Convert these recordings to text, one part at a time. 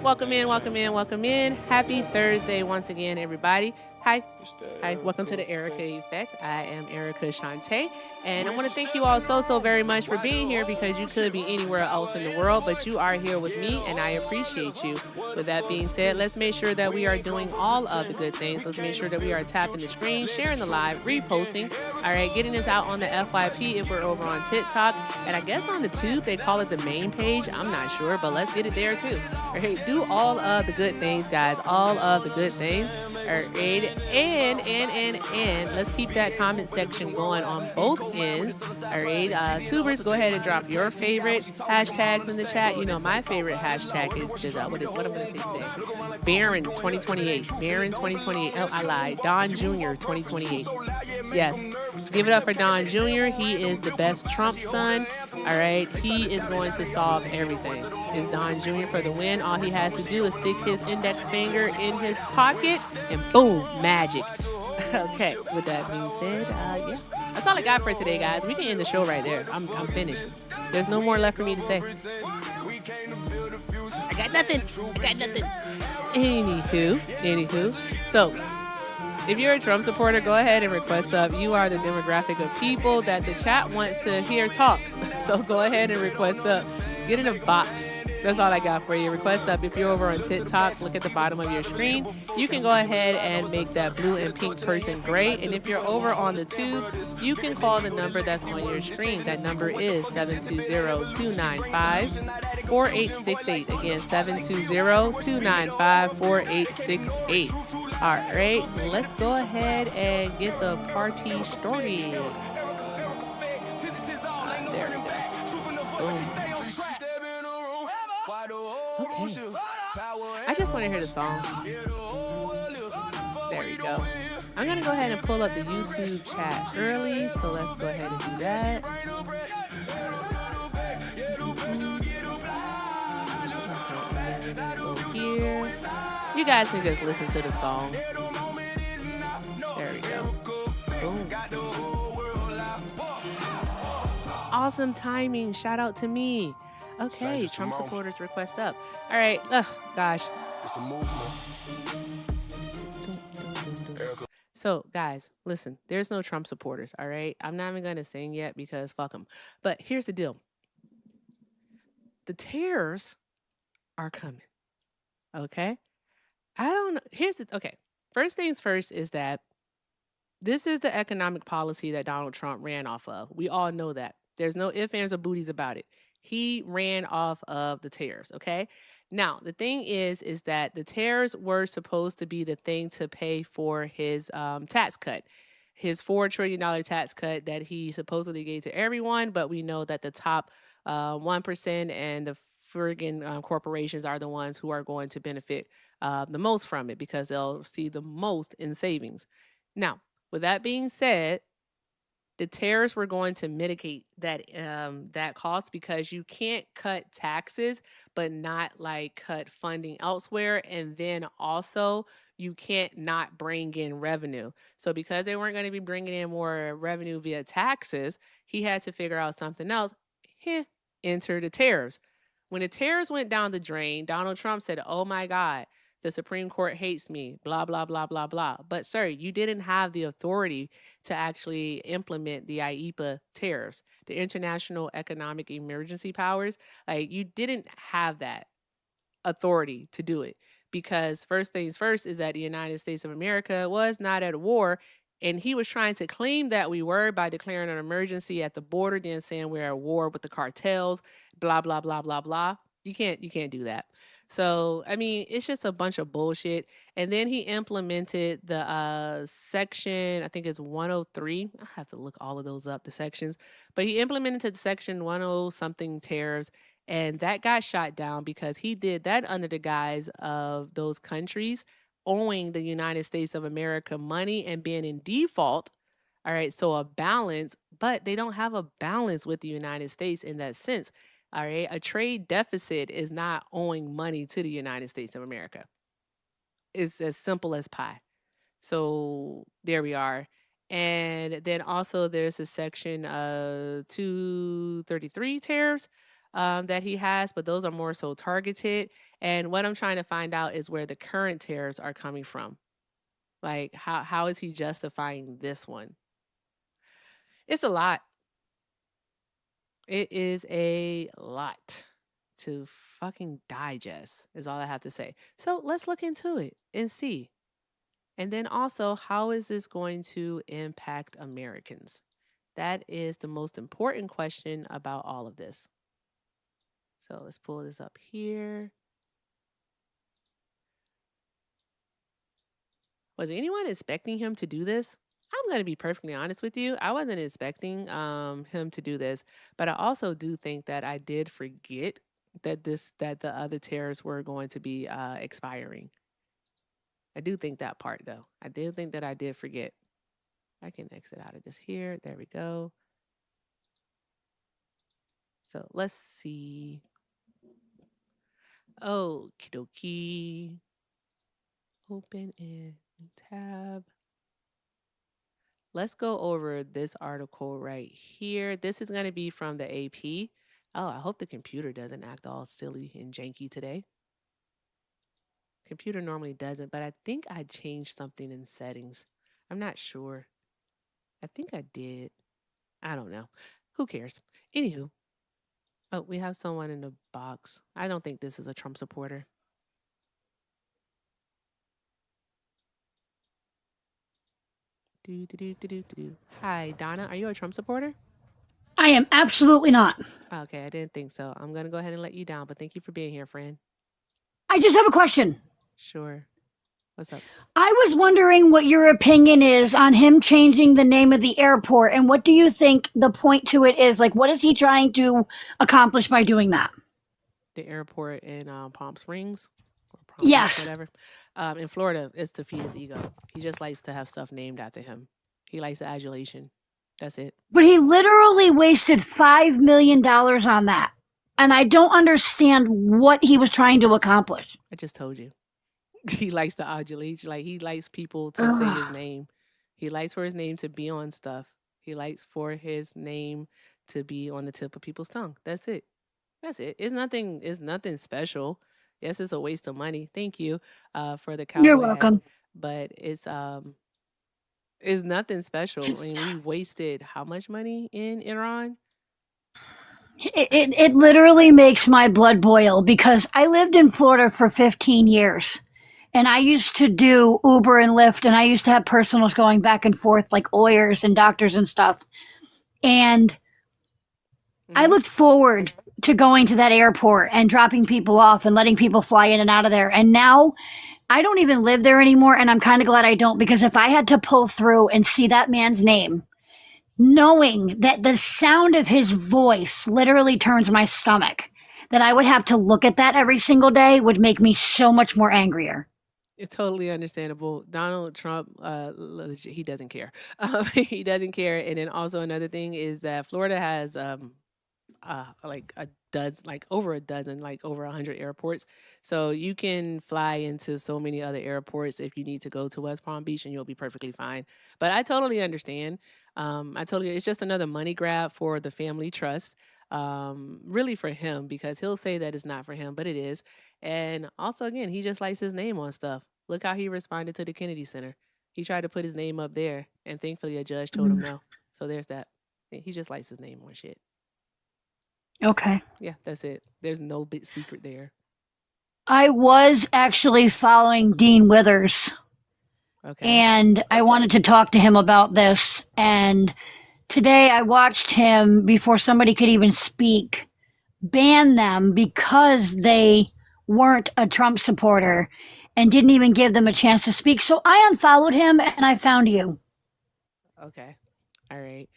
Welcome in, welcome in, welcome in. Happy Thursday once again, everybody. Hi. Hi, welcome to the Erica Effect. I am Erica Shante, and I want to thank you all so very much for being here because you could be anywhere else in the world, but you are here with me, and I appreciate you. With that being said, let's make sure that we are doing all of the good things. Let's make sure that we are tapping the screen, sharing the live, reposting. All right, getting this out on the FYP if we're over on TikTok, and I guess on the Tube they call it the main page. I'm not sure, but let's get it there too. All right, do all of the good things, guys. All of the good things. All right, and let's keep that comment section going on both ends. All right, tubers, go ahead and drop your favorite hashtags in the chat. You know, my favorite hashtag is what I'm going to say today. Baron 2028. Baron 2028. Oh, I lied. Don Jr. 2028. Yes. Give it up for Don Jr. He is the best Trump son. All right. He is going to solve everything. Is Don Jr. for the win. All he has to do is stick his index finger in his pocket and boom, magic. Okay. With that being said, yeah. That's all I got for today, guys. We can end the show right there. I'm finished. There's no more left for me to say. I got nothing. Anywho. So, if you're a Trump supporter, go ahead and request up. You are the demographic of people that the chat wants to hear talk. So go ahead and request up. Get in a box. That's all I got for you. Request up. If you're over on TikTok, look at the bottom of your screen. You can go ahead and make that blue and pink person gray. And if you're over on the Tube, you can call the number that's on your screen. That number is 720-295-4868. Again, 720-295-4868. All right, let's go ahead and get the party started. There we go. Boom. Okay. I just want to hear the song. There we go. I'm going to go ahead and pull up the YouTube chat early, so let's go ahead and do that. Go here. You guys can just listen to the song. There we go. Boom. Awesome timing. Shout out to me. Okay, Trump supporters request up. All right. Gosh. So, guys, listen, there's no Trump supporters, all right? I'm not even going to sing yet because fuck them. But here's the deal. The tears are coming, okay? I don't know. Okay. First things first is that this is the economic policy that Donald Trump ran off of. We all know that. There's no ifs, ands, or booties about it. He ran off of the tariffs, okay? Now, the thing is that the tariffs were supposed to be the thing to pay for his tax cut, his $4 trillion tax cut that he supposedly gave to everyone, but we know that the top 1% and the friggin' corporations are the ones who are going to benefit the most from it because they'll see the most in savings. Now, with that being said, the tariffs were going to mitigate that cost because you can't cut taxes but not like cut funding elsewhere, and then also you can't not bring in revenue. So because they weren't going to be bringing in more revenue via taxes, he had to figure out something else. Enter the tariffs. When the tariffs went down the drain, Donald Trump said, "Oh my God, the Supreme Court hates me, blah, blah, blah, blah, blah." But sir, you didn't have the authority to actually implement the IEEPA tariffs, the International Economic Emergency Powers. Like, you didn't have that authority to do it because first things first is that the United States of America was not at war. And he was trying to claim that we were by declaring an emergency at the border, then saying we're at war with the cartels, blah, blah, blah, blah, blah. You can't do that. So, I mean, it's just a bunch of bullshit. And then he implemented the section, I think it's 103. I have to look all of those up, the sections. But he implemented section 10 something tariffs, and that got shot down because he did that under the guise of those countries owing the United States of America money and being in default. All right, so a balance, but they don't have a balance with the United States in that sense. All right, a trade deficit is not owing money to the United States of America. It's as simple as pie. So there we are. And then also there's a section 233 tariffs. that he has, but those are more so targeted. And what I'm trying to find out is where the current tariffs are coming from. Like, how is he justifying this one? It's a lot. It is a lot to fucking digest, is all I have to say. So let's look into it and see. And then also, how is this going to impact Americans? That is the most important question about all of this. So let's pull this up here. Was anyone expecting him to do this? I'm going to be perfectly honest with you. I wasn't expecting him to do this, but I also do think that I did forget that the other tariffs were going to be expiring. I do think that part though. I do think that I did forget. I can exit out of this here. There we go. So let's see. Okie dokie. Open in tab. Let's go over this article right here. This is going to be from the AP. Oh, I hope the computer doesn't act all silly and janky today. Computer normally doesn't, but I think I changed something in settings. I'm not sure. I think I did. I don't know. Who cares? Anywho. Oh, we have someone in the box. I don't think this is a Trump supporter. Hi, Donna. Are you a Trump supporter? I am absolutely not. Okay, I didn't think so. I'm going to go ahead and let you down, but thank you for being here, friend. I just have a question. Sure. What's up? I was wondering what your opinion is on him changing the name of the airport, and what do you think the point to it is? Like, what is he trying to accomplish by doing that? The airport in Palm Springs or Palm Beach, Yes. whatever. In Florida, it's to feed his ego. He just likes to have stuff named after him. He likes the adulation. That's it. But he literally wasted $5 million on that. And I don't understand what he was trying to accomplish. I just told you. He likes the adulation. Like, he likes people to say his name. He likes for his name to be on stuff. He likes for his name to be on the tip of people's tongue. That's it. That's it. It's nothing. It's nothing special. Yes, it's a waste of money. Thank you for the You're cowboy hat, welcome. but it's nothing special. I mean, we wasted how much money in Iran? It literally makes my blood boil because I lived in Florida for 15 years. And I used to do Uber and Lyft, and I used to have personals going back and forth, like lawyers and doctors and stuff. And I Mm-hmm. looked forward to going to that airport and dropping people off and letting people fly in and out of there. And now I don't even live there anymore. And I'm kind of glad I don't, because if I had to pull through and see that man's name, knowing that the sound of his voice literally turns my stomach, that I would have to look at that every single day would make me so much more angrier. It's totally understandable. Donald Trump, he doesn't care. He doesn't care. And then also another thing is that Florida has like a dozen, like over a dozen, like over 100 airports. So you can fly into so many other airports if you need to go to West Palm Beach, and you'll be perfectly fine. But I totally understand. It's just another money grab for the family trust. Really for him, because he'll say that it's not for him, but it is. And also, again, he just likes his name on stuff. Look how he responded to the Kennedy Center. He tried to put his name up there, and thankfully a judge told him no. So there's that. He just likes his name on shit. Okay. Yeah, that's it. There's no big secret there. I was actually following Dean Withers, Okay. and I wanted to talk to him about this. And today I watched him, before somebody could even speak, ban them because they weren't a Trump supporter and didn't even give them a chance to speak. So I unfollowed him and I found you. Okay. All right.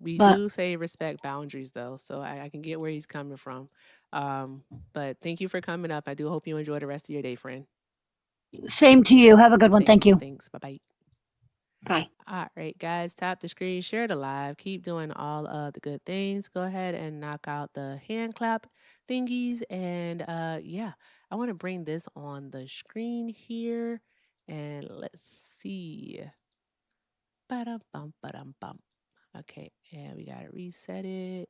We But do say respect boundaries, though, so I can get where he's coming from. Um, but thank you for coming up. I do hope you enjoy the rest of your day, friend. same to you. Have a good one. Thank you. Thanks. Bye bye. Bye. All right, guys, tap the screen, share the live, keep doing all of the good things. Go ahead and knock out the hand clap thingies. And yeah, I want to bring this on the screen here. And let's see. Ba-dum, bum, ba-dum, bum. Okay, and we got to reset it.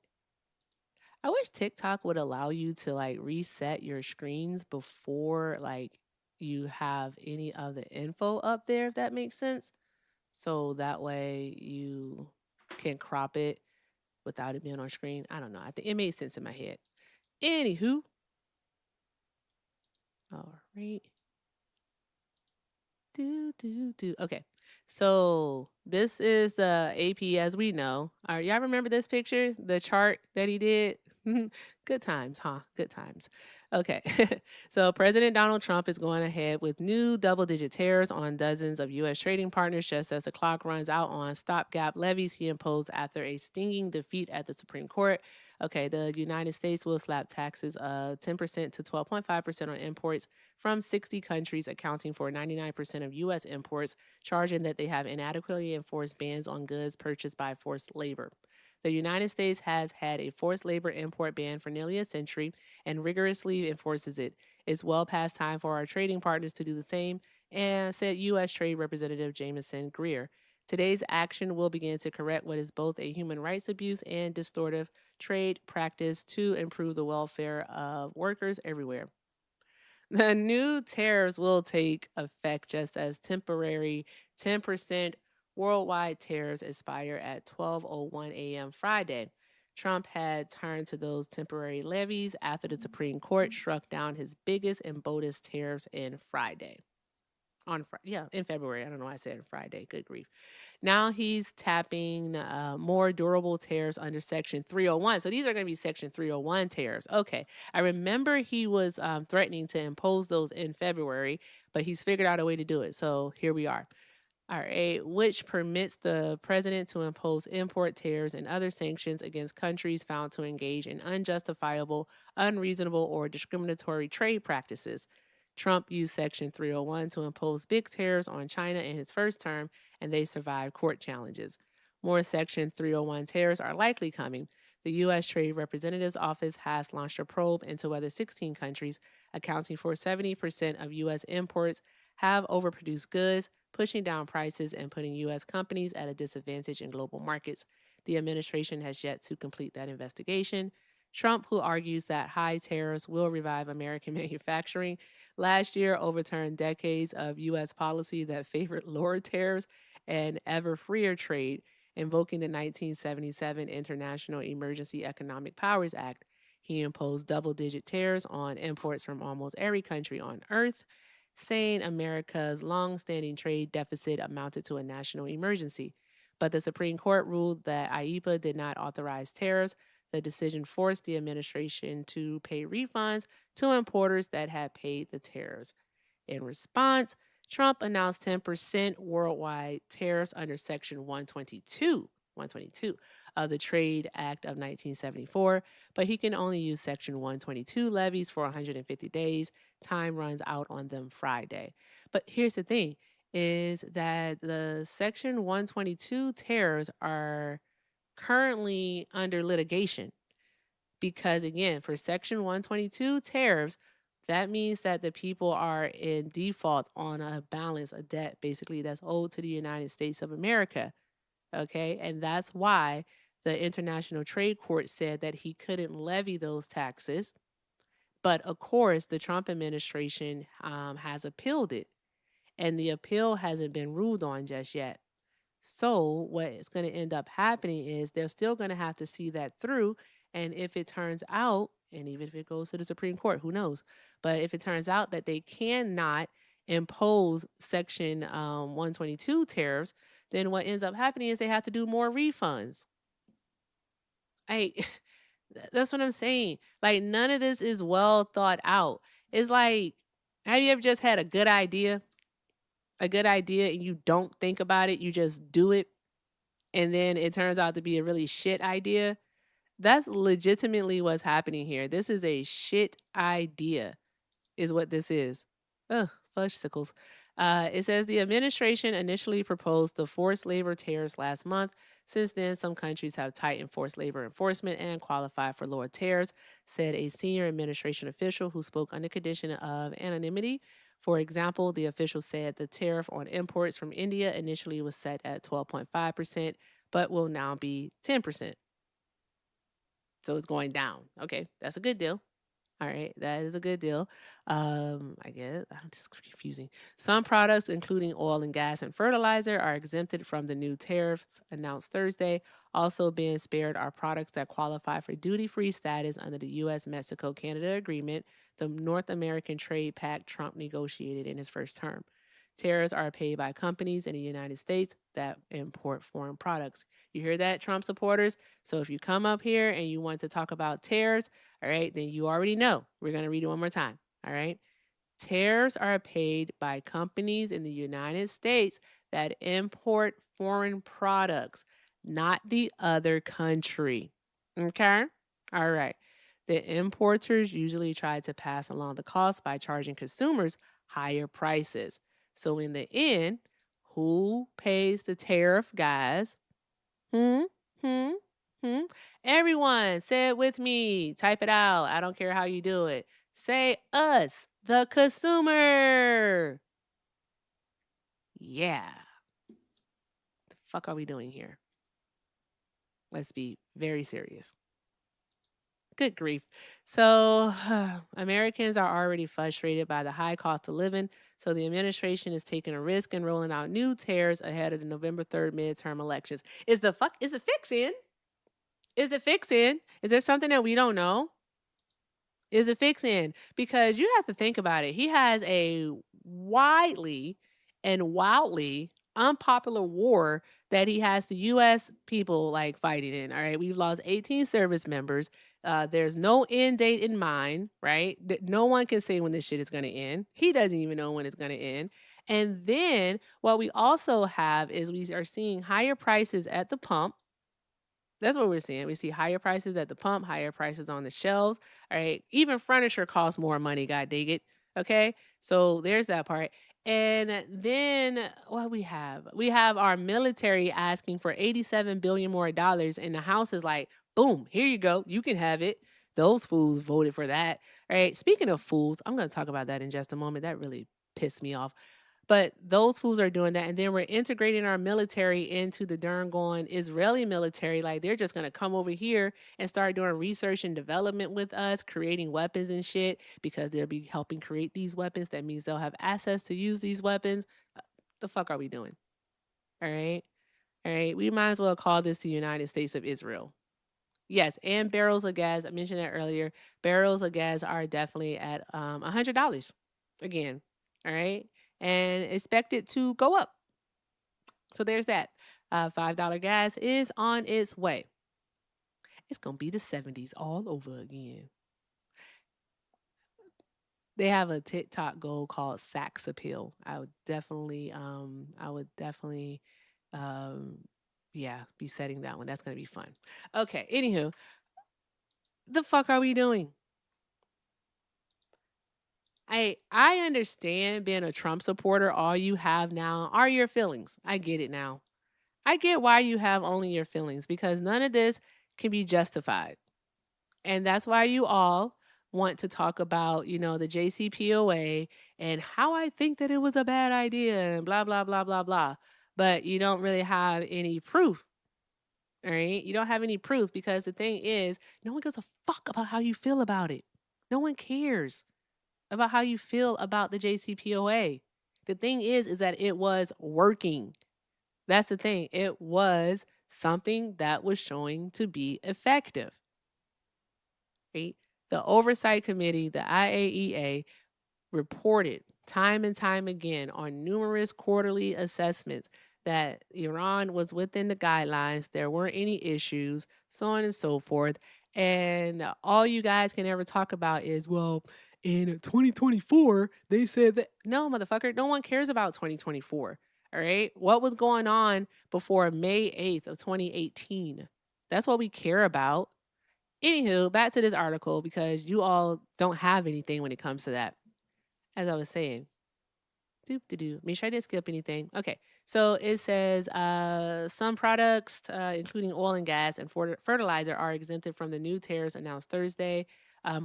I wish TikTok would allow you to like reset your screens before like you have any of the info up there, if that makes sense. So that way you can crop it without it being on screen. I don't know. I think it made sense in my head. Anywho, all right. Do. Okay. So this is AP as we know. All right, y'all remember this picture? The chart that he did? Good times, huh? Good times. Okay. So President Donald Trump is going ahead with new double-digit tariffs on dozens of U.S. trading partners just as the clock runs out on stopgap levies he imposed after a stinging defeat at the Supreme Court. Okay, the United States will slap taxes of 10% to 12.5% on imports from 60 countries, accounting for 99% of U.S. imports, charging that they have inadequately enforced bans on goods purchased by forced labor. The United States has had a forced labor import ban for nearly a century and rigorously enforces it. It's well past time for our trading partners to do the same, and said U.S. Trade Representative Jameson Greer. Today's action will begin to correct what is both a human rights abuse and distortive trade practice to improve the welfare of workers everywhere. The new tariffs will take effect just as temporary 10% worldwide tariffs expire at 12:01 a.m. Friday. Trump had turned to those temporary levies after the Supreme Court struck down his biggest and boldest tariffs in Friday. In February. I don't know why I said Friday. Good grief. Now he's tapping more durable tariffs under Section 301. So these are going to be Section 301 tariffs. Okay. I remember he was threatening to impose those in February, but he's figured out a way to do it. So here we are. All right, which permits the president to impose import tariffs and other sanctions against countries found to engage in unjustifiable, unreasonable, or discriminatory trade practices. Trump used Section 301 to impose big tariffs on China in his first term, and they survived court challenges. More Section 301 tariffs are likely coming. The U.S. Trade Representative's Office has launched a probe into whether 16 countries, accounting for 70% of U.S. imports, have overproduced goods, pushing down prices and putting U.S. companies at a disadvantage in global markets. The administration has yet to complete that investigation. Trump, who argues that high tariffs will revive American manufacturing, last year overturned decades of U.S. policy that favored lower tariffs and ever freer trade, invoking the 1977 International Emergency Economic Powers Act. He imposed double digit tariffs on imports from almost every country on earth, saying America's long standing trade deficit amounted to a national emergency. But the Supreme Court ruled that IEPA did not authorize tariffs. The decision forced the administration to pay refunds to importers that had paid the tariffs. In response, Trump announced 10% worldwide tariffs under Section 122 of the Trade Act of 1974, but he can only use Section 122 levies for 150 days. Time runs out on them Friday. But here's the thing is that the Section 122 tariffs are currently under litigation because, again, for Section 122 tariffs, that means that the people are in default on a balance, a debt basically that's owed to the United States of America. Okay. And that's why the International Trade Court said that he couldn't levy those taxes. But of course, the Trump administration has appealed it, and the appeal hasn't been ruled on just yet. So, what is going to end up happening is they're still going to have to see that through. And if it turns out, and even if it goes to the Supreme Court, who knows? But if it turns out that they cannot impose Section 122 tariffs, then what ends up happening is they have to do more refunds. I, that's what I'm saying. Like, none of this is well thought out. It's like, have you ever just had a good idea? A good idea and you don't think about it, you just do it, and then it turns out to be a really shit idea. That's legitimately what's happening here. This is a shit idea, is what this is. Ugh, fudge sickles. It says the administration initially proposed the forced labor tariffs last month. Since then, some countries have tightened forced labor enforcement and qualified for lower tariffs, said a senior administration official who spoke under condition of anonymity. For example, the official said the tariff on imports from India initially was set at 12.5%, but will now be 10%. So it's going down. Okay, that's a good deal. All right, that is a good deal. I guess I'm just confusing. Some products, including oil and gas and fertilizer, are exempted from the new tariffs announced Thursday. Also being spared are products that qualify for duty-free status under the U.S. Mexico-Canada Agreement, the North American Trade Pact Trump negotiated in his first term. Tariffs are paid by companies in the United States that import foreign products. You hear that, Trump supporters? So if you come up here and you want to talk about tariffs, all right, then you already know. We're going to read it one more time. All right. Tariffs are paid by companies in the United States that import foreign products, not the other country. Okay. All right. The importers usually try to pass along the cost by charging consumers higher prices. So, in the end, who pays the tariff, guys? Hmm? Hmm? Hmm? Everyone, say it with me. Type it out. I don't care how you do it. Say us, the consumer. Yeah. The fuck are we doing here? Let's be very serious. Good grief. So, Americans are already frustrated by the high cost of living. So, the administration is taking a risk and rolling out new tariffs ahead of the November 3rd midterm elections. Is the fix in? Is the fix in? Is there something that we don't know? Is a fix in? Because you have to think about it. He has a widely and wildly unpopular war that he has the US people like fighting in. All right. We've lost 18 service members. There's no end date in mind, right? No one can say when this shit is going to end. He doesn't even know when it's going to end. And then what we also have is we are seeing higher prices at the pump. That's what we're seeing. We see higher prices at the pump, higher prices on the shelves. All right. Even furniture costs more money, god dig it. Okay. So there's that part. And then what we have? We have our military asking for 87 billion more dollars. And the House is like, boom, here you go. You can have it. Those fools voted for that. All right. Speaking of fools, I'm going to talk about that in just a moment. That really pissed me off. But those fools are doing that. And then we're integrating our military into the darn going Israeli military. Like they're just going to come over here and start doing research and development with us, creating weapons and shit because they'll be helping create these weapons. That means they'll have access to use these weapons. The fuck are we doing? All right. All right. We might as well call this the United States of Israel. Yes. And barrels of gas. I mentioned that earlier. Barrels of gas are definitely at $100 again. All right. And expect it to go up. So there's that. $5 gas is on its way. It's going to be the 70s all over again. They have a TikTok goal called Sax Appeal. I would definitely, um, yeah, be setting that one. That's going to be fun. Okay. Anywho, the fuck are we doing? I understand being a Trump supporter. All you have now are your feelings. I get it now. I get why you have only your feelings because none of this can be justified. And that's why you all want to talk about, the JCPOA and how I think that it was a bad idea and blah, blah, blah, blah, blah. But you don't really have any proof. All right. You don't have any proof because the thing is, no one gives a fuck about how you feel about it. No one cares about how you feel about the JCPOA. The thing is that it was working. That's the thing. It was something that was showing to be effective. Right? The Oversight Committee, the IAEA, reported time and time again on numerous quarterly assessments that Iran was within the guidelines. There weren't any issues, so on and so forth. And all you guys can ever talk about is, well, in 2024, they said that. No, motherfucker, no one cares about 2024. All right. What was going on before May 8th of 2018? That's what we care about. Anywho, back to this article because you all don't have anything when it comes to that. As I was saying, make sure I didn't skip anything. Okay, so it says some products, including oil and gas and fertilizer, are exempted from the new tariffs announced Thursday.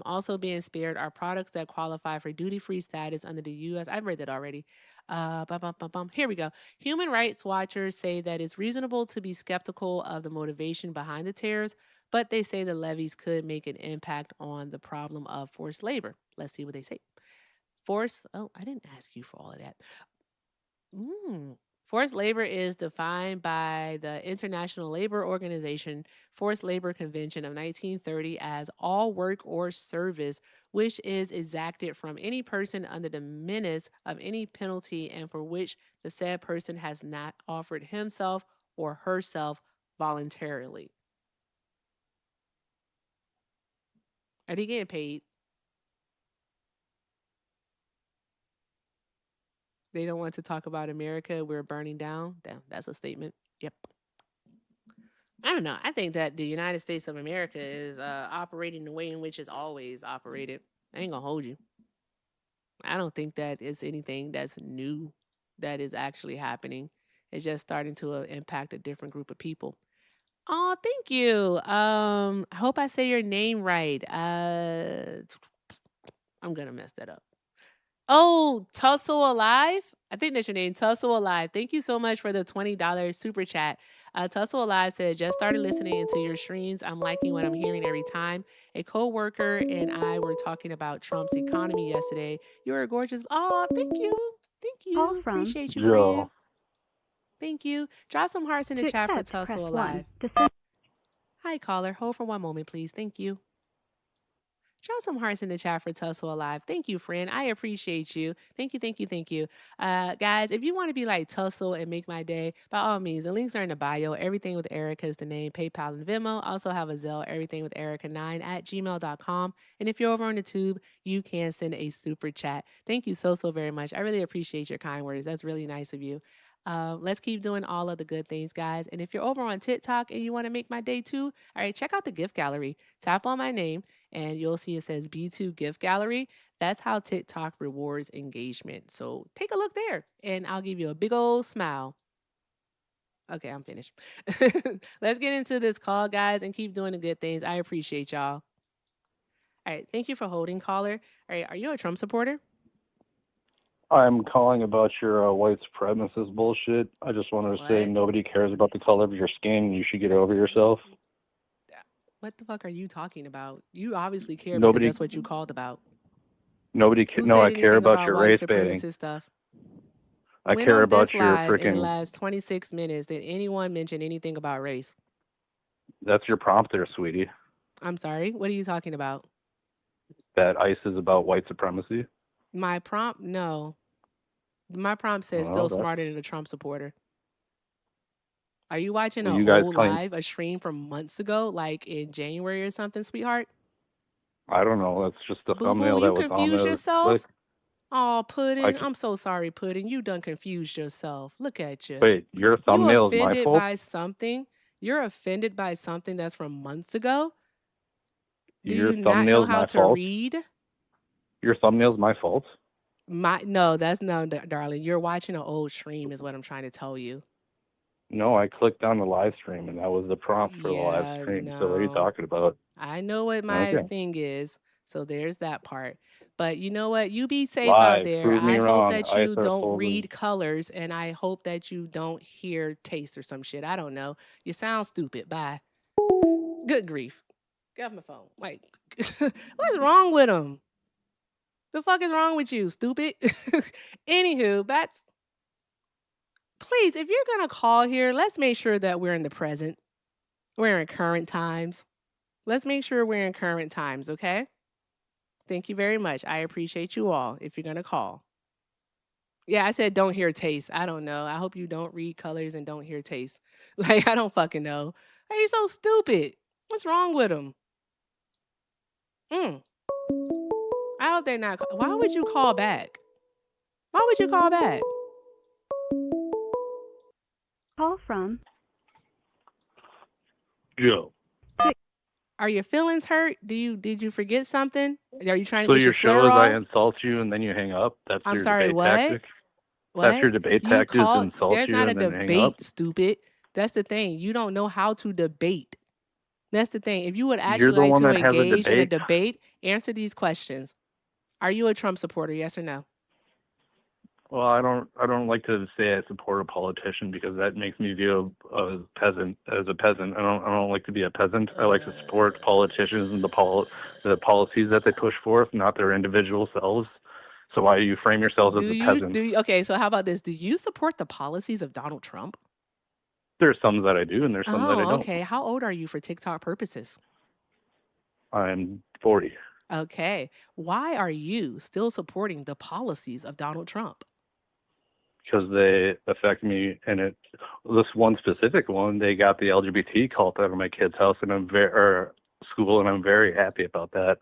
Also being spared are products that qualify for duty-free status under the U.S. I've read that already. Here we go. Human rights watchers say that it's reasonable to be skeptical of the motivation behind the tariffs, but they say the levies could make an impact on the problem of forced labor. Let's see what they say. I didn't ask you for all of that. Mm. Forced labor is defined by the International Labor Organization Forced Labor Convention of 1930 as all work or service which is exacted from any person under the menace of any penalty and for which the said person has not offered himself or herself voluntarily. Are they getting paid? They don't want to talk about America. We're burning down. Damn, that's a statement. Yep. I don't know. I think that the United States of America is operating the way in which it's always operated. I ain't gonna hold you. I don't think that is anything that's new that is actually happening. It's just starting to impact a different group of people. Oh, thank you. I hope I say your name right. I'm gonna mess that up. Oh, Tussle Alive? I think that's your name, Tussle Alive. Thank you so much for the $20 super chat. Tussle Alive said, just started listening to your streams. I'm liking what I'm hearing every time. A coworker and I were talking about Trump's economy yesterday. You're gorgeous. Oh, thank you. Thank Call you. from Appreciate you, friend. Yo, Thank you. Drop some hearts in the to chat for accept, press Tussle 1. Alive. To send Hi, caller. Hold for one moment, please. Thank you. Drop some hearts in the chat for Tussle Alive. Thank you, friend. I appreciate you. Thank you, thank you, thank you. Guys, if you want to be like Tussle and make my day, by all means, the links are in the bio. Everything with Erica is the name, PayPal and Venmo. Also have a Zelle, everything with Erica9 at gmail.com. And if you're over on the tube, you can send a super chat. Thank you so very much. I really appreciate your kind words. That's really nice of you. Let's keep doing all of the good things, guys. And if you're over on TikTok and you want to make my day too, all right, check out the gift gallery. Tap on my name and you'll see it says B2 Gift Gallery. That's how TikTok rewards engagement. So take a look there and I'll give you a big old smile. Okay, I'm finished. Let's get into this call, guys, and keep doing the good things. I appreciate y'all. All right, thank you for holding, caller. All right, are you a Trump supporter? I'm calling about your white supremacist bullshit. I just wanted to say What? nobody cares about the color of your skin. You should get over yourself. What the fuck are you talking about? You obviously care because Nobody, that's what you called about. nobody. Who No, said I care anything about about your white race baiting. supremacist stuff? I When care on about this your live in the freaking. last 26 minutes did anyone mention anything about race? That's your prompt there, sweetie. I'm sorry. What are you talking about? That ICE is about white supremacy. My prompt? No. My prompt says Well, still that. smarter than a Trump supporter. Are you watching Well, an you guys old claim. live, a stream from months ago, like in January or something, sweetheart? I don't know. That's just the Boo boo, thumbnail you that was on confused there. Click. yourself? Oh, I Puddin', can, I'm so sorry, Puddin'. You done confused yourself. Look at you. wait. Your You thumbnail is my offended fault. by something? You're offended by something that's from months ago? Do Your you not thumbnail know is how my to fault. read? Your thumbnail is my fault. No, that's no, darling. You're watching an old stream, is what I'm trying to tell you. No, I clicked on the live stream, and that was the prompt for the live Yeah, stream. So what are you no. talking about? I know what my Okay. thing is. So there's that part. But you know what? You be safe out Live. there. Prove me I hope wrong. that ICE you are don't closing. read colors and I hope that you don't hear taste or some shit. I don't know. You sound stupid. Bye. Good grief. Get off my phone. Like, what's wrong with him? The fuck is wrong with you, stupid? Anywho, that's please, if you're gonna call here, let's make sure that we're in the present. We're in current times. Let's make sure we're in current times, okay? Thank you very much. I appreciate you all if you're gonna call. Yeah, I said don't hear taste. I don't know. I hope you don't read colors and don't hear taste. Like, I don't fucking know. Hey, he's so stupid. What's wrong with him? Mm. I hope they're not. Why would you call back? Why would you call back? call from Joe. Are your feelings hurt? Did you forget something? Are you trying to So get your your slur show is I off? insult you and then you hang up? That's I'm your sorry, debate what? tactic? That's What? your debate You tactic is to call insult there's you not a and then hang up? debate, stupid. That's the thing. You don't know how to debate. That's the thing. If you would You're actually the like one to that has a engage in a debate. debate, answer these questions. Are you a Trump supporter? Yes or no? Well, I don't like to say I support a politician because that makes me view a peasant as a peasant. I don't like to be a peasant. I like to support politicians and the policies that they push forth, not their individual selves. So why do you frame yourselves as a peasant? Okay, so how about this? Do you support the policies of Donald Trump? There's some that I do, and there's some that I Oh, don't. okay. How old are you for TikTok purposes? I'm 40 Okay. Why are you still supporting the policies of Donald Trump? because they affect me, and this one specific one, they got the LGBT cult out of my kid's house, and or school, and I'm very happy about that.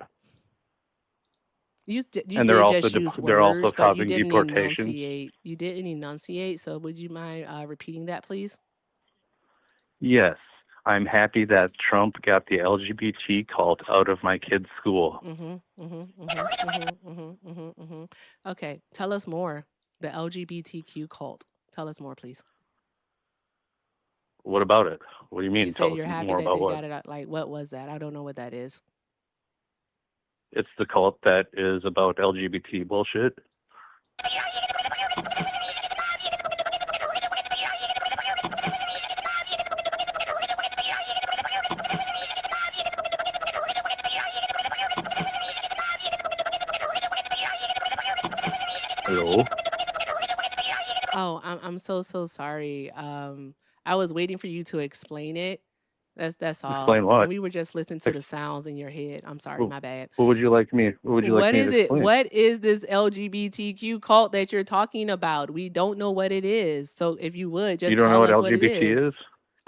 You And did just use they're also words, but you causing didn't deportations. enunciate. You didn't enunciate. So would you mind repeating that, please? Yes, I'm happy that Trump got the LGBT cult out of my kid's school. Okay, tell us more. The LGBTQ cult. Tell us more, please. What about it? What do you You mean? said Tell us you're happy more that about they what? got it out. Like, what was that? I don't know what that is. It's the cult that is about LGBT bullshit. Hello? Oh, I'm so sorry. I was waiting for you to explain it. That's all. Explain And what? we were just listening to Ex- the sounds in your head. I'm sorry, What my bad. would you like me? What would you like What me to is it? explain? What is this LGBTQ cult that you're talking about? We don't know what it is. So if you would You just don't know tell what us what it LGBT is. is?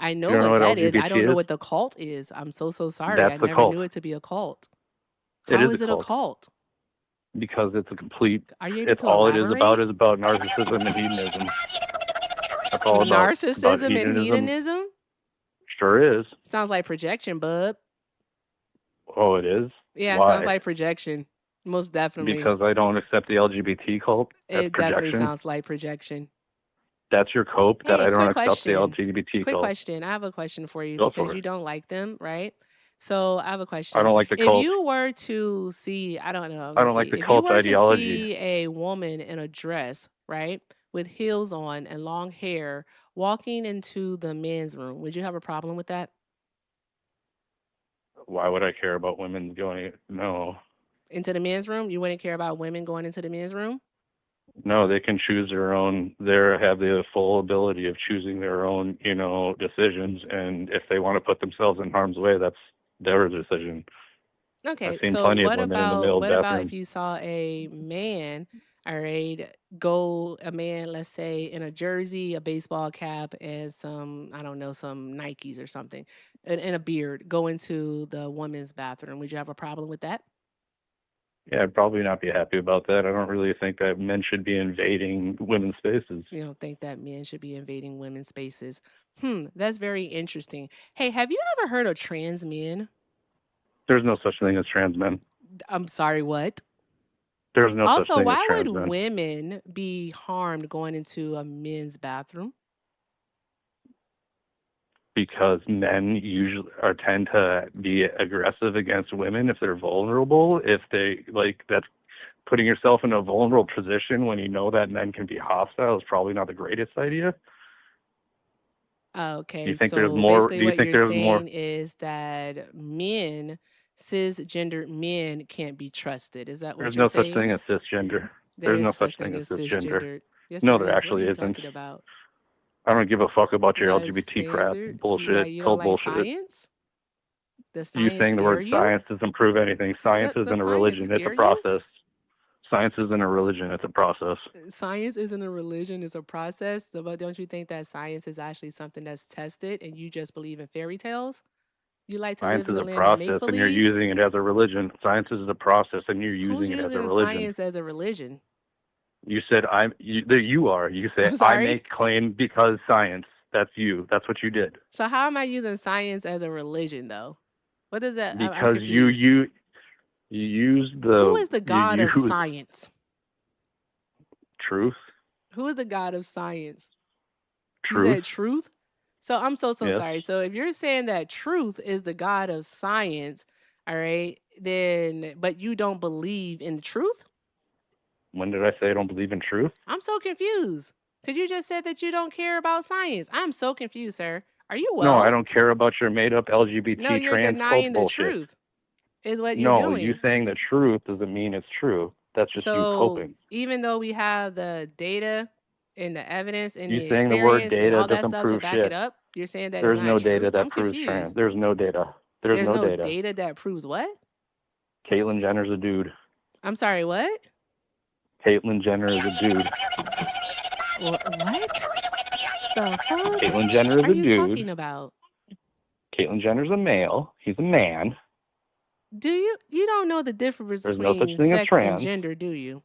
I You know don't know what what that is. I don't LGBT know is? what the cult is. I'm so sorry. That's I the never cult. knew it to be a cult. It How is a is it a cult cult? because it's a complete. Are you able It's to all it elaborate? is about narcissism and hedonism. That's all about Narcissism and hedonism. hedonism? Sure is. Sounds like projection, bub. Oh, it is. Yeah, it sounds Why? like projection. Most definitely. Because I don't accept the LGBT cult. That's It definitely projection. sounds like projection. That's your cope that Hey, I don't quick accept the question. LGBT Quick cult. question. I have a question for you Go because for you it. don't like them, right? So I have a I question. don't like the If cult. you were to see, I don't know, let I me don't like see. the If you cult were to ideology. see a woman in a dress, right, with heels on and long hair walking into the men's room, would you have a problem with that? Why would I care about women going? No, Into the men's room? You wouldn't care about women going into the men's room? no, they can choose their own. They have the full ability of choosing their own, decisions. And if they want to put themselves in harm's way, that's their decision. I've Okay, seen so plenty of women in the male what about if bathroom. you saw a man, all right, a man, let's say in a jersey, a baseball cap, and some, I don't know, some Nikes or something, and a beard, go into the woman's bathroom? Would you have a problem with that? Yeah, I'd probably not be happy about that. I don't really think that men should be invading women's spaces. You don't think that men should be invading women's spaces? That's very interesting. Hey, have you ever heard of trans men? There's no such thing as trans men. I'm sorry, what? There's no such Also, thing as why would trans men. women be harmed going into a men's bathroom? Because men usually tend to be aggressive against women if they're vulnerable. If they that's putting yourself in a vulnerable position when you know that men can be hostile is probably not the greatest idea. Do Okay, you think there's so more? basically Do you what think you're there's more? saying is that men, cisgendered men, can't be trusted. Is that what There's you're no such saying? thing as cisgender. There There's is no such such thing thing as as cisgender. cisgendered. Yes, No, there there is. What are actually you isn't. talking about? I don't give a fuck about Is your that LGBT crap, standard? bullshit, You don't cult like bullshit. science? Does You science saying the scare word you? science doesn't prove anything. Science Does isn't a science religion. It's a scare you? process. Science isn't a religion. It's a process. Science isn't a religion, it's a process. So, but don't you think that science is actually something that's tested and you just believe in fairy tales? You like to Science live in is the a land of make process, and you're believe? using it as a religion. Science is a process, and you're Who's using it as a using religion. science as a religion? You said you are. You say I'm I sorry. make claim because science. That's you. That's what you did. So how am I using science as a religion though? What does that? I'm Because confused. you use Who the is the you god of use science? truth. Who is the god of science? You Truth. said truth? So I'm so Yes. sorry. So if you're saying that truth is the god of science, all right, then but you don't believe in the truth? When did I say I don't believe in truth? I'm so confused because you just said that you don't care about science. I'm so confused, sir. Are you No, I well? don't care about your made up No, LGBT you're trans cult denying the bullshit. truth, is what you're No, you doing. saying the truth doesn't mean it's true. That's just you So coping. even though we have the data and the evidence and You the saying the word experience and data all that doesn't stuff to prove back it shit. up, you're saying that it's There's not no data true? that I'm proves trans. confused. There's no data. There's There's no no data. data that proves what? Caitlyn Jenner's a dude. I'm sorry, what? Caitlyn Jenner is a dude. What? The fuck Caitlyn Jenner is are a you dude. talking about? Caitlyn Jenner's a male. He's a man. Do you don't know the difference There's no such between thing as sex and trans. gender, do you?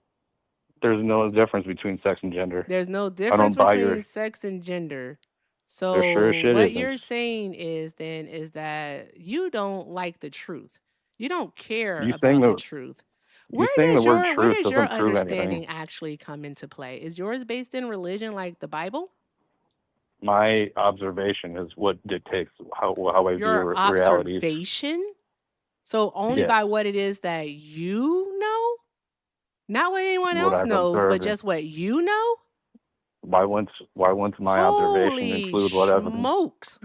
There's no difference between sex and gender. There's no I difference don't buy between your. sex and gender. There sure as So shit what isn't. you're saying is then is that you don't like the truth. You don't care You saying about the the truth. you saying the word Where truth does your doesn't prove anything. understanding actually come into play? Is yours based in religion like the Bible? My observation is what dictates how I Your view realities. observation? So only Yes, by what it is that you know? Not what anyone what else I've knows, but observed. just what you know? Why wouldn't my observation Holy include what I've? smokes.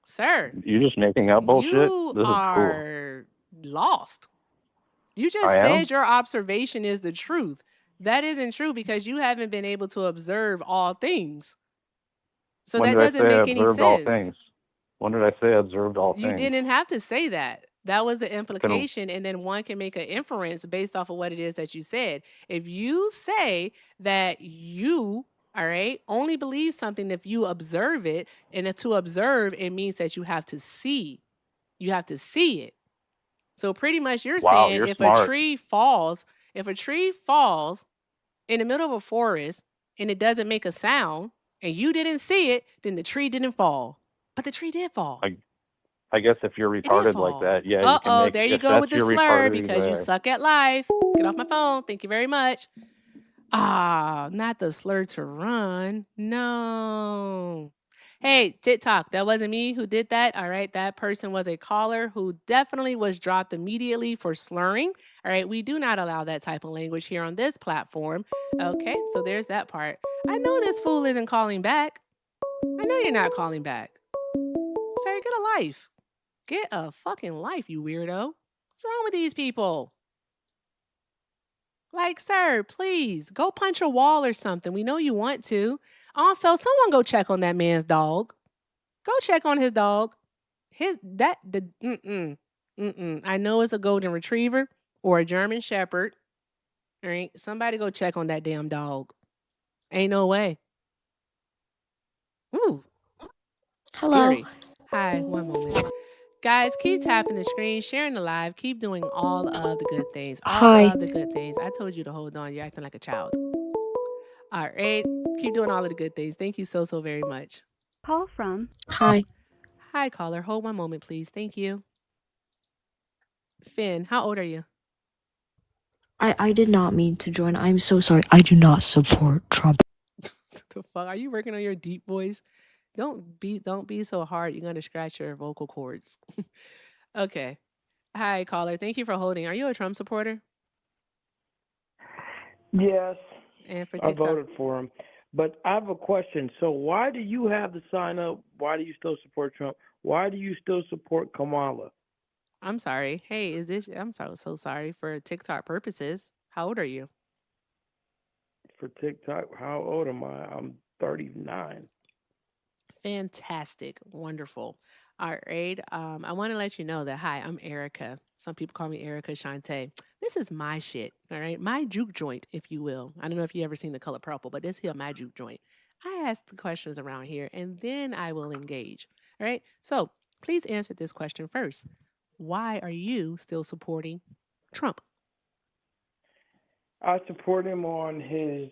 Sir, You just making up bullshit. you This is cool. are lost. You I just am. said your observation is the truth. That isn't true because you haven't been able to observe all things. So When that did I doesn't say I make any observed all sense. things? When did I say I observed all You things? didn't have to say that. That was the Then implication, and then one can make an inference based off of what it is that you said. If you say that you, all right, only believe something if you observe it, and to observe, it means that you have to see. You have to see it. So pretty much you're wow, saying you're smart. if a tree falls in the middle of a forest and it doesn't make a sound and you didn't see it, then the tree didn't fall. But the tree did fall. I guess if you're It did retarded like fall. that, yeah, you can make. There you If go that's with the your slur retarded, because you suck at life. Get off my phone. Thank you very much. Ah, not the slur to run. No. Hey, TikTok, that wasn't me who did that. All right. That person was a caller who definitely was dropped immediately for slurring. All right. We do not allow that type of language here on this platform. Okay. So there's that part. I know this fool isn't calling back. I know you're not calling back. Sir, get a life. Get a fucking life, you weirdo. What's wrong with these people? Like, sir, please go punch a wall or something. We know you want to. Also, someone go check on that man's dog. Go check on his dog. I know it's a golden retriever or a German shepherd. All right, somebody go check on that damn dog. Ain't no way. Ooh, Hello. scary. Hi, one moment. Guys, keep tapping the screen, sharing the live, keep doing all of the good things. All Hi. of the good things. I told you to hold on. You're acting like a child. All right. Keep doing all of the good things. Thank you so, so very much. Call from. Hi. Hi, caller. Hold one moment, please. Thank you. Finn, how old are you? I did not mean to join. I'm so sorry. I do not support Trump. The fuck? Are you working on your deep voice? Don't be so hard. You're gonna scratch your vocal cords. Okay. Hi, caller. Thank you for holding. Are you a Trump supporter? Yes, And for I TikTok? voted for him. But I have a question. So why do you have the sign up? Why do you still support Trump? Why do you still support Kamala? I'm sorry. Hey, I'm so sorry for TikTok purposes. How old are you? For TikTok, how old am I? I'm 39. Fantastic. Wonderful. All right. I want to let you know that, hi, I'm Erica. Some people call me Erica Shantae. This is my shit. All right. My juke joint, if you will. I don't know if you ever seen The Color Purple, but this here my juke joint. I ask the questions around here and then I will engage. All right. So please answer this question first. Why are you still supporting Trump? I support him on his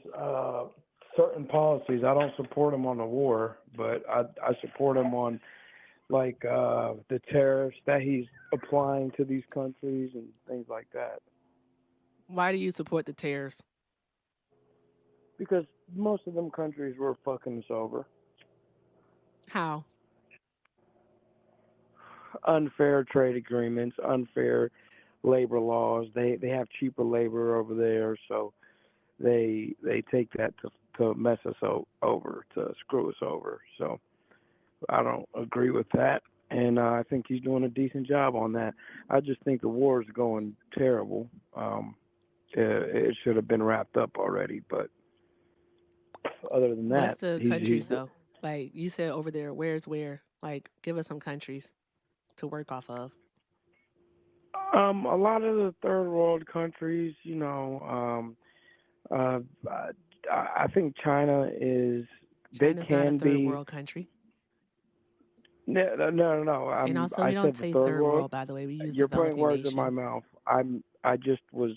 certain policies. I don't support him on the war, but I support him on like the tariffs that he's applying to these countries and things like that. Why do you support the tariffs? Because most of them countries were fucking us over. How? Unfair trade agreements, unfair labor laws. They have cheaper labor over there, so they take that to mess us over, to screw us over. So I don't agree with that, and I think he's doing a decent job on that. I just think the war is going terrible. It should have been wrapped up already, but other than What's that, the he's countries though? Like you said over there, where's where? Like, give us some countries to work off of. a lot of the third world countries, I think China is. They China's not a can third be. world country. No. And also, we I don't said the say third third world. world, by the way. We use You're putting developing words in my nation. mouth. I just was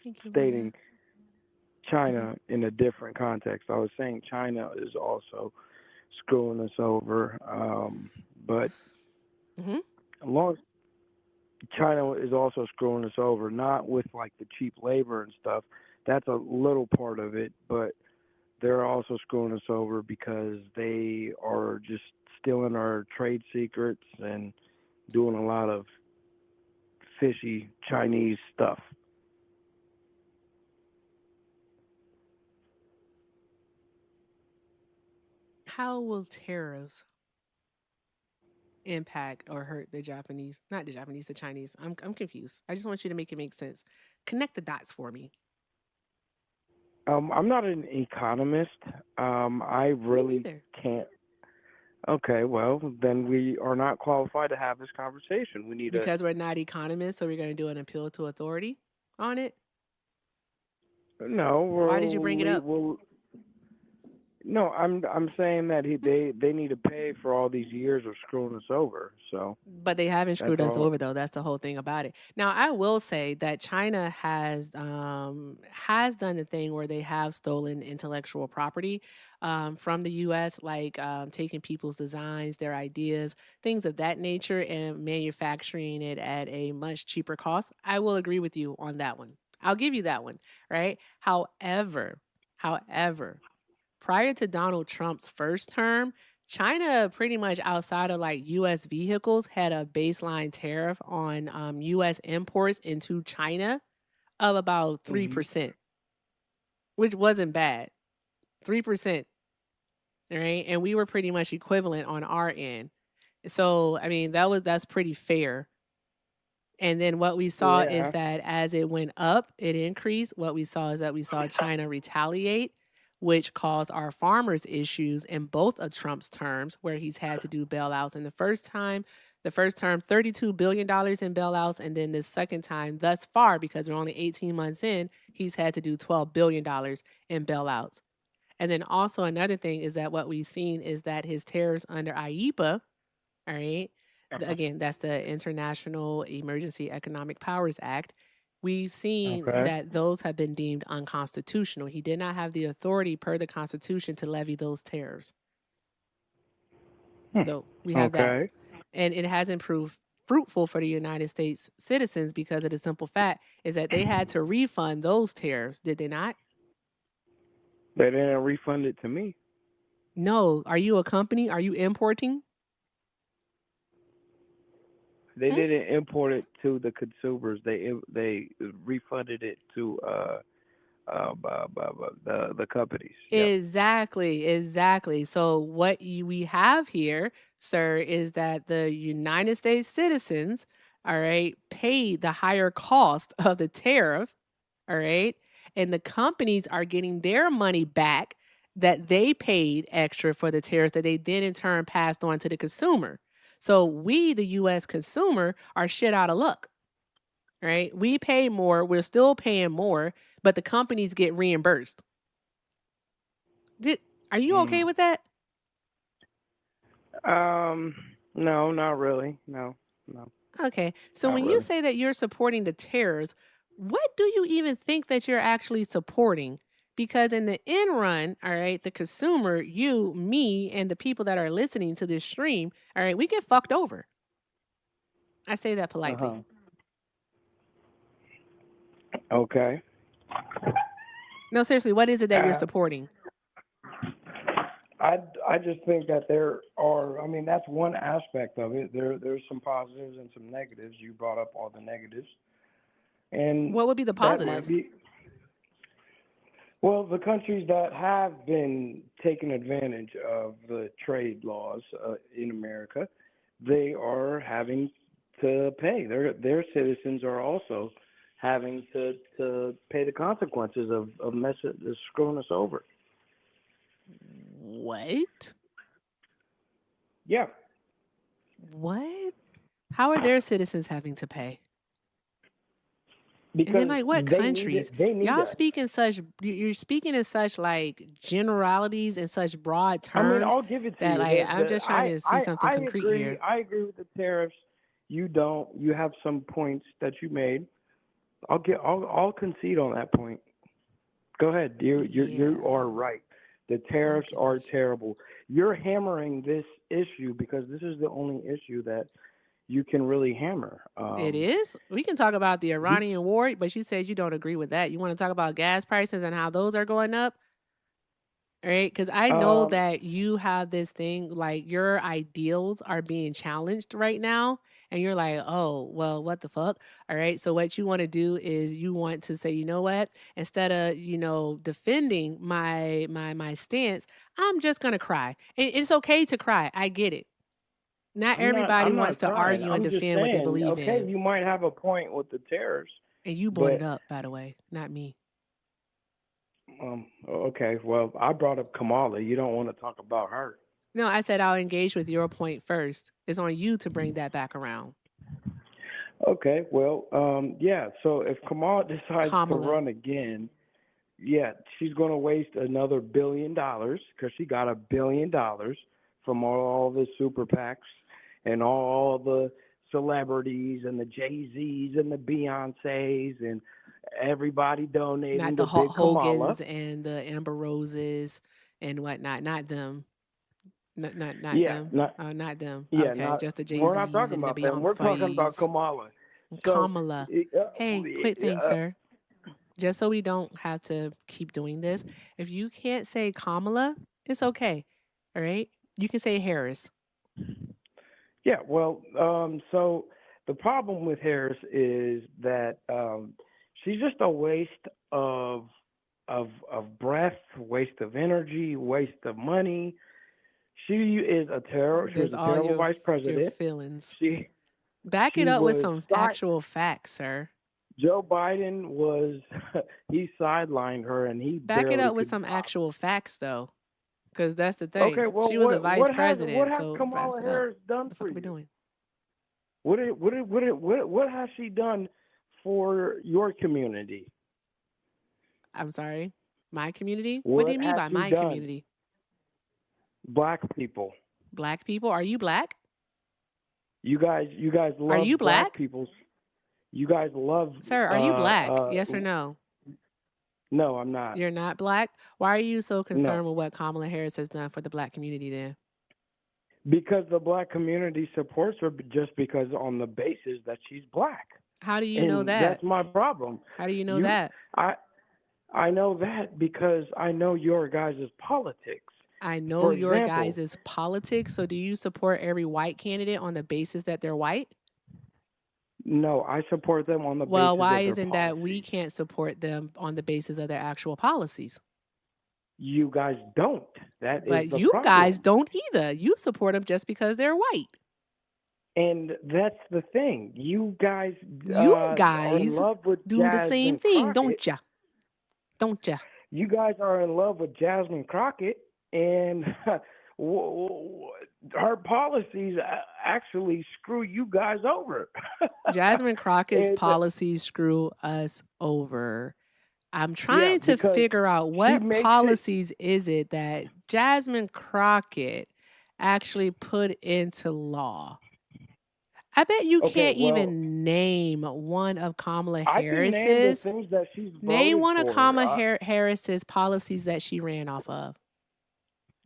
Thank you, Lena. stating Hmm. China in a different context. I was saying China is also screwing us over. But Hmm. as long as China is also screwing us over, not with like the cheap labor and stuff. That's a little part of it, but they're also screwing us over because they are just stealing our trade secrets and doing a lot of fishy Chinese stuff. How will tariffs impact or hurt the Japanese? Not the Japanese, the Chinese. I'm confused. I just want you to make it make sense. Connect the dots for me. I'm not an economist. I Me really neither. can't. Okay, well, then we are not qualified to have this conversation. We need to. Because we're not economists, so we're going to do an appeal to authority on it. No, Why did you bring it up? we'll. No, I'm saying that they need to pay for all these years of screwing us over. So But they haven't that's screwed us all. over though. That's the whole thing about it. Now, I will say that China has done the thing where they have stolen intellectual property from the U.S., like taking people's designs, their ideas, things of that nature, and manufacturing it at a much cheaper cost. I will agree with you on that one. I'll give you that one, right? However, prior to Donald Trump's first term, China pretty much outside of like US vehicles had a baseline tariff on US imports into China of about Hmm. 3%, which wasn't bad. 3%, right? And we were pretty much equivalent on our end. So, I mean, that's pretty fair. And then what we saw is Yeah. that as it went up, it increased. What we saw is that we saw China retaliate, which caused our farmers issues in both of Trump's terms, where he's had to do bailouts. And the first term, $32 billion in bailouts. And then the second time, thus far, because we're only 18 months in, he's had to do $12 billion in bailouts. And then also another thing is that what we've seen is that his tariffs under IEPA, all right. Again, that's the International Emergency Economic Powers Act. We've seen Okay. that those have been deemed unconstitutional. He did not have the authority per the Constitution to levy those tariffs. Hmm. So we have that. Okay. And it hasn't proved fruitful for the United States citizens because of the simple fact is that they had to refund those tariffs, did they not? They didn't refund it to me. No. Are you a company? Are you importing? They Hmm? didn't import it to the consumers. They refunded it to the companies. Yep. Exactly, exactly. So what we have here, sir, is that the United States citizens, all right, paid the higher cost of the tariff, all right, and the companies are getting their money back that they paid extra for the tariffs that they then in turn passed on to the consumer. So we, the U.S. consumer, are shit out of luck, right? We pay more, we're still paying more, but the companies get reimbursed. Did Are you okay Mm. with that? Um. No, not really. No. No, Okay. So not when you really. say that you're supporting the terrors, what do you even think that you're actually supporting? Because in the end run, all right, the consumer, you, me, and the people that are listening to this stream, all right, we get fucked over. I say that Uh politely. huh. Okay. No, seriously, what is it that you're Uh, supporting? I just think that there are. I mean, that's one aspect of it. There's some positives and some negatives. You brought up all the negatives, and What would be the that might positives? be Well, the countries that have been taking advantage of the trade laws in America, they are having to pay. Their citizens are also having to pay the consequences of screwing us over. What? Yeah, What? How are their citizens having to pay? And then, because like, what they need countries? it. They need Y'all us. speak in such, you're speaking in such like generalities and such broad I mean, terms I'll give it to that, you. like, I'm just trying to see something I concrete agree. here. I agree with the tariffs. You don't. You have some points that you made. I'll concede on that point. Go ahead. You Yeah. are right. The My tariffs are goodness. terrible. You're hammering this issue because this is the only issue that you can really hammer. It is. We can talk about the You, Iranian war, but you said you don't agree with that. You want to talk about gas prices and how those are going up? Right? Because I know um, that you have this thing, like your ideals are being challenged right now. And you're like, oh, well, what the fuck? All right. So what you want to do is you want to say, you know what? Instead of, defending my stance, I'm just gonna cry. And it's okay to cry. I get it. Not I'm not. everybody I'm wants not to crying. argue and I'm just defend what they saying. believe Okay, in. you might have a point with the tariffs, And you brought it but up, by the way, not me. okay. Well, I brought up Kamala. You don't want to talk about her. No, I said I'll engage with your point first. It's on you to bring that back around. Okay. Well, yeah. So if Kamala decides to Kamala. run again, yeah, she's going to waste another $1 billion because she got $1 billion from all the super PACs and all the celebrities and the Jay Z's and the Beyonces and everybody donating Not the to Big Kamala. Hogans and the Amber Roses and whatnot. Not them. Not Yeah, them. not Not them. yeah, Okay, not just the Jay we're not Z's talking and the about them. We're talking about Beyonces. Kamala. So, Kamala. uh, Hey, quick thing, sir. Just so we don't have to keep doing this, if you can't say Kamala, it's okay. All right? You can say Harris. yeah, well, so the problem with Harris is that she's just a waste of breath, waste of energy, waste of money. She is a terror. She was There's a all terrible vice your president. feelings. She Back it she up with was some actual facts, sir. Joe Biden was he sidelined her and he Back it barely up with could some talk. actual facts, though, because that's the thing. Okay, well, She was a vice what president, has so back Kamala it up. Harris done What the for fuck are we you? doing? What has she done for your community? I'm sorry. My community? What do What you mean has by she my done? community? Black people. Black people? Are you black? You guys Are you love black black? people. You guys love Sir, are you black? Yes or no? no, I'm not. You're not black? Why are you so No. concerned with what Kamala Harris has done for the black community then? Because the black community supports her just because on the basis that she's black. How do you know And that? that's my problem. How do you know You that? I I know that because I know your guys' politics. I know For your example, guys' politics. So do you support every white candidate on the basis that they're white? no, I support them on the Well, basis why of their isn't that we policies. can't support them on the basis of their actual policies? You guys don't. That is But the you guys problem. don't either. You support them just because they're white. And that's the thing. You guys You are in guys love with do the same Jasmine thing, Crockett. don't ya? Don't ya? You guys are in love with Jasmine Crockett, and her policies actually screw you guys over. Jasmine Crockett's and policies screw us over. I'm yeah, trying to because figure out she what makes it. policies is it that Jasmine Crockett actually put into law. I bet you Okay, can't well, even name one of Kamala I can name the Harris's. things that she's Name voted one of for. Harris's policies that she ran off of.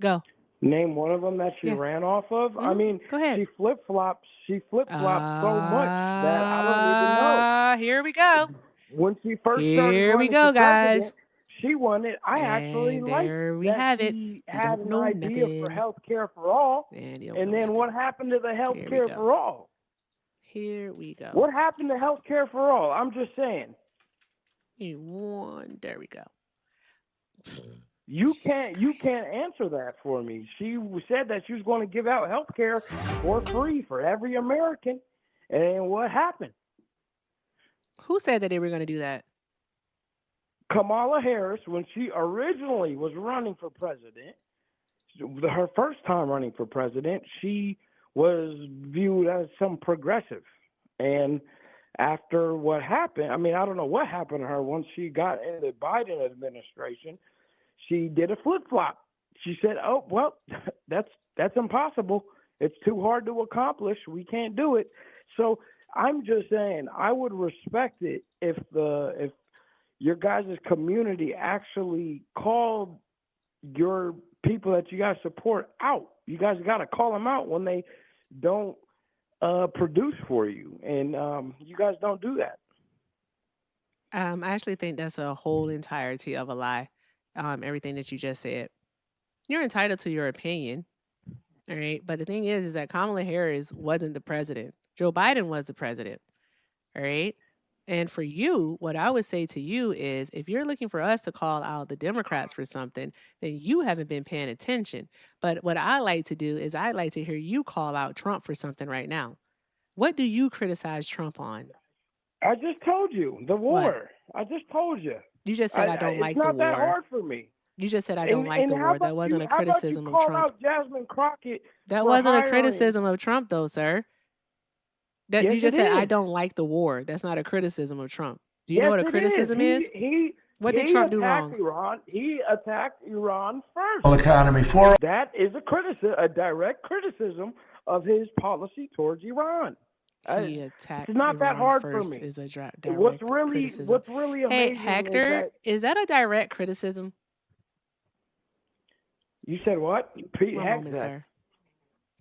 Go. Name one of them that she Yeah. ran off of. I mean, Go ahead. she flip flops. She flip flops so much that I don't even know. Here we go. When she first started Here we running for go, president, guys. she won it. I actually And liked there we that have it. she You had don't an know idea for nothing. health care for all. And you don't And know then nothing. what happened to the health Here we care go. for all? Here we go. What happened to health care for all? I'm just saying. There we go. You Jesus you Christ. can't answer that for me. She said that she was going to give out health care for free for every American. And what happened? Who said that they were going to do that? Kamala Harris, when she originally was running for president, her first time running for president, she was viewed as some progressive. And after what happened, I mean, I don't know what happened to her once she got in the Biden administration. She did a flip flop. She said, "Oh well, that's impossible. It's too hard to accomplish. We can't do it." So I'm just saying, I would respect it if your guys' community actually called your people that you guys support out. You guys got to call them out when they don't produce for you, and you guys don't do that. I actually think that's a whole entirety of a lie. Everything that you just said. You're entitled to your opinion, all right? But the thing is that Kamala Harris wasn't the president. Joe Biden was the president, all right? And for you, what I would say to you is if you're looking for us to call out the Democrats for something, then you haven't been paying attention. But what I like to do is I like to hear you call out Trump for something right now. What do you criticize Trump on? I just told you the What? war. I just told you. You just said I don't It's like the not that war. hard for me. You just said I don't like And the war. That wasn't a how about you criticism of call Trump. out Jasmine Crockett That for wasn't a hiring? criticism of Trump, though, sir. That Yes, you just it said I is. don't like the war. That's not a criticism of Trump. Do you know Yes, what a it is. criticism is? What did Trump do attacked wrong? Iran. He attacked Iran first. Economy for That is a direct criticism of his policy towards Iran. He attacked It's not that Iran hard for first me. is a direct What's really criticism. Hey, amazing Hector, is that a direct criticism? you said what? Pete One moment, Hegseth. sir.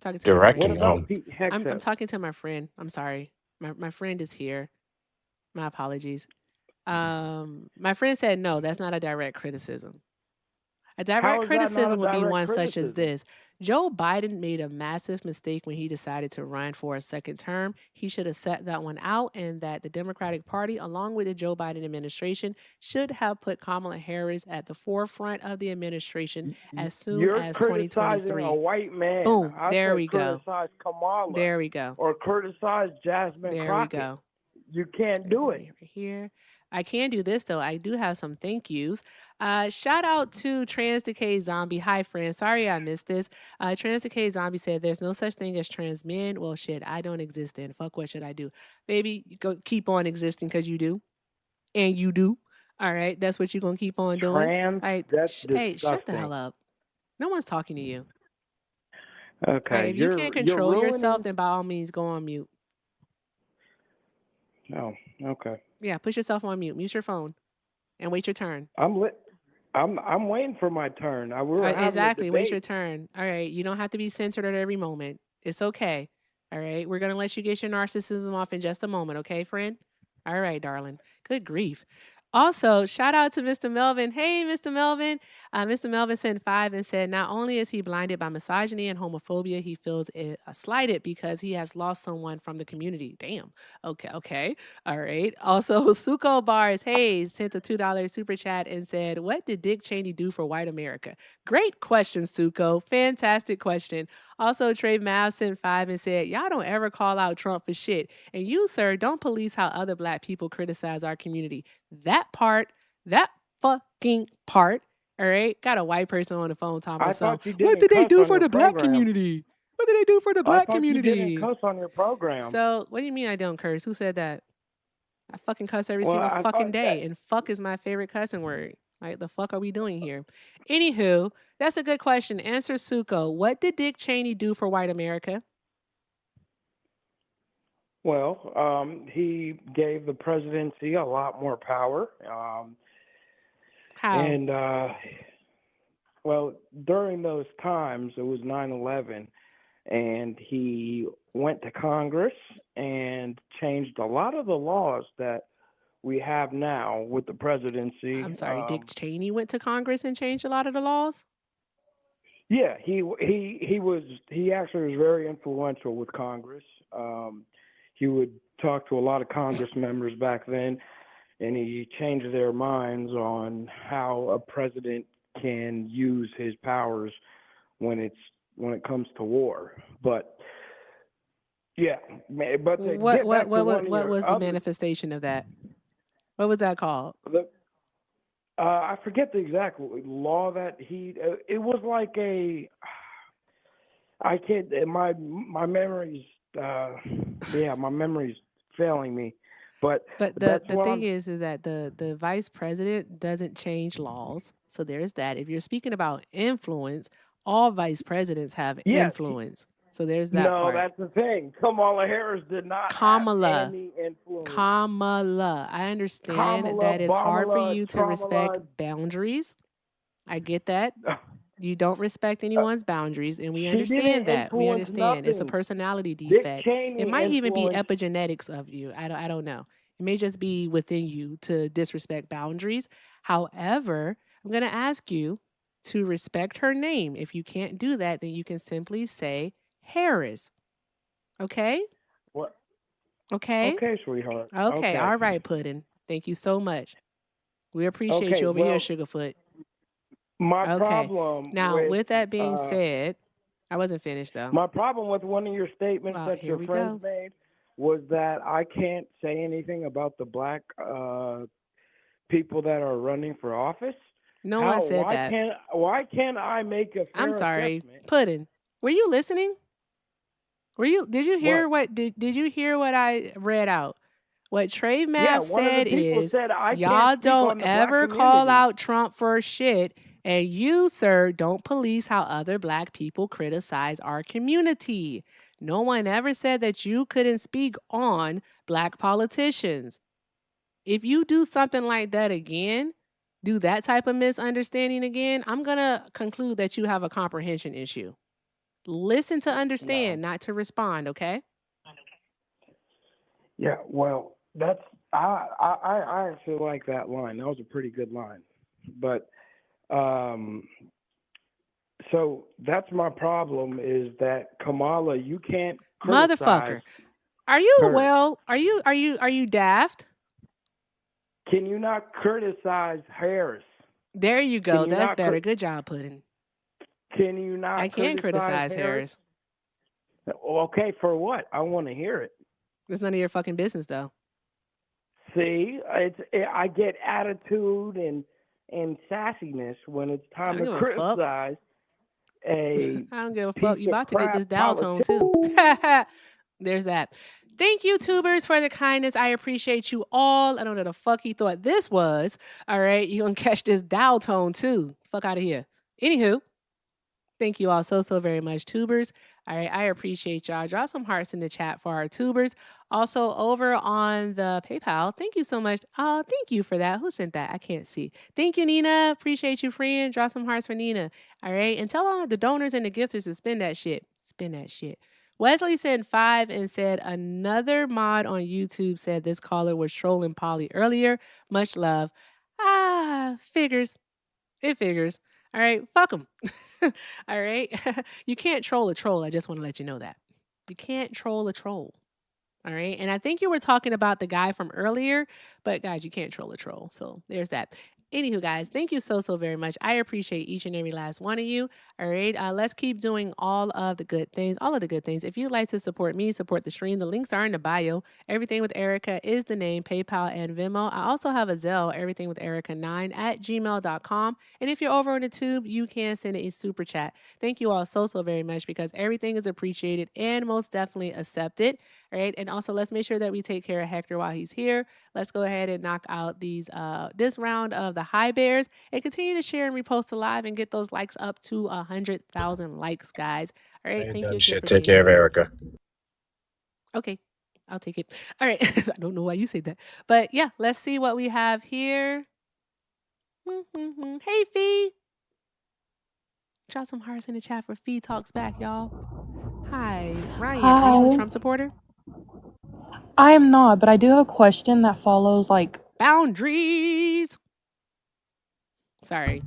Talking to my direct friend. What and about Pete Hegseth? I'm talking to my friend. I'm sorry. My friend is here. My apologies. My friend said no, that's not a direct criticism. A How direct is that not a criticism would be direct one such as criticism? this. Joe Biden made a massive mistake when he decided to run for a second term. He should have set that one out, and that the Democratic Party, along with the Joe Biden administration, should have put Kamala Harris at the forefront of the administration as soon You're as criticizing a 2023. white man. Boom. I There said we go. criticize Kamala There we go. or criticize Jasmine There we Crockett. go. You can't do it. Right here. I can do this though. I do have some thank yous. Shout out to Trans Decay Zombie. Hi, friend. Sorry I missed this. Trans Decay Zombie said there's no such thing as trans men. Well, shit, I don't exist then. Fuck, what should I do? Baby, you go keep on existing because you do. And you do. All right. That's what you're going to keep on doing. Trans? Right. That's Hey, shut the disgusting. hell up. No one's talking to you. Okay, All right, if you can't control you're yourself, ruining. then by all means go on mute. No, okay. Yeah, put yourself on mute. Mute your phone and wait your turn. I'm waiting for my turn. We were having Exactly. a Wait debate. your turn. All right. You don't have to be censored at every moment. It's okay. All right. We're going to let you get your narcissism off in just a moment. Okay, friend? All right, darling. Good grief. Also, shout out to Mr. Melvin. Hey, Mr. Melvin. Mr. Melvin sent 5 and said, not only is he blinded by misogyny and homophobia, he feels slighted because he has lost someone from the community. Damn. Okay. All right. Also, Suko Bars, hey, sent a $2 super chat and said, what did Dick Cheney do for white America? Great question, Suko. Fantastic question. Also, Trey Mav sent 5 and said, y'all don't ever call out Trump for shit. And you, sir, don't police how other black people criticize our community. That fucking part, all right? Got a white person on the phone talking I about thought you something. What didn't did they cuss do on for your the black program. community? What did they do for the I black thought you community? didn't cuss on your program. So, what do you mean I don't curse? Who said that? I fucking cuss every Well, single I fucking thought day. And fuck is my favorite cussing word. Like, the fuck are we doing here? Anywho, that's a good question. Answer Suko. What did Dick Cheney do for white America? Well, he gave the presidency a lot more power. How? And, well, during those times, it was 9/11, and he went to Congress and changed a lot of the laws that we have now with the presidency. I'm sorry, Dick Cheney went to Congress and changed a lot of the laws? Yeah, he actually was very influential with Congress. He would talk to a lot of Congress members back then, and he changed their minds on how a president can use his powers when it comes to war. But yeah, but to What get what back to what one what of what your was the other, manifestation of that? What was that called? I forget the exact law that he. It was like a. I can't. My memory's. Yeah, my memory's failing me, but But that's the what thing I'm. is that the vice president doesn't change laws. So there's that. If you're speaking about influence, all vice presidents have Yes. influence. So there's that No, part. that's the thing. Kamala Harris did not have Kamala. any influence. Kamala. I understand Kamala, that it's hard for Bamala, you to respect Tramala. boundaries. I get that. You don't respect anyone's boundaries, and we She didn't understand that. We influence understand it's a nothing. personality Dick defect. It Cheney might even be influenced. epigenetics of you. I don't know. It may just be within you to disrespect boundaries. However, I'm going to ask you to respect her name. If you can't do that, then you can simply say Harris. Okay? What? Okay? Okay, sweetheart. Okay. Okay. All right, Puddin'. Thank you so much. We appreciate Okay. you over here, Well, Sugarfoot. my Okay. problem Now, with with that being said, I wasn't finished though. my problem with one of your statements Well, that here your we friends go. made was that I can't say anything about the black people that are running for office. No one said Why that. can't I make a fair I'm sorry. assessment? Puddin'. Were you listening? Did you hear What? did you hear what I read out? What Trey Yeah, Mav one of the said people is, said I can't y'all speak don't on the black ever call community. out Trump for shit, and you, sir, don't police how other black people criticize our community. No one ever said that you couldn't speak on black politicians. If you do something like that again, do that type of misunderstanding again, I'm going to conclude that you have a comprehension issue. Listen to understand, No. not to respond, okay? Yeah, well, that's I actually like that line. That was a pretty good line. But so that's my problem is that Kamala, you can't criticize Motherfucker. Are you her. well? Are you daft? Can you not criticize Harris? There you go. Can you That's not better. Good job, Puddin'. Can you not I can criticize Harris. Okay, for what? I want to hear it. It's none of your fucking business, though. See, I get attitude and sassiness when it's time to criticize a I don't give a fuck. piece You of about to get this crap dial tone too. There's that. Thank you, tubers, for the kindness. I appreciate you all. I don't know the fuck you thought this was. All right, you gonna catch this dial tone too. Fuck out of here. Anywho, thank you all so very much, tubers. All right, I appreciate y'all. Draw some hearts in the chat for our tubers. Also, over on the PayPal, thank you so much. Oh, thank you for that. Who sent that? I can't see. Thank you, Nina. Appreciate you, friend. Draw some hearts for Nina. All right, and tell all the donors and the gifters to spend that shit. Spend that shit. Wesley sent 5 and said, another mod on YouTube said this caller was trolling Polly earlier. Much love. Figures. It figures. All right, fuck them. All right. You can't troll a troll. I just want to let you know that. You can't troll a troll. All right. And I think you were talking about the guy from earlier, but guys, you can't troll a troll. So there's that. Anywho, guys, thank you so very much. I appreciate each and every last one of you. All right. Let's keep doing all of the good things. If you'd like to support me, support the stream, the links are in the bio. Everything with Erica is the name, PayPal and Venmo. I also have a Zelle, everythingwitherica9@gmail.com. And if you're over on the tube, you can send a super chat. Thank you all so very much because everything is appreciated and most definitely accepted. All right. And also let's make sure that we take care of Hector while he's here. Let's go ahead and knock out this round of the high bears and continue to share and repost the live and get those likes up to 100,000 likes, guys. All right. Thank you. Shit, take care of Erica. Okay. I'll take it. All right. I don't know why you say that. But yeah, let's see what we have here. Hey, Fee. Drop some hearts in the chat for Fee Talks Back, y'all. Hi. Ryan, are you a Trump supporter? I am not, but I do have a question that follows boundaries. Sorry.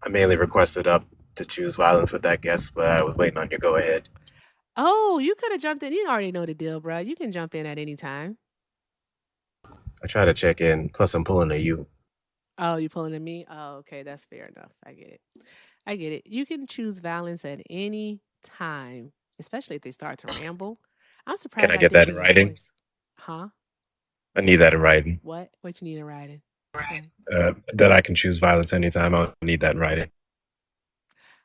I mainly requested up to choose violence with that guest, but I was waiting on you. Go ahead. Oh, you could have jumped in. You already know the deal, bro. You can jump in at any time. I try to check in. Plus, I'm pulling a you. Oh, you pulling at me? Oh, okay, that's fair enough. I get it. I get it. You can choose violence at any time, especially if they start to ramble. I'm Can surprised I I get didn't that in hear your writing? voice. Huh? I need that in writing. What? What you need in writing? Like, That I can choose violence anytime. I need that in writing.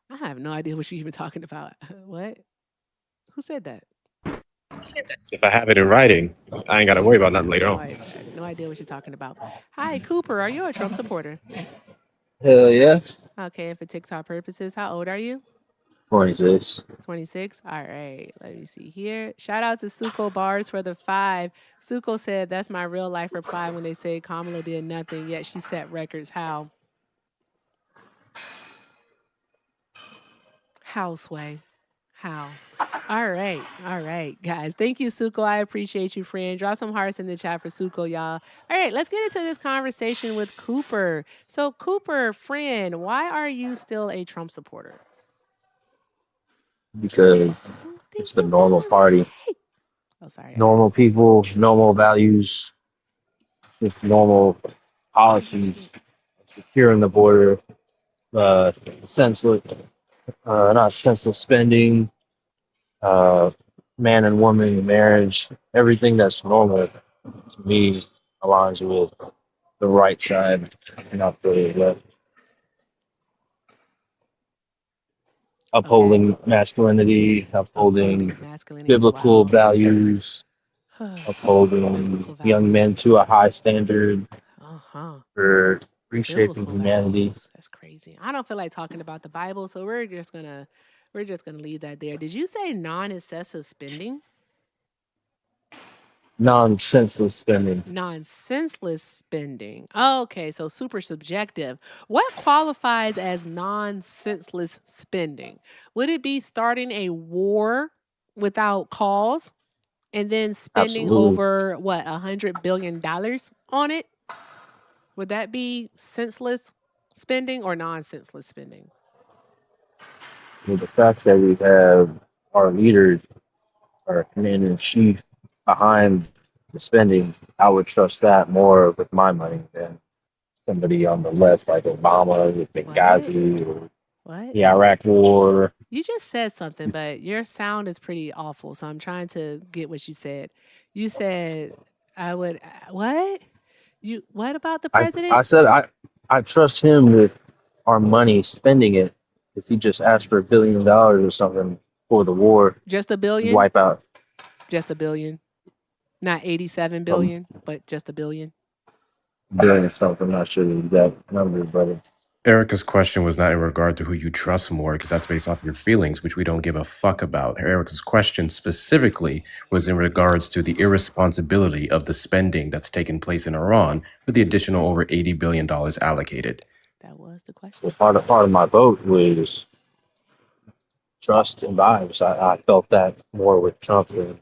I have no idea what you're even talking about. What? Who said that? If I have it in writing, I ain't got to worry about nothing later No, on. I no idea what you're talking about. Hi, Cooper. Are you a Trump supporter? Hell yeah. Okay, and for TikTok purposes, how old are you? 26. 26. All right. Let me see here. Shout out to Suko Bars for the 5. Suko said that's my real life reply when they say Kamala did nothing, yet she set records. How? How, Sway? How? All right. All right, guys. Thank you, Suko. I appreciate you, friend. Draw some hearts in the chat for Suko, y'all. All right, let's get into this conversation with Cooper. So, Cooper, friend, why are you still a Trump supporter? Because it's the normal party. Oh, sorry. Normal people, normal values, just normal policies, securing the border, senseless, not senseless spending, man and woman marriage, everything that's normal to me aligns with the right side, not the left. Upholding masculinity, upholding masculinity is biblical wild. values, upholding Biblical young men values. to a high standard for reshaping Biblical humanity. values. That's crazy. I don't feel like talking about the Bible, so we're just gonna leave that there. Did you say non-excessive spending? Non-senseless spending. Non-senseless spending. Okay, so super subjective. What qualifies as non-senseless spending? Would it be starting a war without cause and then spending Absolutely. over what $100 billion on it? Would that be senseless spending or non-senseless spending? With the fact that we have our leaders, our commander in chief behind the spending, I would trust that more with my money than somebody on the left like Obama with Benghazi or the Iraq War. You just said something, but your sound is pretty awful. So I'm trying to get what you said. You said I would what? What about the president? I said I trust him with our money spending it. If he just asked for $1 billion or something for the war, just $1 billion? Wipe out. Just $1 billion. Not 87 billion, but just $1 billion. Billion something, I'm not sure the exact number, but Erica's question was not in regard to who you trust more, because that's based off your feelings, which we don't give a fuck about. Erica's question specifically was in regards to the irresponsibility of the spending that's taken place in Iran with the additional over $80 billion allocated. That was the question. So part of my vote was trust and vibes. I felt that more with Trump than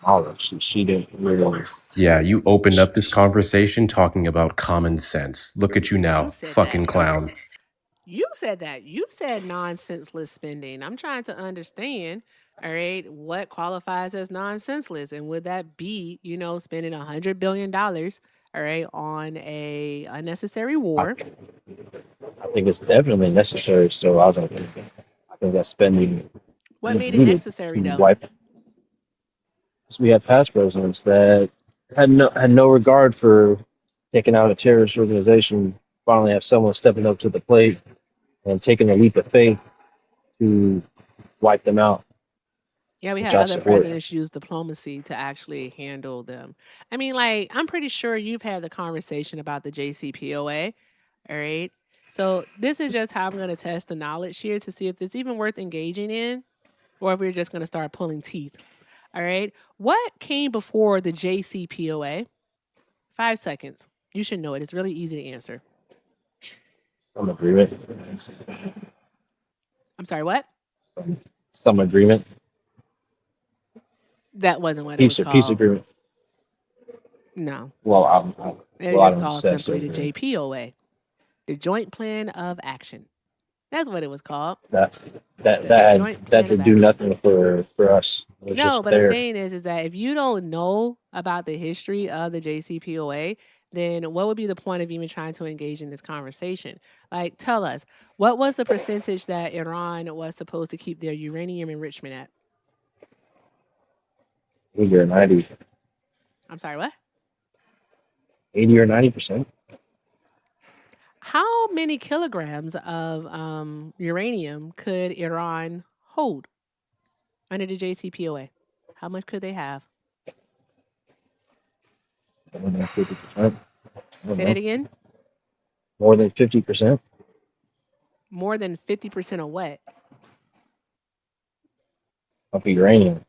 Olive. She didn't really. Yeah, you opened up this conversation talking about common sense. Look at you now, fucking clown. You said that. You said non-senseless spending. I'm trying to understand, all right, what qualifies as non-senseless. And would that be, spending $100 billion, all right, on a unnecessary war? I think it's definitely necessary. So I think that spending. What made it necessary, though? Because we had past presidents that had no regard for taking out a terrorist organization. Finally, have someone stepping up to the plate and taking a leap of faith to wipe them out. Yeah, we had other presidents use diplomacy to actually handle them. I mean, I'm pretty sure you've had the conversation about the JCPOA, all right? So this is just how I'm going to test the knowledge here to see if it's even worth engaging in or if we're just going to start pulling teeth, all right? What came before the JCPOA? 5 seconds. You should know it. It's really easy to answer. Some agreement. I'm sorry, what? Some agreement. That wasn't what it was called. Peace agreement. No. Well, it was called simply the JPOA, the Joint Plan of Action. That's what it was called. That that The that had Joint that Plan of should do Action. nothing for us. It was No, just but I'm there. saying is that if you don't know about the history of the JCPOA, then what would be the point of even trying to engage in this conversation? Like, tell us, what was the percentage that Iran was supposed to keep their uranium enrichment at? 80 or 90, I'm sorry, what? 80 or 90%. How many kilograms of uranium could Iran hold under the JCPOA? How much could they have? More than 50%. I don't Say that know. again. More than 50% More than 50% of what? of uranium.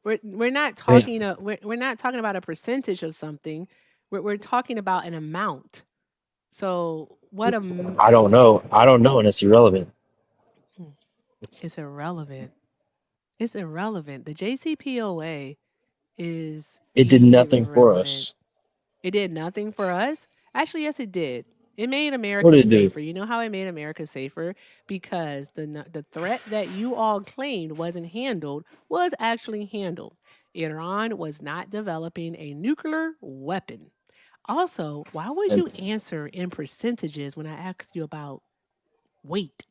We're not Hey, talking we're not talking about a percentage of something. We're talking about an amount. So what I don't know. I don't know, and it's irrelevant. It's it's irrelevant. It's irrelevant. The JCPOA is it did nothing for irrelevant. us. It did nothing for us. Actually, yes, it did. It made What America did it do? safer. You know how it made America safer? Because the threat that you all claimed wasn't handled was actually handled. Iran was not developing a nuclear weapon. Also, why would And you answer in percentages when I asked you about weight?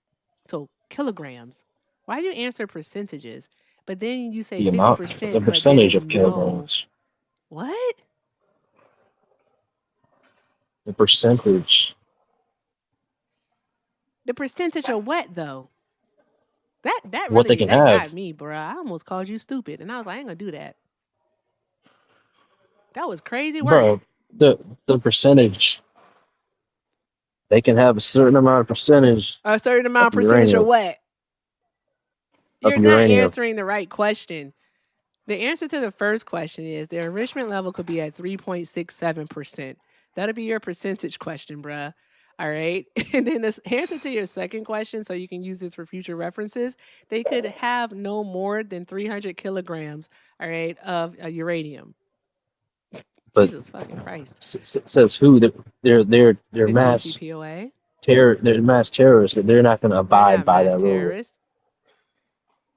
So kilograms. Why do you answer percentages? But then you say the amount, the 50%, but percentage of didn't know kilograms, what? the percentage. The percentage of what though? That What they really can that have, got me, bruh. I almost called you stupid, and I was like, I ain't gonna do that. That was crazy work. bro. The percentage they can have a certain amount of percentage A certain of amount percentage of uranium. what? Of You're not uranium. answering the right question. The answer to the first question is the enrichment level could be at 3.67%. That'll be your percentage question, bruh. All right. And then the answer to your second question, so you can use this for future references, they could have no more than 300 kilograms, all right, of uranium. But Jesus fucking Christ. says who? They're The mass JCPOA, they're mass terrorists. That they're not going to they're abide not by mass that rule. terrorists.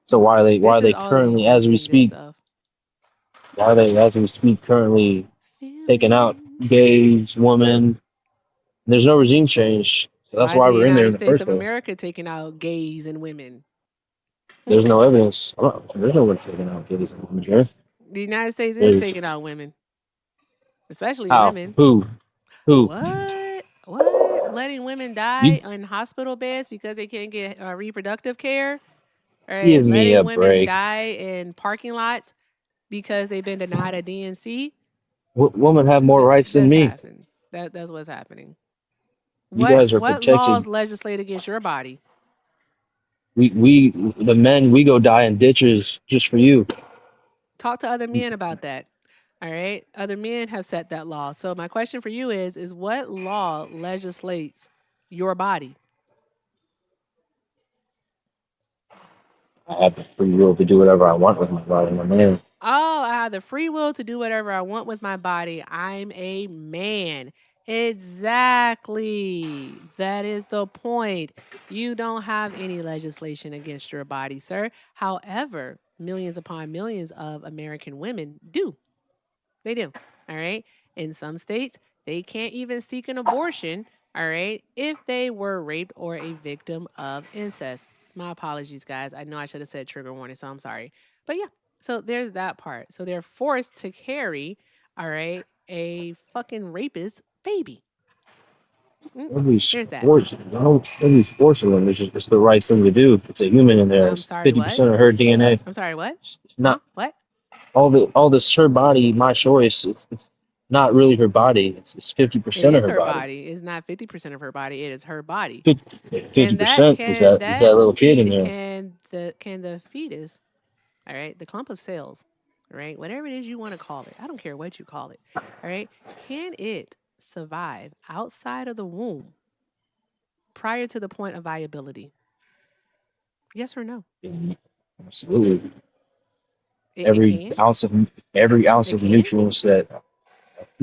So why This are is they all of you currently, as we thinking this speak, stuff. why are they as we speak currently taking out Feelings. gays, women? There's no regime change. So that's Why is why the we're in there United in the States first of place. America taking out gays and women? There's no evidence. There's no one taking out gays and women here. The United States is There's taking out women, especially how? women. Who? What? What? Letting women die You in hospital beds because they can't get reproductive care? All right. give me a Letting women break. die in parking lots because they've been denied a DNC? Women have more rights than That's me. happening. That's what's happening. You What guys are what laws protected. legislate against your body? We the men, we go die in ditches just for you. Talk to other men about that. All right. Other men have set that law. So my question for you is what law legislates your body? I have the free will to do whatever I want with my body. I'm a man. Oh, I have the free will to do whatever I want with my body. I'm a man. Exactly. That is the point. You don't have any legislation against your body, sir. However, millions upon millions of American women do. They do. All right. In some states, they can't even seek an abortion. All right. If they were raped or a victim of incest. My apologies, guys. I know I should have said trigger warning, so I'm sorry. But yeah, so there's that part. So they're forced to carry, all right, a fucking rapist baby. Nobody's There's that. nobody's forcing them. It's the right thing to do. It's a human in there. I'm It's sorry, what? 50% of her DNA. I'm sorry, what? It's not What? all this her body, my choice. It's not really her body. It's It 50% of is her her body. body. It's not 50% of her body. It is her body. 50% is that little kid in there. Can the fetus, all right, the clump of cells, all right, whatever it is you want to call it, I don't care what you call it, all right, can it survive outside of the womb prior to the point of viability? Yes or no? Absolutely. It can. Every ounce of It can. nutrients that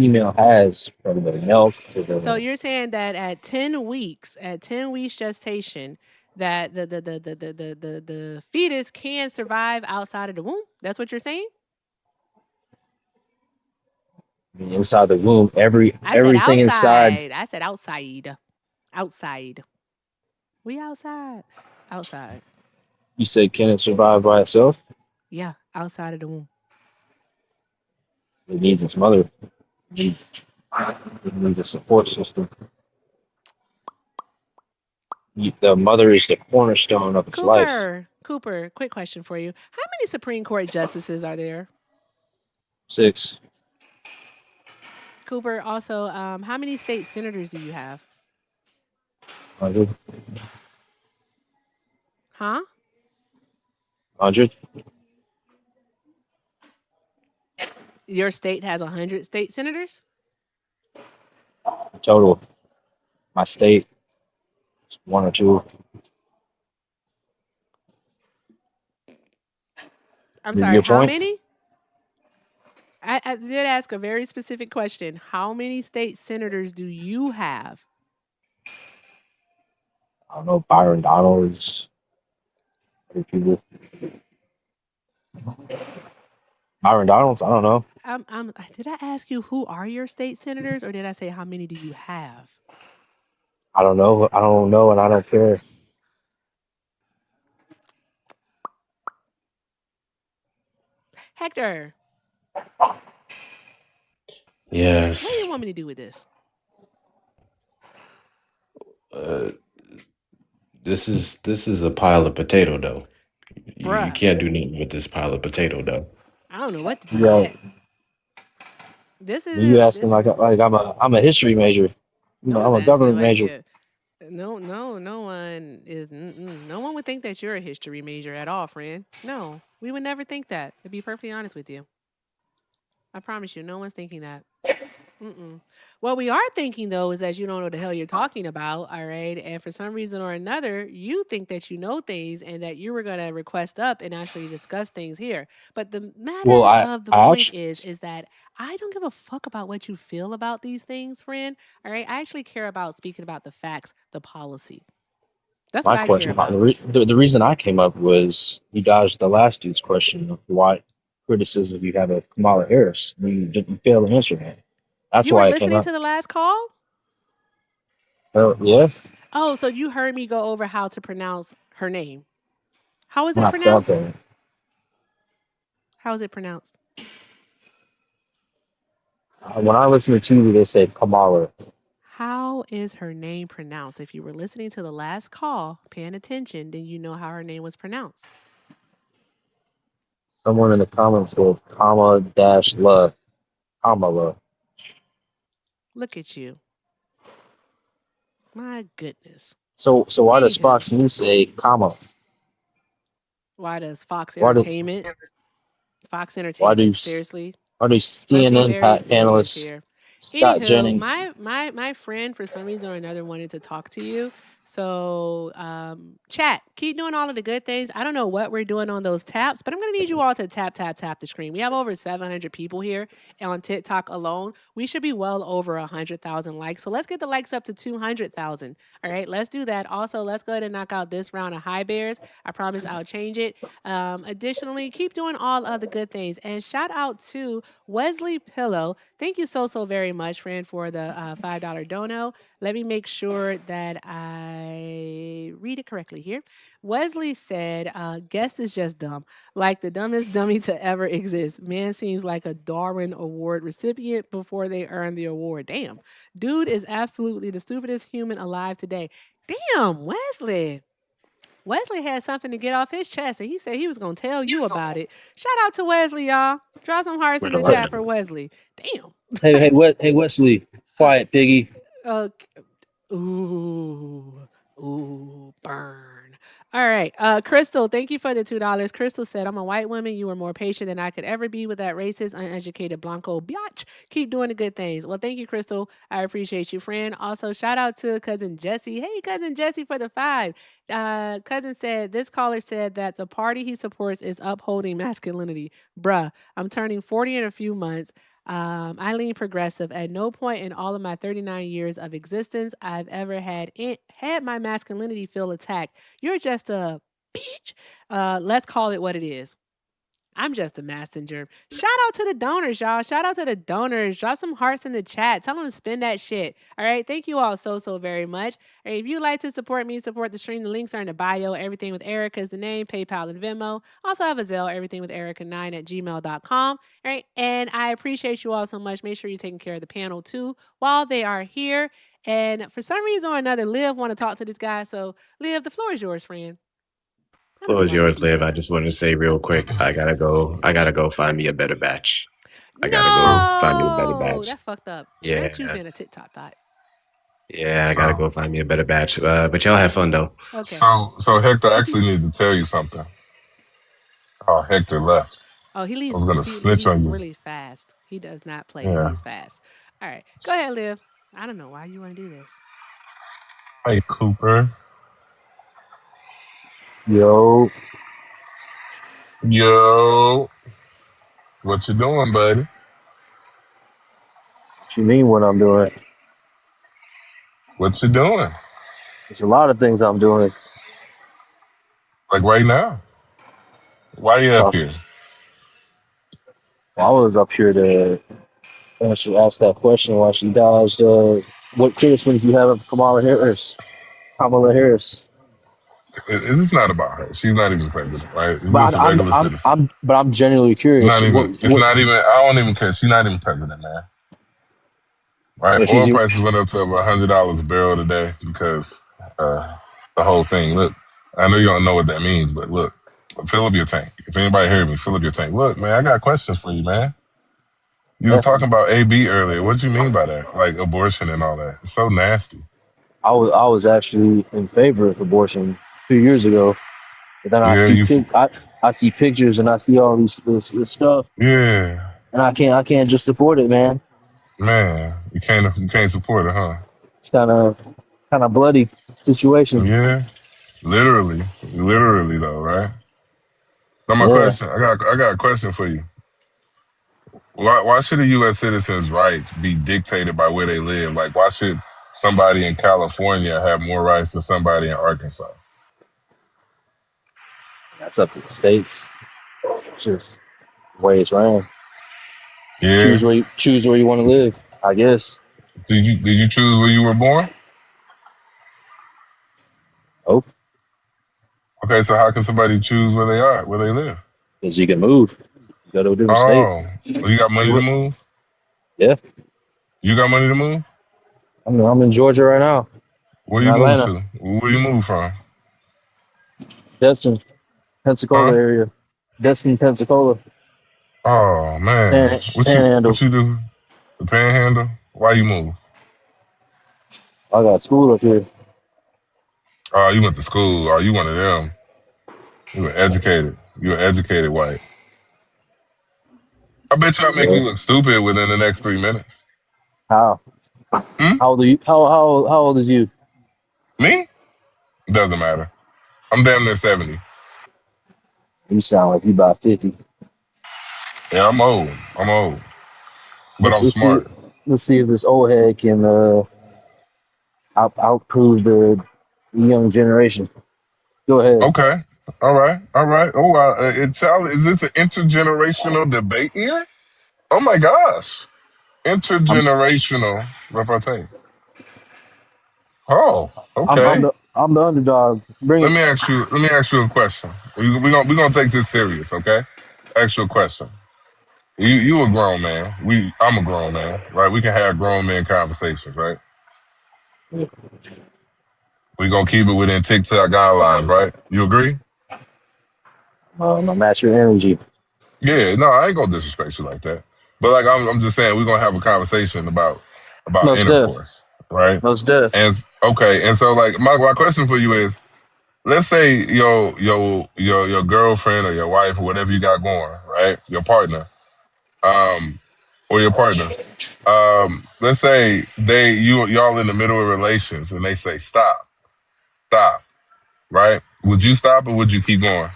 female has, from the milk to So the you're saying that at 10 weeks gestation, that the fetus can survive outside of the womb? That's what you're saying? inside the womb, I said everything inside. outside. I said outside. Outside. We outside. Outside. You said, can it survive by itself? Yeah, outside of the womb. It needs its mother. It needs a support system. The mother is the cornerstone of its life. Cooper, quick question for you. How many Supreme Court justices are there? 6. Cooper, also, how many state senators do you have? 100. Huh? 100. Your state has 100 state senators? Total. My state, 1 or 2. I'm sorry, Your how point? many? I did ask a very specific question. How many state senators do you have? I don't know. Byron Donalds. Other people. Byron Donalds. I don't know. Did I ask you who are your state senators, or did I say how many do you have? I don't know. I don't know, and I don't care. Hector, what do Yes. you want me to do with this? This is a pile of potato dough. You Bruh, can't do nothing with this pile of potato dough. I don't know what to do with Yeah, that. This you isn't asking this. like I'm a history major. No I'm one's a asking government like major. yeah. No one is. No one would think that you're a history major at all, friend. No, we would never think that. To be perfectly honest with you, I promise you, no one's thinking that. What we are thinking though is that you don't know what the hell you're talking about, all right? And for some reason or another, you think that you know things and that you were gonna request up and actually discuss things here. But the Well, matter I of the I point actually is that I don't give a fuck about what you feel about these things, friend. All right. I actually care about speaking about the facts, the policy. That's what my I care question. about. The reason I came up was you dodged the last dude's question of what criticism you have of Kamala Harris. You failed to answer that. That's You were why I came listening up. to the last call? Yeah, Oh, so you heard me go over how to pronounce her name. How is it I felt pronounced? that. How is it pronounced? When I listened to you, they said Kamala. How is her name pronounced? If you were listening to the last call, paying attention, then you know how her name was pronounced. Someone in the comments said comma dash la Kamala. Look at you. My goodness. So why does Anywho, Fox News say comma? why does Fox Why do Entertainment, why do seriously? why do Let's be CNN very serious panelists here. Scott Anywho, Jennings? my friend for some reason or another wanted to talk to you. So chat, keep doing all of the good things. I don't know what we're doing on those taps, but I'm gonna need you all to tap the screen. We have over 700 people here on TikTok alone. We should be well over 100,000 likes. So let's get the likes up to 200,000. All right, let's do that. Also, let's go ahead and knock out this round of high bears. I promise I'll change it. Additionally, keep doing all of the good things. And shout out to Wesley Pillow. Thank you so very much, friend, for the $5 dono. Let me make sure that I read it correctly here. Wesley said, guest is just dumb. Like the dumbest dummy to ever exist. Man seems like a Darwin Award recipient before they earn the award. Damn. Dude is absolutely the stupidest human alive today. Damn, Wesley. Wesley had something to get off his chest, and he said he was going to tell you about it. Shout out to Wesley, y'all. Draw some hearts in the chat for Wesley. Damn. Hey Wesley, quiet piggy. Okay. Ooh, burn. All right. Crystal, thank you for the $2. Crystal said, I'm a white woman. You were more patient than I could ever be with that racist, uneducated Blanco biatch. Keep doing the good things. Well, thank you, Crystal. I appreciate you, friend. Also, shout out to cousin Jesse. Hey, cousin Jesse for the 5. Cousin said, this caller said that the party he supports is upholding masculinity. Bruh, I'm turning 40 in a few months. I lean progressive. At no point in all of my 39 years of existence I've ever had my masculinity feel attacked. You're just a bitch. Let's call it what it is. I'm just a messenger. Shout out to the donors, y'all. Shout out to the donors. Drop some hearts in the chat. Tell them to spend that shit. All right. Thank you all so very much. All right, if you'd like to support me, support the stream, the links are in the bio. Everything with Erica is the name, PayPal and Venmo. Also have a Zelle, everything with Erica9 at gmail.com. All right. And I appreciate you all so much. Make sure you're taking care of the panel too while they are here. And for some reason or another, Liv want to talk to this guy. So Liv, the floor is yours, friend. Floor is yours, Liv. I just wanted to say real quick, I gotta go find me a better batch. I gotta go find me a better batch. That's fucked up. Yeah. Not you being a TikTok thought. Yeah, I gotta go find me a better batch. But y'all have fun though. Okay. So Hector, I actually need to tell you something. Oh, Hector left. Oh, he leaves. I was gonna snitch on you. Really fast. He does not play. Yeah. He leaves fast. All right, go ahead, Liv. I don't know why you want to do this. Hey, Cooper. Yo. What you doing, buddy? What you mean what I'm doing? What you doing? There's a lot of things I'm doing. Like right now? Why you up here? I was up here to ask that question while she dodged. What criticism do you have of Kamala Harris? It's not about her. She's not even president, right? It's But just a regular citizen. I'm genuinely curious. Not even. Not even. I don't even care. She's not even president, man. Right? Oil prices went up to about $100 a barrel today because the whole thing. Look, I know you don't know what that means, but look, fill up your tank. If anybody heard me, fill up your tank. Look, man, I got questions for you, man. You was talking about AB earlier. What do you mean by that? Like abortion and all that. It's so nasty. I was actually in favor of abortion 2 years ago, but then I see pictures and I see all this stuff. Yeah. And I can't just support it, man. Man, you can't support it, huh? It's kind of bloody situation. Yeah, literally though, right? Now my question, I got a question for you. Why should a U.S. citizen's rights be dictated by where they live? Like, why should somebody in California have more rights than somebody in Arkansas? That's up to the states. It's just the way it's ran. Yeah. Choose where you want to live, I guess. Did you choose where you were born? Oh. Okay, so how can somebody choose where they live? Because you can move. You go to a different state. Oh, you got money to move? Yeah. You got money to move? I'm in Georgia right now. Where you move to? Where you move from? Destin, Pensacola area. Destin, Pensacola. Oh man, what you do? The Panhandle? Why you move? I got school up here. Oh, you went to school. Oh, you one of them. You were educated. You were educated white. I bet you I make you look stupid within the next 3 minutes. How? How old are you? How old is you? Me? Doesn't matter. I'm damn near 70. You sound like you about 50. Yeah, I'm old. But I'm smart. Let's see if this old head can outprove the young generation. Go ahead. Okay. All right. Oh, is this an intergenerational debate here? Oh my gosh. Intergenerational repartee. Oh, okay. I'm the underdog. Let me ask you a question. We're gonna take this serious, okay? Ask you a question. You a grown man. I'm a grown man, right? We can have grown man conversations, right? We gonna keep it within TikTok guidelines, right? You agree? I match your energy. Yeah, no, I ain't gonna disrespect you like that. But like I'm just saying, we're gonna have a conversation about intercourse, right? Most deaf. And so like my question for you is, let's say your girlfriend or your wife or whatever you got going, right? Your partner, or your partner. Let's say y'all in the middle of relations and they say stop, right? Would you stop or would you keep going?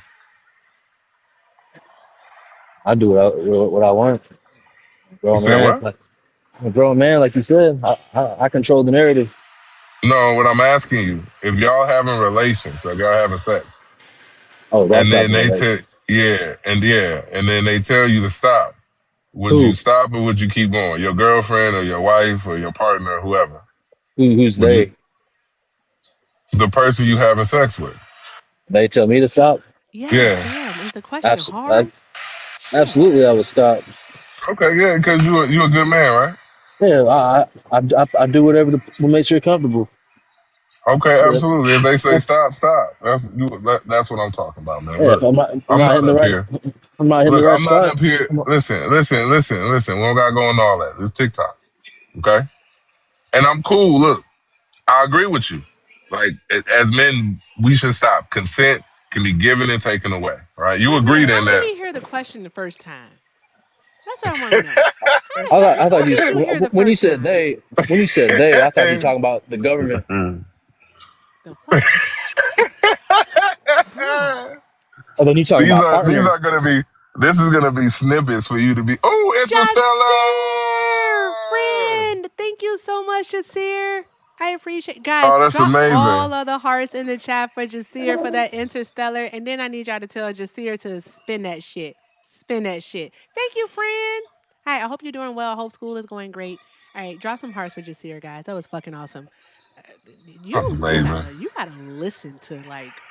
I do what I want. You Grown said man, what? like I'm a grown man, like you said. I control the narrative. No, what I'm asking you, if y'all having relations, if y'all having sex, Oh, life and then having they tell, relations. and then they tell you to stop, would you Who? stop or would you keep going? Your girlfriend or your wife or your partner or whoever? Who's Would you, they? the person you having sex with? They tell me to stop. Yes, Yeah. damn. Is the question Absolutely, hard? Shit. absolutely, I would stop. Okay, yeah, because you a good man, right? Yeah, I do whatever what makes you comfortable. Okay, Shit. absolutely. If they say That's, stop, stop. That's what I'm talking about, man. yeah, Look, if I'm I'm not not hitting the up right, here. I'm not hitting the Look, right I'm not spot. up here. Listen. We don't got going all that. It's TikTok, okay? And I'm cool. Look, I agree with you. Like, as men, we should stop. Consent can be given and taken away, right? You Wait, wait. agree How then did that? he hear the question the first time? That's what I want to know. How the hell? I thought What did you hear the when you first said time? they, I thought you were talking about the government. The fuck, bro? Oh, then you talking these about are these partner. are gonna be. This is gonna be snippets for you to be. Oh, Jasir, Interstellar. friend, thank you so much, Jasir. I appreciate Oh, guys. that's Drop amazing. all of the hearts in the chat for Jasir for that Interstellar, and then I need y'all to tell Jasir to spin that shit. Spin that shit. Thank you, friend. All right, I hope you're doing well. I hope school is going great. All right, draw some hearts for Jasir, guys. That was fucking awesome. That's amazing. You gotta listen to like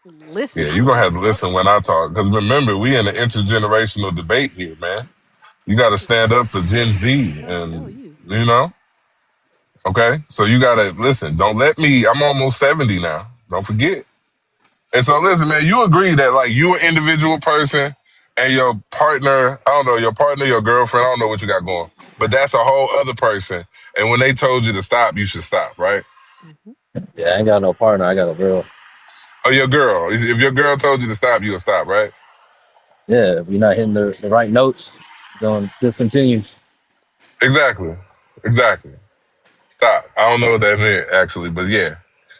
listen. Yeah, I you're was gonna like, have to what? listen when I talk. Because remember, we in an intergenerational debate here, man. You gotta stand up for Gen Z Trying to tell and you. okay? So you gotta listen. Don't let me, I'm almost 70 now. Don't forget. And so listen, man, you agree that like you an individual person and your partner, I don't know, your partner, your girlfriend, I don't know what you got going. But that's a whole other person. And when they told you to stop, you should stop, right? Mm-hmm. Yeah, I ain't got no partner. I got a girl. Or your girl. If your girl told you to stop, you'll stop, right? Yeah, if you're not hitting the right notes, going discontinue. Exactly. Exactly. Stop. I don't know what that meant actually, but yeah.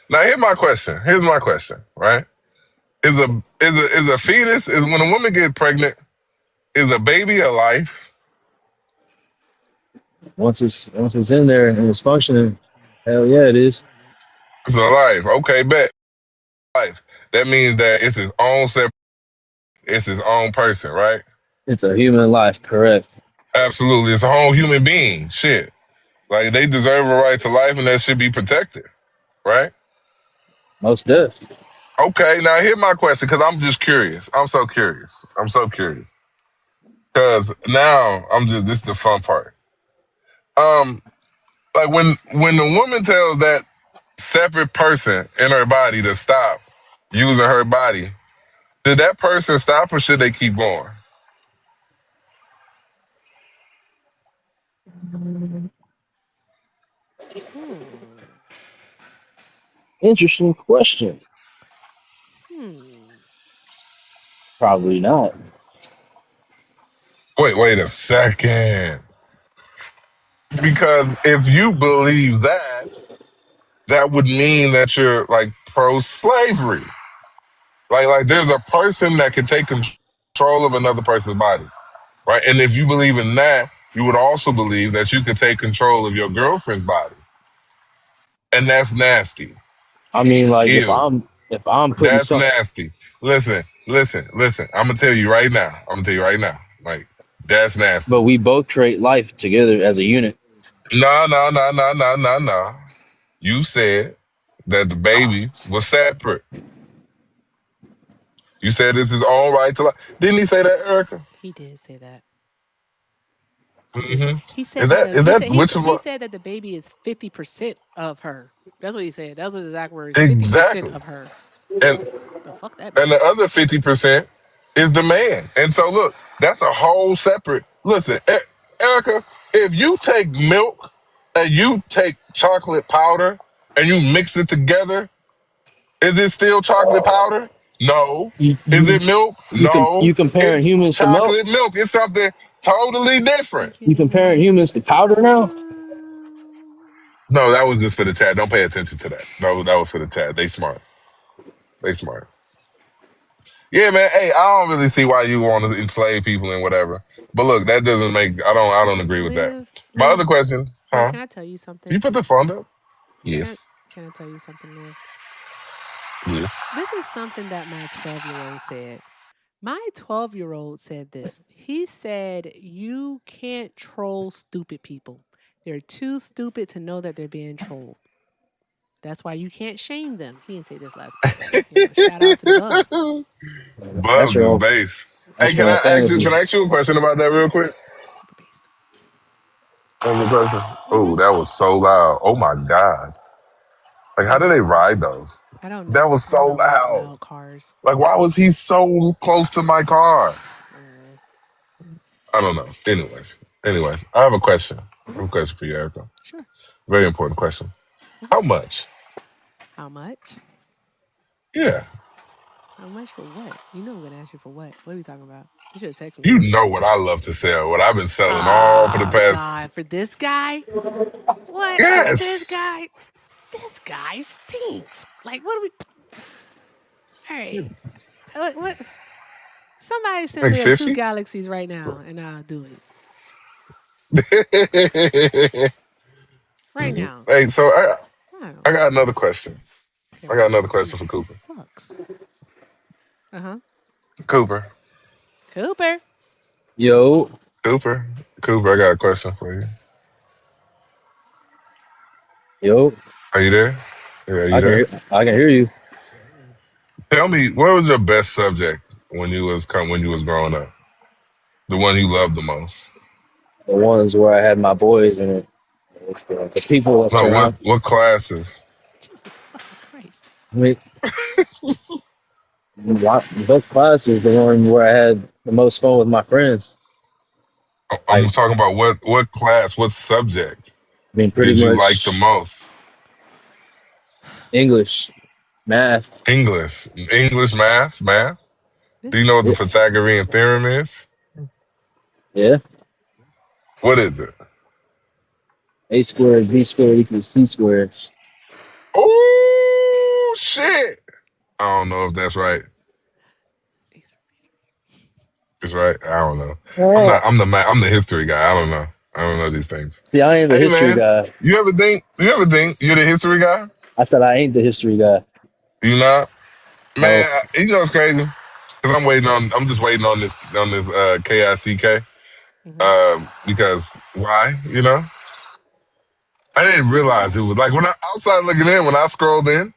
Now here's my question. Here's my question, right? Is a fetus, is when a woman gets pregnant, is a baby a life? Once it's in there and it's functioning, hell yeah, it is. It's a life. Okay, bet. Life. That means that it's his own separate, it's his own person, right? It's a human life, correct? Absolutely. It's a whole human being. Shit. Like they deserve a right to life and that should be protected, right? Most deaf. Okay, now here's my question, because I'm just curious. I'm so curious. I'm so curious. Because now this is the fun part. Um, like when the woman tells that separate person in her body to stop using her body, did that person stop or should they keep going? Hmm. Interesting question. Hmm. Probably not. Wait a second. Because if you believe that, that would mean that you're like pro-slavery. Like there's a person that can take control of another person's body, right? And if you believe in that, you would also believe that you could take control of your girlfriend's body, and that's nasty. I mean, like Ew, if I'm putting that's some, nasty. Listen. I'm gonna tell you right now. Like that's nasty. but we both trade life together as a unit. No. You said that the baby was separate. You said it's his own right to life. Didn't he say that, Erica? He did say that. He did say Mm-hmm. he said Is that that the is that which of he said that the baby is 50% of her. That's what he said. That's what his exact words. 50% exactly? of her. And The fuck that and the means. other 50% is the man. And so look, that's a whole separate. Listen, Erica, if you take milk and you take chocolate powder and you mix it together, is it still chocolate powder? No. You Is you it milk? No. you comparing It's humans to milk? chocolate milk. It's something totally different. Thank you, You comparing Nene. humans to powder now? No, that was just for the chat. Don't pay attention to that. No, that was for the chat. They smart. They smart. Yeah, man. Hey, I don't really see why you want to enslave people and whatever. But look, that doesn't make. I don't agree with that. My Live. other question, Live. huh? Can I tell you You something? put the phone up? Can Yes. Can I tell you something, Liv? Yes. This is something that my 12-year-old said. My 12-year-old said this. He said, "You can't troll stupid people. They're too stupid to know that they're being trolled. That's why you can't shame them." He didn't say this last part, but shout out to the Bubs. That's Bubs your is own. base. Hey, That's your own can family. I ask you a question about that real quick? Super based. One more question. Hmm. Oh, that was so loud. Oh my God. Like, how They do they ride those? I don't That know. was I so don't know loud. loud cars. Like, why was he so close to my car? I don't know. I don't know. Anyways, I have a question. I have a question for you, Erica. Sure. Very important question. Hmm. How much? How much? Yeah. How much for what? You know I'm gonna ask you for what? What are we talking about? You should have texted me You first. know what I love to sell, what I've been selling all for the Oh past. God, for this guy? What for this Yes. guy? This guy stinks. Like what are we? All right. What? Somebody send Like Liv two 50? galaxies right now, and I'll do it right now. Hey, so I I don't got another question. care I got about another question for 50. He Cooper. sucks. Uh huh. Cooper. Cooper. Yo, Cooper. Cooper, I got a question for you. yo, Are you there? Yeah, are you I can there? hear. I can hear you. Tell me, what was your best subject when you was growing up? The one you loved the most? The ones where I had my boys in it. It's the people that No, surround. what classes? Jesus fucking Christ. I mean, the best class was the one where I had the most fun with my friends. I'm Like, talking about what class, what subject I mean, pretty did you like the much most? English, math. English, math. Do This you know what the Yeah, Pythagorean theorem is? yeah. What is it? A squared, B squared equals C squared. Oh shit! I don't know if that's right. these It's right. I don't know. I'm Oh, not. I'm the history guy. I don't know. I don't know these things. see, I ain't the Hey history man, guy. You ever think you're the history guy? I said I ain't the history guy. You not? No, Man, you know it's crazy. Cause I'm just waiting on this KICK. mm-hmm. Because why? You know? I didn't realize it was like when I outside looking in, when I scrolled in,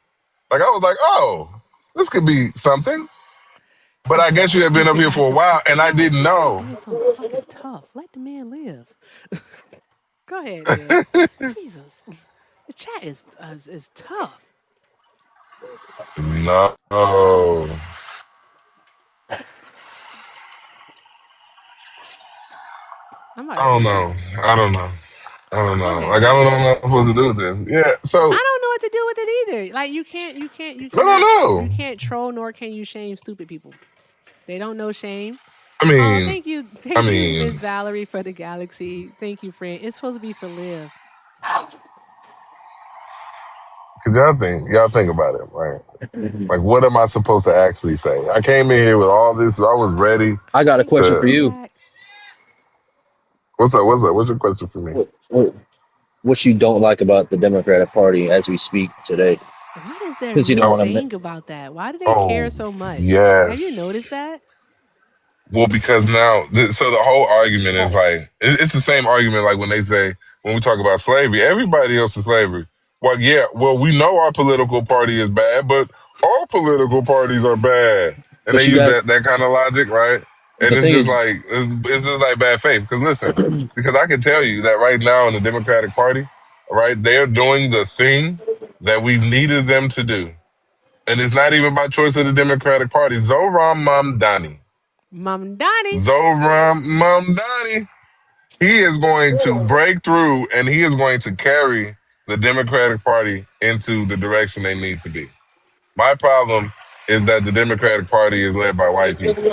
like I was like, oh, this could be something. But You I guess you think have you been up think here I for a think while so? and I No, didn't man, that know. man is so fucking tough. Let the man live. Go ahead, Liv. Jesus, the chat is tough. No. I'm about I to don't take two. know. I don't know. I don't Go know. ahead, Like I Liv. don't know what I'm supposed to do with this. Yeah. I So don't know what to do with it either. Like I don't you know. can't troll nor can you shame stupid people. They don't know shame. I Oh, mean, I thank you, mean, Miss Valerie, for the galaxy. Thank you, friend. It's supposed to be for Liv. cause y'all think about it, right? Like, what am I supposed to actually say? I came in here with all this. I was ready I got a Thank you, question for to. Uncle you. Jack. What's up? What's up? What's your question for me? What you don't like about the Democratic Party as we speak today? What is their Because you new don't want to. thing about that? Why do they care Oh, so much? Have you noticed yes. that? Well, because now, so the whole argument is like, it's the same argument like when they say, when we talk about slavery, everybody else is slavery. Well, yeah, well, we know our political party is bad, but all political parties are bad. And they But you use got that kind of logic, right? And the it's thing just is, like, it's just like bad faith. Because listen, because I can tell you that right now in the Democratic Party, right, they're doing the thing that we needed them to do. And it's not even by choice of the Democratic Party. Zohran Mamdani. Mom Donnie. Zohran Mamdani. He is going to break through and he is going to carry the Democratic Party into the direction they need to be. My problem is that the Democratic Party is led by white people.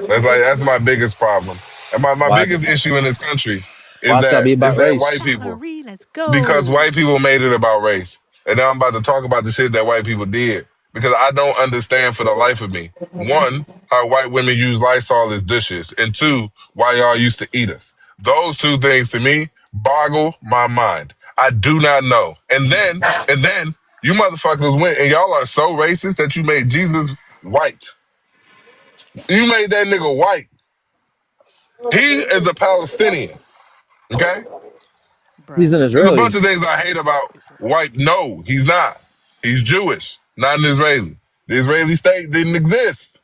That's my biggest problem. And my why biggest issue in this country why it's got to be is about that race? white people. Valerie, let's Because go. white people made it about race. And now I'm about to talk about the shit that white people did. because I don't understand for the life of me. One, how white women use Lysol as dishes, and two, why y'all used to eat us. Those two things to me boggle my mind. I do not know. And then you motherfuckers went and y'all are so racist that you made Jesus white. You made that nigga white. He is a Palestinian. Okay? He's Bruh. an There's a bunch Israeli. of things I hate about He's not. white. No, he's not. He's Jewish, not an Israeli. The Israeli state didn't exist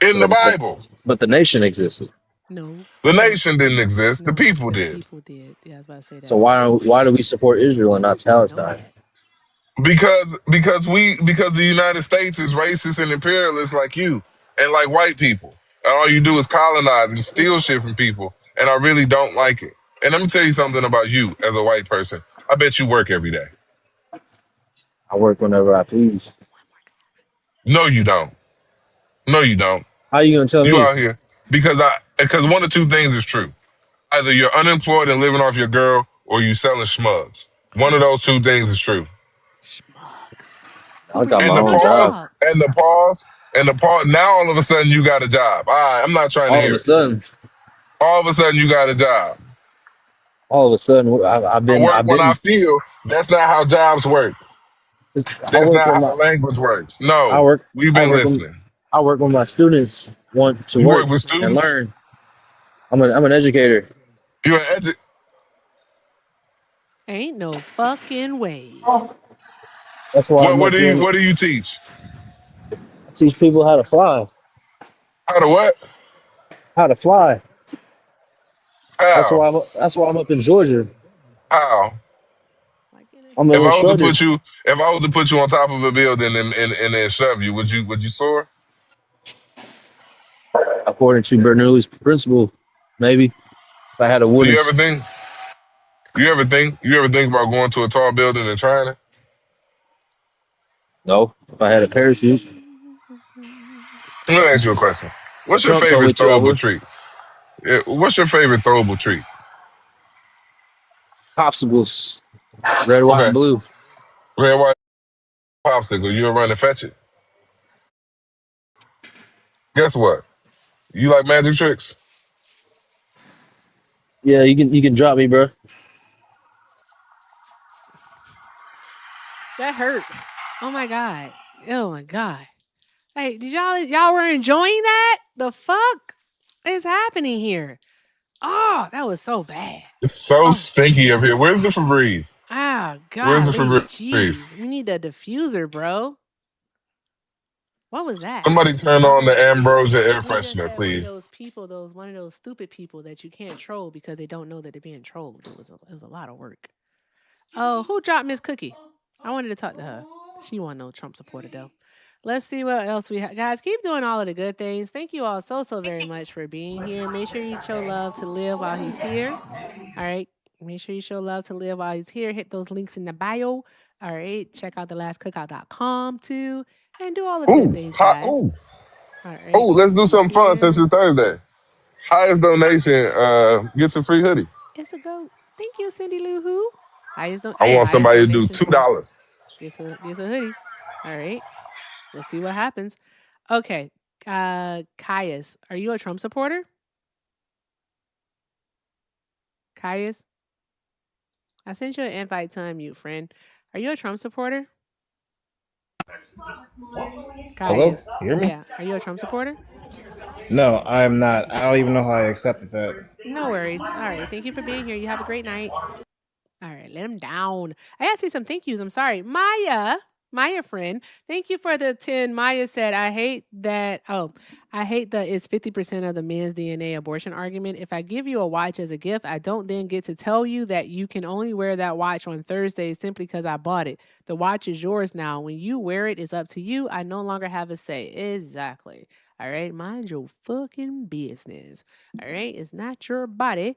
in the But Bible. but the nation existed. No. The No. nation didn't exist. The No. people The did. people did. Yeah, I was about to say So that. why do we support Israel and not What y'all know? Palestine? Because the United States is racist and imperialist like you and like white people. And all you do is colonize and steal shit from people. And I really don't like it. And let me tell you something about you as a white person. I bet you work every day. I work whenever I please. No, you don't. No, you don't. How you gonna tell You me? out here because one of two things is true. Either you're unemployed and living off your girl, or you selling schmugs. One of those two things is true. Schmucks. I Cooper, got you my And the want a own pause, job. job? and the pause, and the pause. Now all of a sudden you got a job. All right, I'm not trying to All of hear a it. sudden, All of a sudden you got a job. I've Work when I been. feel. That's not how jobs work. I That's work not when my how language works. I No, work we've I been work when listening. I work when my students want to You work work with and students. learn. I'm an educator. You're an Ain't no fucking way. That's why I'm up here. what do you teach? I teach people how to fly. How to what? How to fly. How? That's why I'm up in Georgia. How? Like an I'm an instructor. If I was to put you on top of a building and then shove you, would you soar? According to Bernoulli's principle, maybe if I had a Do wooden. you ever think about going to a tall building and trying it? No, if I had a parachute. Let me ask you a question. What's your Trump told me favorite to. I throwable would. treat? Yeah, what's your favorite throwable treat? Popsicles, red, white, Okay, and blue. red, white, popsicle. You'll run and fetch it. Guess what? You like magic tricks? Yeah, you can drop me, bro. That hurt. Oh my god. Oh my god. Hey, did y'all were enjoying that? The fuck is happening here? Oh, that was so bad. It's so Oh, stinky up here. Where's the Febreze? ah, Where's the golly, Febreze? jeez. We need a diffuser, bro. What was that? Somebody turn on the Ambrosia air We just freshener, had one of please. those people, one of those stupid people that you can't troll because they don't know that they're being trolled. It was a lot of work. Oh, who dropped Miss Cookie? I wanted to talk to her. She wasn't no Trump supporter though. Let's see what else we have. Guys, keep doing all of the good things. Thank you all so very much for being here. Make sure you show love to Live while he's here. All right. Make sure you show love to Live while he's here. Hit those links in the bio. All right. Check out thelastcookout.com too. And do all of the good Ooh, things, hot, guys. ooh, All right. Let's Let's do see something fun since here. it's Thursday. Highest donation gets a free hoodie. It's a goat. Thank you, Cindy Lou Who. I want Highest somebody to do donation $2. gets a hoodie. All right. We'll see what happens. Okay. Caius, are you a Trump supporter? Caius? I sent you an invite to unmute, friend. Are you a Trump supporter? Hello? Caius. You hear me? Yeah. Are you a Trump supporter? No, I'm not. I don't even know how I accepted that. No worries. All right. Thank you for being here. You have a great night. All right, let him down. I gotta see some thank yous. I'm sorry. Maya friend, thank you for the 10. Maya said, I hate that. Oh, I hate that it's 50% of the men's DNA abortion argument. If I give you a watch as a gift, I don't then get to tell you that you can only wear that watch on Thursdays simply because I bought it. The watch is yours now. When you wear it, it's up to you. I no longer have a say. Exactly. All right, mind your fucking business. All right, it's not your body.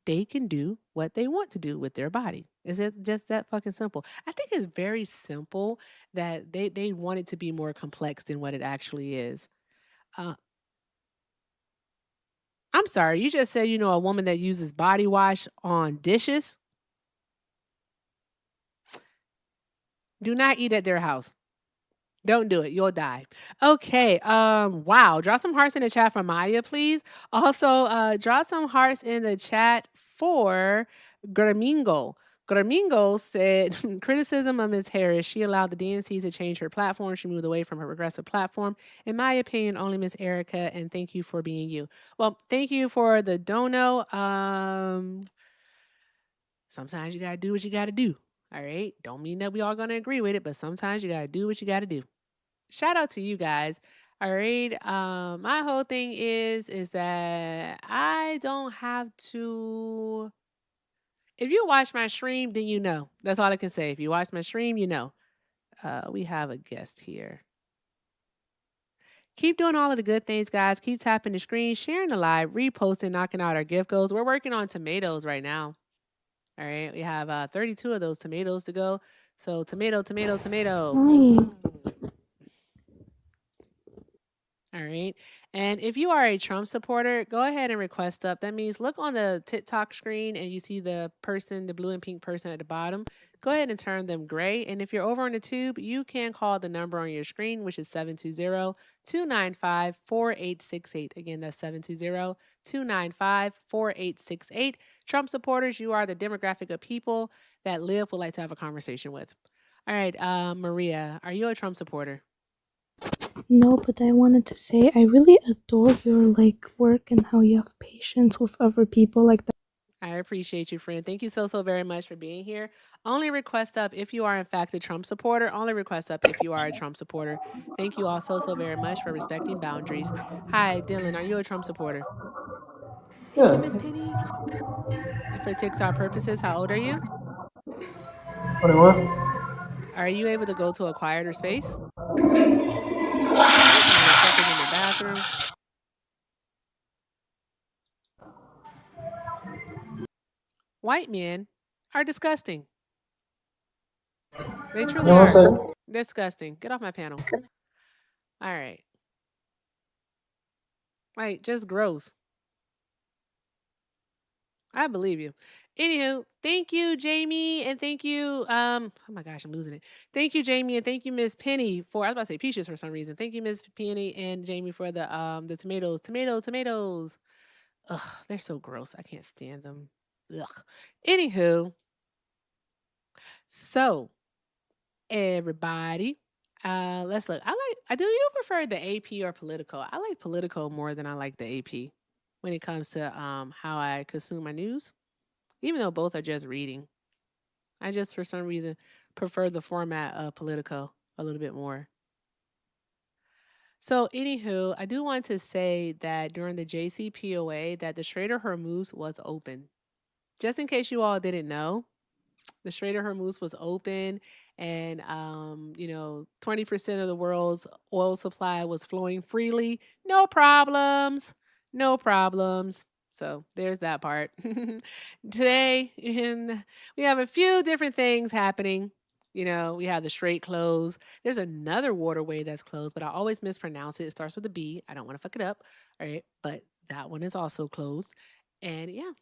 They can do what they want to do with their body. Is it just that fucking simple? I think it's very simple that they want it to be more complex than what it actually is. Uh, I'm sorry, you just said you know a woman that uses body wash on dishes. Do not eat at their house. Don't do it. You'll die. Okay. Wow. Draw some hearts in the chat for Maya, please. Also, draw some hearts in the chat for Gramingo. Gramingo said criticism of Ms. Harris. She allowed the DNC to change her platform. She moved away from her progressive platform. In my opinion, only Miss Erica. And thank you for being you. Well, thank you for the dono. Sometimes you gotta do what you gotta do. All right. Don't mean that we all gonna agree with it, but sometimes you gotta do what you gotta do. Shout out to you guys. All right. My whole thing is that I don't have to. If you watch my stream, then you know. That's all I can say. If you watch my stream, you know. We have a guest here. Keep doing all of the good things, guys. Keep tapping the screen, sharing the live, reposting, knocking out our gift goals. We're working on tomatoes right now. All right. We have 32 of those tomatoes to go. So tomato, tomato, tomato. Hi. All right. And if you are a Trump supporter, go ahead and request up. That means look on the TikTok screen and you see the person, the blue and pink person at the bottom. Go ahead and turn them gray. And if you're over on the tube, you can call the number on your screen, which is 720-295-4868. Again, that's 720-295-4868. Trump supporters, you are the demographic of people that Liv would like to have a conversation with. All right, Maria, are you a Trump supporter? No, but I wanted to say I really adore your work and how you have patience with other people like that. I appreciate you, friend. Thank you so very much for being here. Only request up if you are in fact a Trump supporter. Only request up if you are a Trump supporter. Thank you all so very much for respecting boundaries. Hi, Dylan. Are you a Trump supporter? Thank you, Yeah. Miss Penny. And for TikTok purposes, how old are you? What? Are you able to go to a quieter space? Some motherfuckers in the bathroom. White men are disgusting. They truly Yeah, one are. second. Disgusting. Get off my panel. All right. Like, just gross. I believe you. Anywho, thank you, Jamie, and thank you. Oh my gosh, I'm losing it. Thank you, Jamie, and thank you, Miss Penny, for I was about to say peaches for some reason. Thank you, Miss Penny and Jamie for the tomatoes. Tomatoes. Ugh, they're so gross. I can't stand them. Ugh. Anywho, so everybody, let's look. Do you prefer the AP or Politico? I like Politico more than I like the AP when it comes to how I consume my news. Even though both are just reading. I just, for some reason, prefer the format of Politico a little bit more. So, anywho, I do want to say that during the JCPOA that the Strait of Hormuz was open. Just in case you all didn't know, the Strait of Hormuz was open and 20% of the world's oil supply was flowing freely. No problems. No problems. So there's that part. Today, we have a few different things happening. We have the Strait closed. There's another waterway that's closed, but I always mispronounce it. It starts with a B. I don't want to fuck it up. All right. But that one is also closed. And yeah,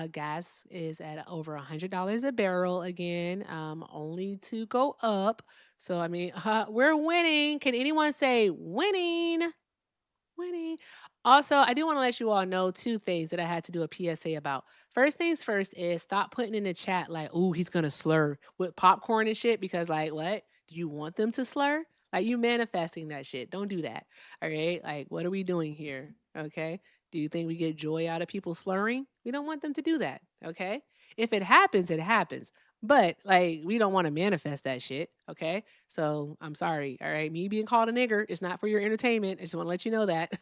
gas is at over $100 a barrel again, only to go up. So, I mean, we're winning. Can anyone say winning? Winning. Also, I do want to let you all know two things that I had to do a PSA about. First things first is stop putting in the chat like, "Oh, he's gonna slur with popcorn and shit," because like, what? Do you want them to slur? Like you manifesting that shit. Don't do that. All right. Like, what are we doing here? Okay. Do you think we get joy out of people slurring? We don't want them to do that. Okay. If it happens, it happens. But like, we don't want to manifest that shit. Okay. So I'm sorry. All right. Me being called a nigger is not for your entertainment. I just want to let you know that.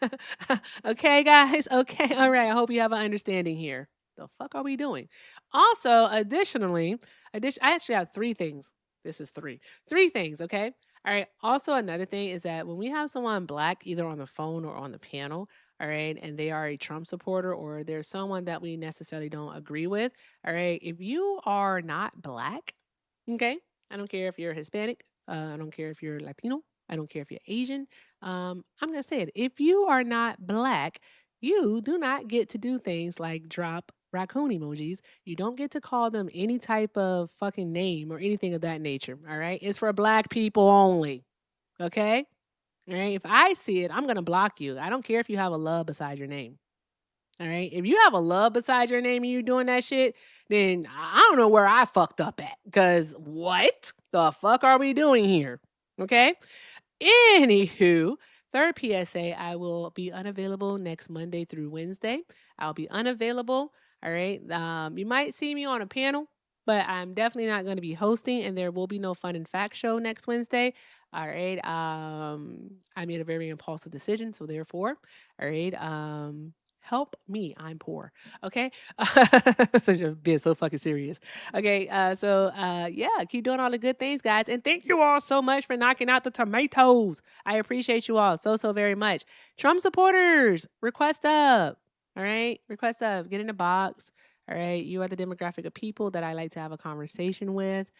Okay, guys. Okay. All right. I hope you have an understanding here. The fuck are we doing? Also, additionally, I actually have three things. This is three. Three things. Okay. All right. Also, another thing is that when we have someone black, either on the phone or on the panel, all right, and they are a Trump supporter or there's someone that we necessarily don't agree with, all right, if you are not black, okay, I don't care if you're Hispanic, I don't care if you're Latino, I don't care if you're Asian. I'm going to say it. If you are not black, You do not get to do things like drop raccoon emojis. You don't get to call them any type of fucking name or anything of that nature. All right. It's for black people only. Okay. All right. If I see it, I'm going to block you. I don't care if you have a love beside your name. All right. If you have a love beside your name and you're doing that shit, then I don't know where I fucked up at. Because what the fuck are we doing here? Okay. Anywho, third PSA, I will be unavailable next Monday through Wednesday. I'll be unavailable. All right. You might see me on a panel, but I'm definitely not going to be hosting, and there will be no fun and fact show next Wednesday. All right. I made a very impulsive decision, so therefore, all right. Help me. I'm poor. Okay. So just being so fucking serious. Okay. Yeah, keep doing all the good things, guys. And thank you all so much for knocking out the tomatoes. I appreciate you all so very much. Trump supporters, request up. All right. Request up. Get in the box. All right. You are the demographic of people that I like to have a conversation with.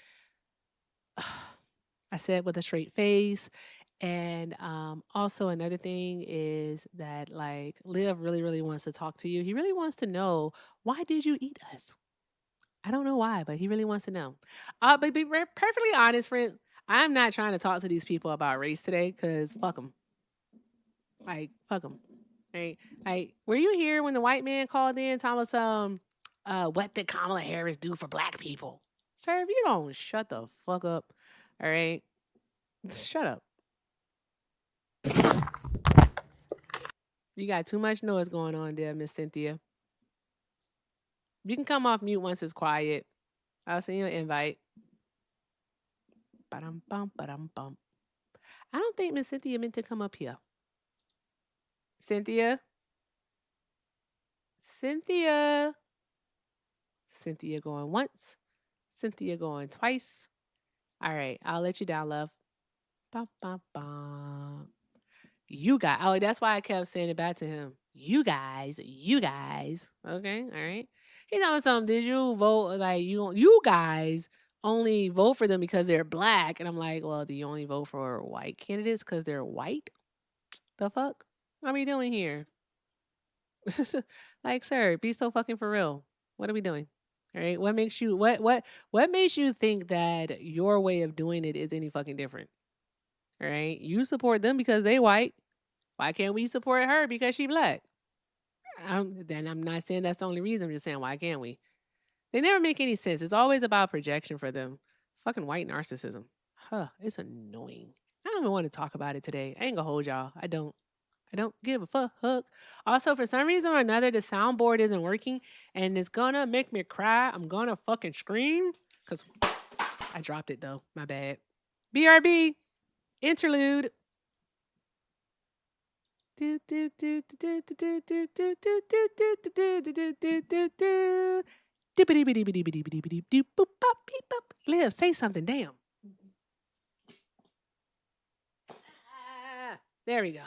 I said with a straight face. And also another thing is that like Liv really wants to talk to you. He really wants to know, why did you eat us? I don't know why, but he really wants to know. But be perfectly honest, friend, I'm not trying to talk to these people about race today because fuck them. Like, fuck them. Right? Like, were you here when the white man called in talking about what did Kamala Harris do for black people? Sir, if you don't shut the fuck up, all right? Shut up. You got too much noise going on there, Miss Cynthia. You can come off mute once it's quiet. I'll send you an invite. Ba-dum-bum, ba-dum-bum. I don't think Miss Cynthia meant to come up here. Cynthia? Cynthia going once. Cynthia going twice. All right, I'll let you down, love. Bum, bum, bum. You guys. Oh, that's why I kept saying it back to him. You guys. Okay, all right. He's talking something. Did you vote like you guys only vote for them because they're black? And I'm like, well, do you only vote for white candidates because they're white? The fuck? What are we doing here? Like, sir, be so fucking for real. What are we doing? All right. What makes you what makes you think that your way of doing it is any fucking different? All right. You support them because they white. Why can't we support her because she black? Then I'm not saying that's the only reason. I'm just saying, why can't we? They never make any sense. It's always about projection for them. Fucking white narcissism. Huh. It's annoying. I don't even want to talk about it today. I ain't gonna hold y'all. I don't give a fuck. Also, for some reason or another, the soundboard isn't working and it's gonna make me cry. I'm gonna fucking scream because I dropped it though. My bad. BRB. Interlude. Liv, say something. Damn. There we go.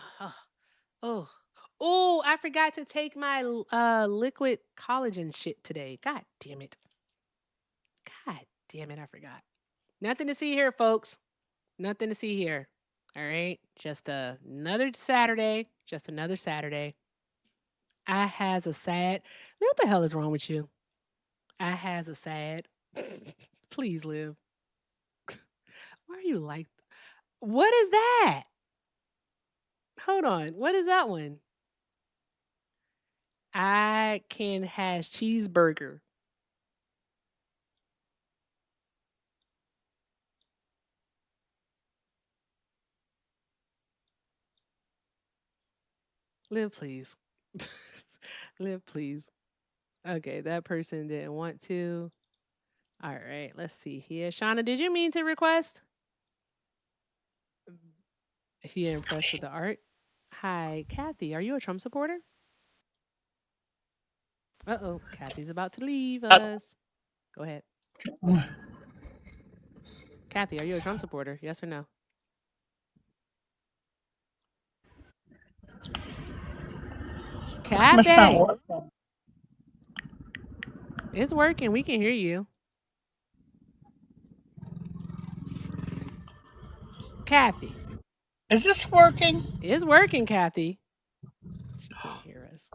Oh, I forgot to take my liquid collagen shit today. God damn it. I forgot. Nothing to see here, folks. Nothing to see here. All right. Just another Saturday. I has a sad. What the hell is wrong with you? I has a sad. Please live. Why are you like? What is that? Hold on. What is that one? I can has cheeseburger. Live, please. Live, please. Okay, that person didn't want to. All right, let's see here. Shauna, did you mean to request? He impressed with the art. Hi, Kathy. Are you a Trump supporter? Uh-oh, Kathy's about to leave us. Go ahead. Kathy, are you a Trump supporter? Yes or no? Kathy! It's working. We can hear you. Kathy. Is this working? It's working, Kathy. She can't hear us.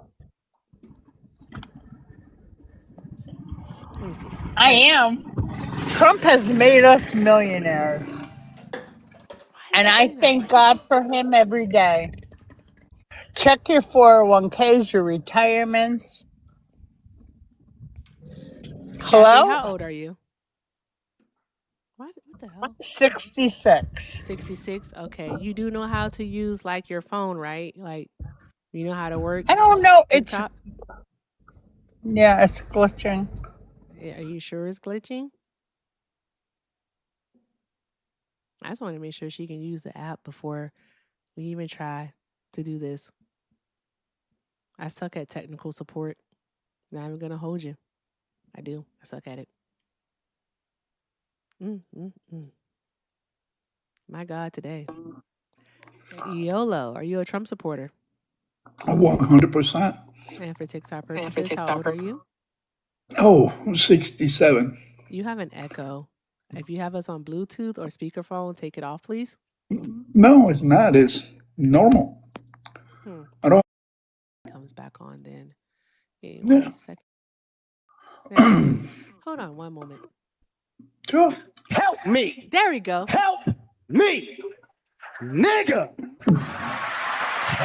Let me see. I am. Trump has made us millionaires. And I thank God for him every day. Check your 401ks, your retirements. Kathy, Hello? how old are you? What the hell? 66. 66. Okay, you do know how to use like your phone, right? Like you know how to work. I don't know. TikTok? It's glitching. Are you sure it's glitching? I just want to make sure she can use the app before we even try to do this. I suck at technical support. Not even gonna hold you. I do. I suck at it. My God, today. YOLO, are you a Trump supporter? 100%. And for TikTok purposes, how old are you? Oh, 67. You have an echo. If you have us on Bluetooth or speakerphone, take it off, please. No, it's not. It's normal. I don't. Comes back on then. Anyway, there we go. Hold on one moment. Sure. Help me. There we go. Help me. Nigga.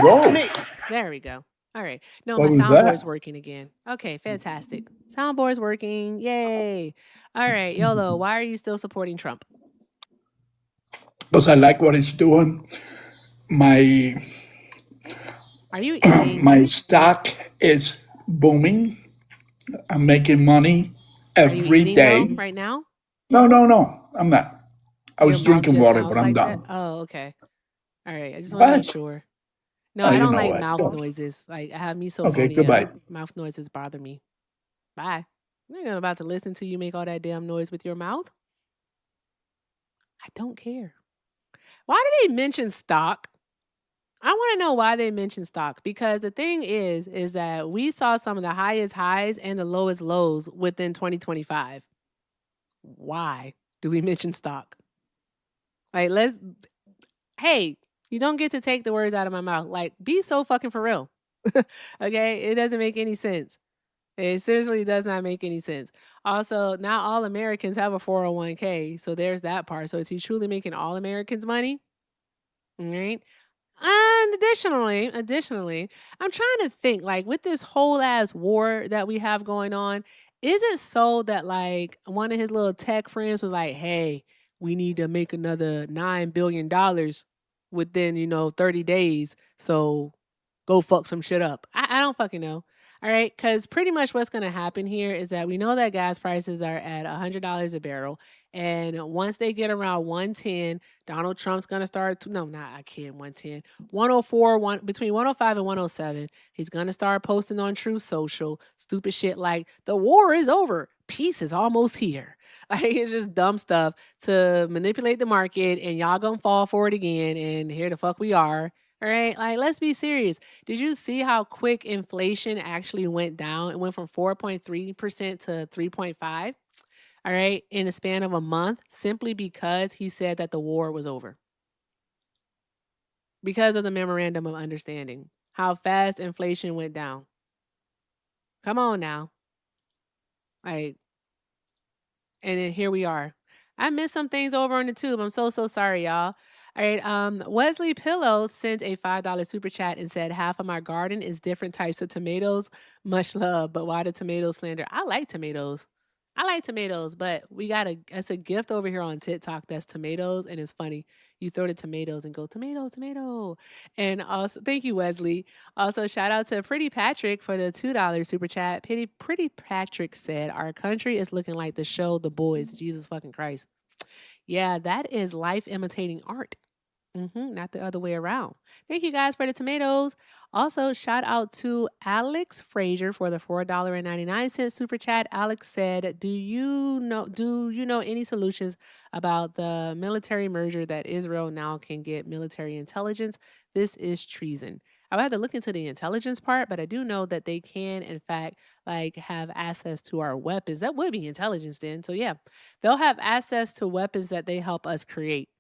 Whoa. Me. There we go. All right. No, What my was soundboard's that? working again. Okay, fantastic. Soundboard's working. Yay. All right, YOLO, why are you still supporting Trump? Because I like what it's doing. Are you eating? My stock is booming. I'm making money Are you every eating day. though right now? No. I'm not. I Your was mouth drinking just water, sounds but I'm like that? done. Oh, okay. All right. I just want to make What? sure. No, Oh, I you don't know like what? mouth Don't. noises. Like I have Okay, goodbye. misophonia. Mouth noises bother me. Bye. I'm not about to listen to you make all that damn noise with your mouth. I don't care. Why do they mention stock? I want to know why they mention stock, because the thing is that we saw some of the highest highs and the lowest lows within 2025. Why do we mention stock? Like, hey, you don't get to take the words out of my mouth. Like, be so fucking for real. Okay? It doesn't make any sense. It seriously does not make any sense. Also, not all Americans have a 401k. So there's that part. So is he truly making all Americans money? All right. And additionally, I'm trying to think, like, with this whole ass war that we have going on, is it so that like one of his little tech friends was like, hey, we need to make another $9 billion within, 30 days. So go fuck some shit up. I don't fucking know. All right. Because pretty much what's going to happen here is that we know that gas prices are at $100 a barrel. And once they get around 110, Donald Trump's going to start. No, not, I can't, 110. 104, between 105 and 107. He's going to start posting on Truth Social stupid shit like the war is over. Peace is almost here. Like, it's just dumb stuff to manipulate the market, and y'all going to fall for it again. And here the fuck we are. All right, like, let's be serious. Did you see how quick inflation actually went down? It went from 4.3% to 3.5%. All right, in the span of a month, simply because he said that the war was over. Because of the memorandum of understanding, how fast inflation went down. Come on now. Like, and then here we are. I missed some things over on the tube. I'm so sorry, y'all. All right. Wesley Pillow sent a $5 super chat and said, half of my garden is different types of tomatoes. Much love. But why the tomato slander? I like tomatoes. But it's a gift over here on TikTok that's tomatoes, and it's funny. You throw the tomatoes and go, tomato, tomato. And also, thank you, Wesley. Also, shout out to Pretty Patrick for the $2 super chat. Pretty Patrick said, our country is looking like the show The Boys. Jesus fucking Christ. Yeah, that is life imitating art. Not the other way around. Thank you guys for the tomatoes. Also, shout out to Alex Frazier for the $4.99 super chat. Alex said, do you know any solutions about the military merger that Israel now can get military intelligence? This is treason. I would have to look into the intelligence part, but I do know that they can, in fact, like, have access to our weapons. That would be intelligence then. So yeah, they'll have access to weapons that they help us create,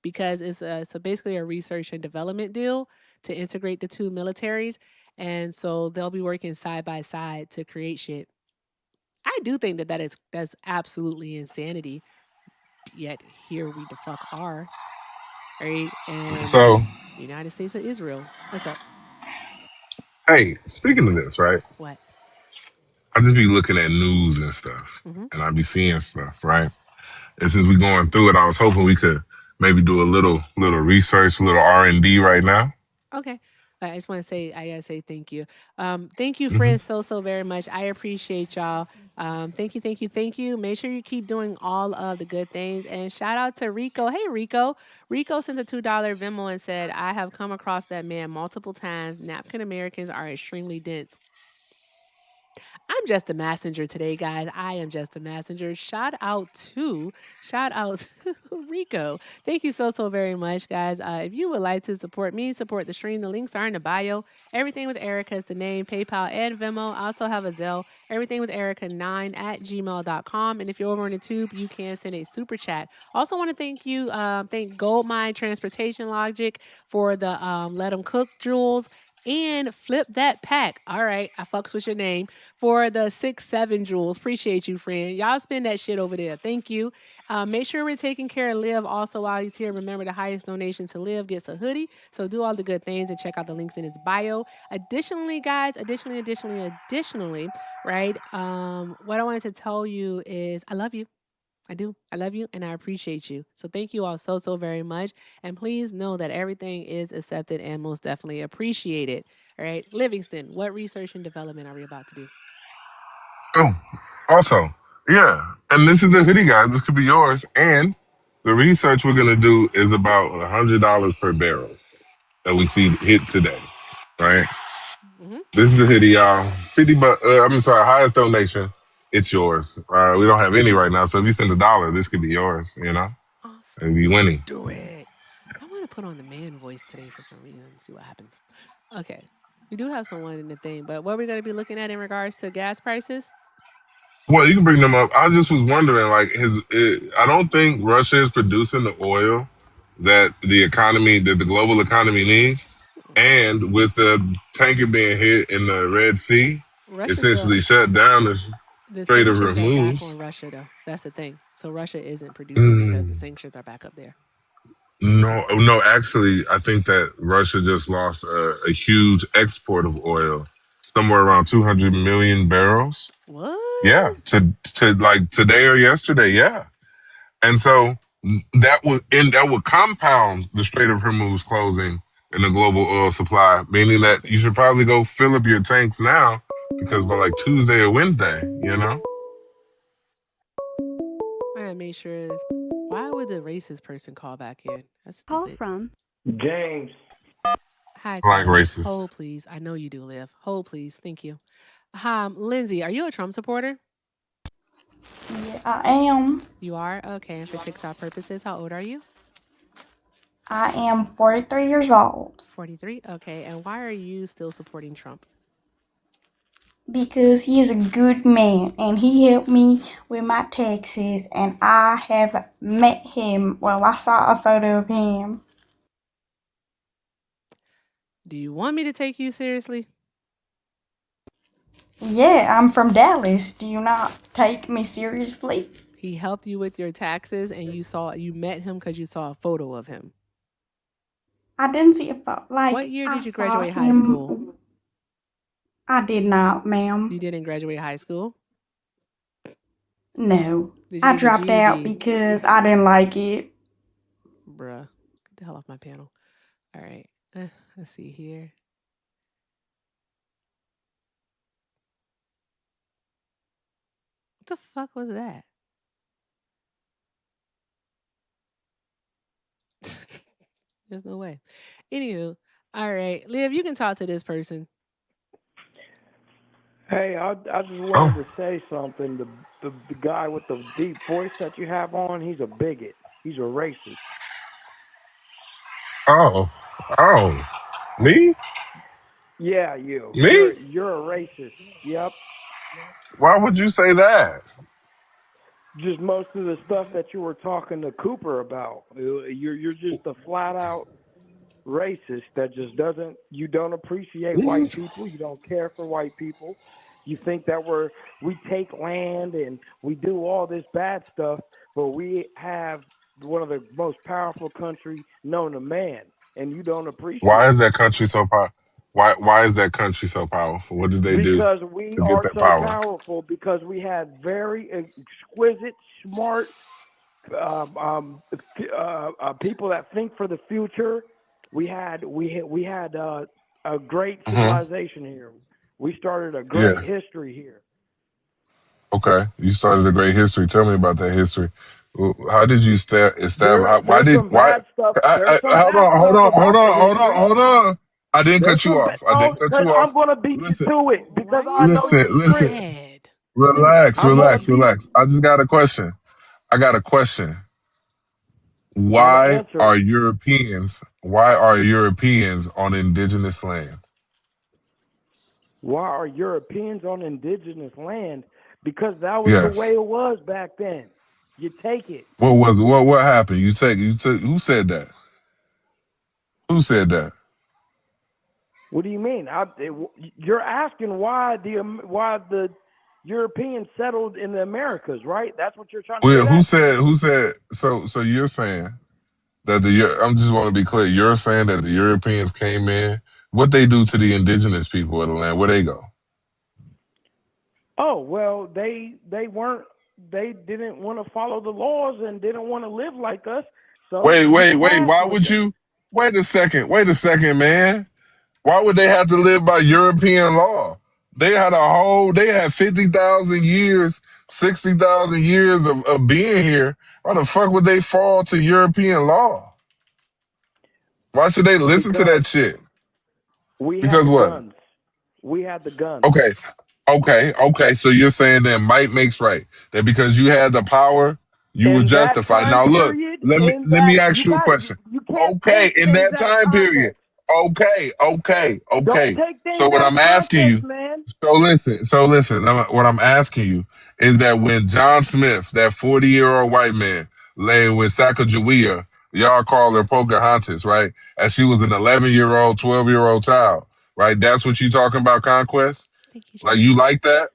because it's basically a research and development deal to integrate the two militaries. And so they'll be working side by side to create shit. I do think that's absolutely insanity. Yet here we the fuck are, right? And So, the United States of Israel. What's up? hey, speaking of this, right? What? I just be looking at news and stuff, Mm-hmm. and I be seeing stuff, right? And since we going through it, I was hoping we could maybe do a little research, a little R&D right now. Okay. I just want to say, I gotta say thank you. Thank you, Hmm. friends, so very much. I appreciate y'all. Thank you, thank you, thank you. Make sure you keep doing all of the good things. And shout out to Rico. Hey, Rico. Rico sent a $2 Venmo and said, I have come across that man multiple times. Napkin Americans are extremely dense. I'm just a messenger today, guys. I am just a messenger. Shout out to Rico. Thank you so very much, guys. If you would like to support me, support the stream, the links are in the bio. Everything with Erica is the name, PayPal and Venmo. I also have a Zelle. Everything with Erica9 at gmail.com. And if you're over on the tube, you can send a super chat. Also want to thank you, thank Goldmine Transportation Logic for the Let 'em Cook jewels and Flip That Pack. All right, I fucks with your name for the 6-7 jewels. Appreciate you, friend. Y'all spend that shit over there. Thank you. Make sure we're taking care of Liv also while he's here. Remember, the highest donation to Liv gets a hoodie. So do all the good things and check out the links in his bio. Additionally, guys, additionally, right? What I wanted to tell you is I love you. I do. I love you and I appreciate you. So thank you all so very much. And please know that everything is accepted and most definitely appreciated. All right. Livingston, what research and development are we about to do? Oh, also, yeah, and this is the hoodie, guys. This could be yours. And the research we're gonna do is about $100 per barrel that we see hit today, right? Mm-hmm. This is the hoodie, y'all. 50 bucks. I'm sorry, highest donation. It's yours. We don't have any right now, so if you send $1, this could be yours. You know, Awesome. and be winning. Do it. I want to put on the man voice today for some reason. See what happens. Okay. We do have someone in the thing, but what are we going to be looking at in regards to gas prices? Well, you can bring them up. I just was wondering, like, I don't think Russia is producing the oil that the global economy needs. And with the tanker being hit in the Red Sea, Russia's essentially shut down the the Strait of sanctions are back Hormuz. on Russia though. That's the thing. So Russia isn't producing because the Mm, sanctions are back up there. no, actually, I think that Russia just lost a huge export of oil, somewhere around 200 million barrels. What? Yeah, to like today or yesterday. Yeah. And so that would compound the Strait of Hormuz closing and the global oil supply, meaning that you should probably go fill up your tanks now because by like Tuesday or Wednesday, you know? I gotta make sure. Why would the racist person call back in? That's Call stupid. from. James. Hi, Like caller. racists. Hold, please. I know you do live. Hold, please. Thank you. Lindsay, are you a Trump supporter? Yeah, I am. You are? Okay. And for TikTok purposes, how old are you? I am 43 years old 43. Okay. And why are you still supporting Trump? because he is a good man and he helped me with my taxes and I have met him. Well, I saw a photo of him. Do you want me to take you seriously? Yeah, I'm from Dallas. Do you not take me seriously? He helped you with your taxes and you met him because you saw a photo of him. I didn't see a photo. What Like, year I did you saw graduate high school? him. I did not, You ma'am. didn't graduate high school? No. Did you I get your dropped out GED? because I didn't like it. Bruh. Get the hell off my panel. All right. Let's see here. What the fuck was that? There's no way. Anywho, all right. Liv, you can talk to this person. Hey, I just Oh, wanted to say something. The guy with the deep voice that you have on, he's a bigot. He's a racist. oh, oh. Me? Yeah, you. Me? You're a racist. Yep. Why would you say that? Just most of the stuff that you were talking to Cooper about. You're just a flat out racist that just doesn't. You don't appreciate white people. You don't care for white people. You think that we take land and we do all this bad stuff, but we have one of the most powerful country known to man, and you don't Why appreciate is it. that country so powerful? Why is that country so powerful? What did they do Because we to get are that so power? powerful, because we had very exquisite, smart um, um, people that think for the future. We had a great Hmm. civilization here. We started a great Yeah. history here. Okay. You started a great history. Tell me about that history. How did you establish? Why There's did some why? bad stuff. There's some Hold bad on. Hold stuff on. Hold about the on. Hold on. history. Hold on. I didn't There's cut you some off. I no, didn't cut because you I'm off. gonna beat you Listen. to it Why because are I you know Listen. the so script. Listen. mad? Relax. I'm gonna Relax. beat. Relax. I just got a question. I got a question. I'm gonna Why answer are it. Europeans? Why are Europeans on indigenous land? Why are Europeans on indigenous land? Because that was the way Yes. it was back then. You take it. What happened? You took who said that? Who said that? What do you mean? You're asking why the Europeans settled in the Americas, right? That's what you're trying to Well, get at. who said so you're saying that I'm just want to be clear. You're saying that the Europeans came in. What they do to the indigenous people of the land? Where they go? Oh well, they didn't want to follow the laws and didn't want to live like us, so we Wait. clashed Why with would them. you? Wait a second. Wait a second, man. Why would they have to live by European law? They had 50,000 years, 60,000 years of being here. Why the fuck would they fall to European law? Why should they listen to Because that shit? we had Because the what? guns. We had the guns. Okay, okay. So you're saying that might makes right. That because you had the power, you were In that justified. time Now look, period, let me ask you a question. you can't Okay, take in things that out of time period. context. Don't Okay. take So things what out of I'm asking context, you, man. what I'm asking you is that when John Smith, that 40-year-old white man, lay with Sacagawea, y'all call her Pocahontas, right? As she was an 11-year-old, 12-year-old child, right? That's what you talking about, conquest? Thank you, Like James. you like that?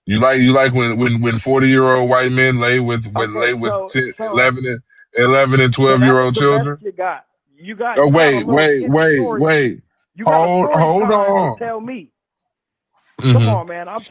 You like when 40-year-old white men lay Okay, 10, so 11 and 11 and so that was 12-year-old the best children? you got. Oh You got a wait, little wait, kid wait, story. wait. You got a story Hold time to on. tell me. Come Hmm. on, man. I'm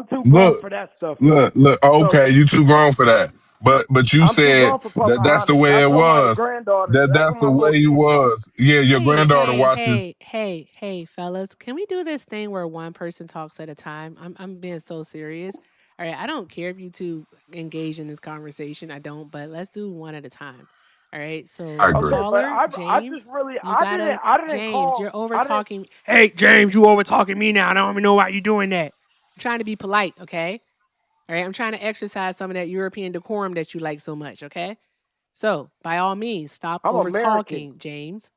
too grown Look, for that stuff. look. So Okay, you too grown for that. But you I'm too said grown for that that's the Pocahontas. way That's it for my was. granddaughter. That That's that's for the my way little it kid. was. Yeah, your Hey, granddaughter hey, watches. hey, hey, hey, fellas, can we do this thing where one person talks at a time? I'm being so serious. All right, I don't care if you two engage in this conversation. I don't, but let's do one at a time. All right. I So agree. Okay, but caller I just James, really you gotta I didn't James, call you're over I didn't talking. Hey, James, you over talking me now. I don't even know why you're doing that. I'm trying to be polite, okay? All right. I'm trying to exercise some of that European decorum that you like so much, okay? So by all means, stop I'm over American. talking, James.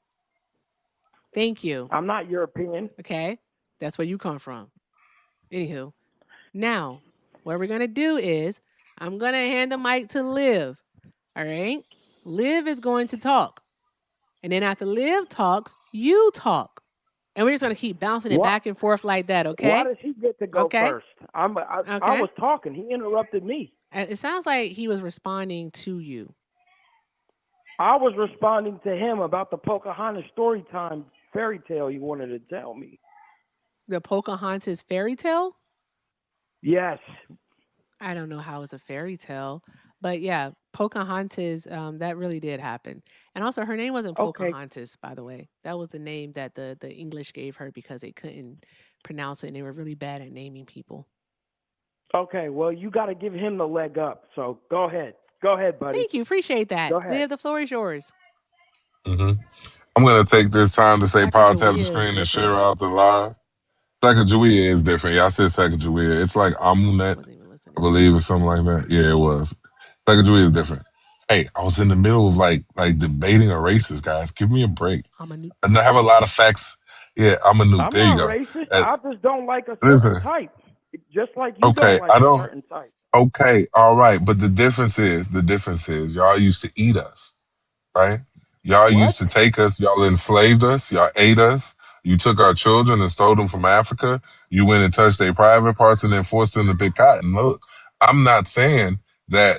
Thank you. I'm not European. Okay. That's where you come from. Anywho, now what we're gonna do is I'm gonna hand the mic to Liv. All right. Liv is going to talk. And then after Liv talks, you talk. And we're just gonna keep bouncing it What? back and forth like that, Why okay? does he get to go Okay. first? I Okay. was talking. He interrupted me. It sounds like he was responding to you. I was responding to him about the Pocahontas story time fairy tale you wanted to tell me. The Pocahontas fairy tale? Yes. I don't know how it's a fairy tale, but yeah, Pocahontas, that really did happen. And also, her name wasn't Okay. Pocahontas, by the way. That was the name that the English gave her because they couldn't pronounce it and they were really bad at naming people. Okay. Well, you got to give him the leg up. So go ahead. Go ahead, buddy. Thank you. Appreciate that. Go ahead. Liv, the floor is yours. Hmm. I'm gonna take this time to say power tap the Sacagawea is screen and different. share out the live. Sacagawea is different. Yeah, I said Sacagawea. It's like I Amunet, wasn't even I listening. believe, or something like that. Yeah, it was. Sacagawea is different. Hey, I was in the middle of like debating a racist, guys. Give me a break. I'm a new. And I have a lot of facts. Yeah, I'm a noob. I'm There you not go. racist. Uh, I just don't like a certain listen, type, just like you don't okay, like I a don't. certain type. Okay, all right, but the difference is y'all used to eat us, right? Y'all What? used to take us, y'all enslaved us, y'all ate us. You took our children and stole them from Africa. You went and touched their private parts and then forced them to pick cotton. Look, I'm not saying that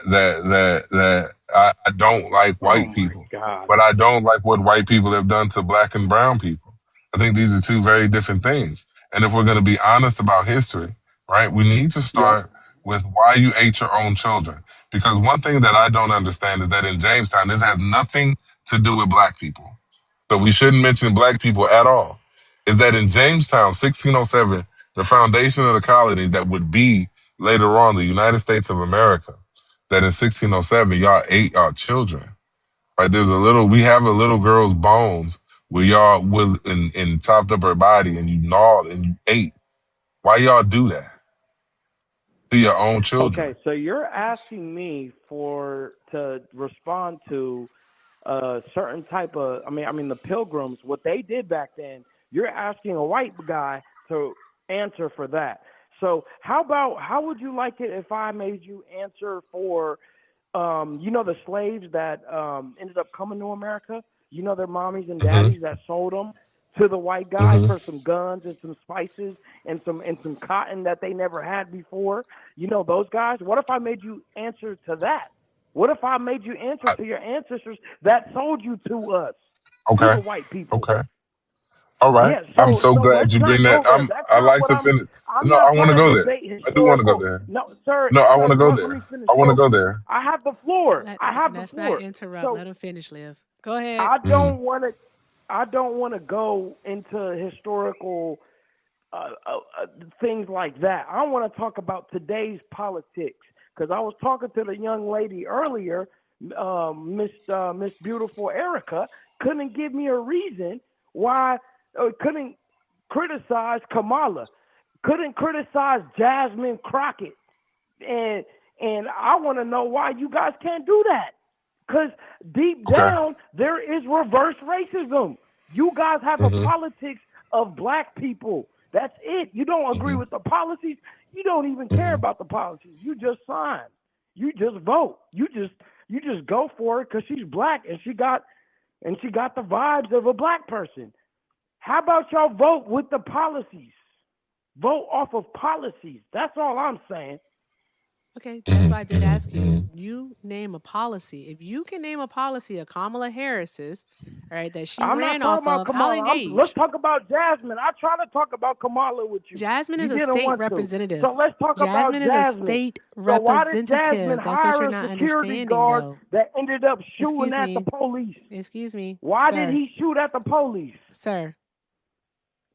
I don't like Oh white my people, God. but I don't like what white people have done to black and brown people. I think these are two very different things. And if we're going to be honest about history, right, we need to Yep. start with why you ate your own children. Because one thing that I don't understand is that in Jamestown, this has nothing to do with black people. So we shouldn't mention black people at all. Is that in Jamestown, 1607, the foundation of the colonies that would be later on the United States of America, that in 1607, y'all ate our children. Right? We have a little girl's bones where y'all and chopped up her body and you gnawed and you ate. Why y'all do that to your own children? Okay, so you're asking me to respond to a certain type of I mean the pilgrims, what they did back then. You're asking a white guy to answer for that. So how would you like it if I made you answer for the slaves that ended up coming to America? Their mommies and Mm-hmm. daddies that sold them to the white guy Mm-hmm. for some guns and some spices and some cotton that they never had before. Those guys. What if I made you answer to that? What if I made you answer to your ancestors that sold you to us, to Okay. the white people? Okay. All right. Yeah. I'm So so let's glad you not bring that. go there. That's I not like what to I'm. finish. I'm No, not I want to trying go to there. debate I do want to go historical. there. No, sir, No, I want sir, to go let me there. finish I want to go talking. there. I have the floor. I have the Let's not floor. interrupt. So Let him finish, Liv. Go ahead. I Mm. don't want to. I don't want to go into historical things like that. I want to talk about today's politics because I was talking to the young lady earlier, Miss Beautiful Erica, couldn't give me a reason why couldn't criticize Kamala, couldn't criticize Jasmine Crockett, and I want to know why you guys can't do that. Because deep Okay. down, there is reverse racism. You guys have a Mm-hmm. politics of black people. That's it. You don't agree Mm-hmm. with the policies. You don't even care Mm-hmm. about the policies. You just sign. You just vote. You just go for it because she's black and she got the vibes of a black person. How about y'all vote with the policies? Vote off of policies. That's all I'm saying. Okay, that's why I did ask Mm-hmm. you. Mm-hmm. You name a policy. If you can name a policy of Kamala Harris's, all right, that she I'm not ran talking off about of, I'll Kamala. Let's engage. talk about Jasmine. I try to talk about Kamala with you. Jasmine You is a didn't state want to. representative. So let's talk about Jasmine is a Jasmine. state So why did Jasmine representative. That's what you're hire a not security understanding, guard though. that ended up shooting Excuse at the me. police? Excuse me, Why did sir. he shoot at the police? Sir,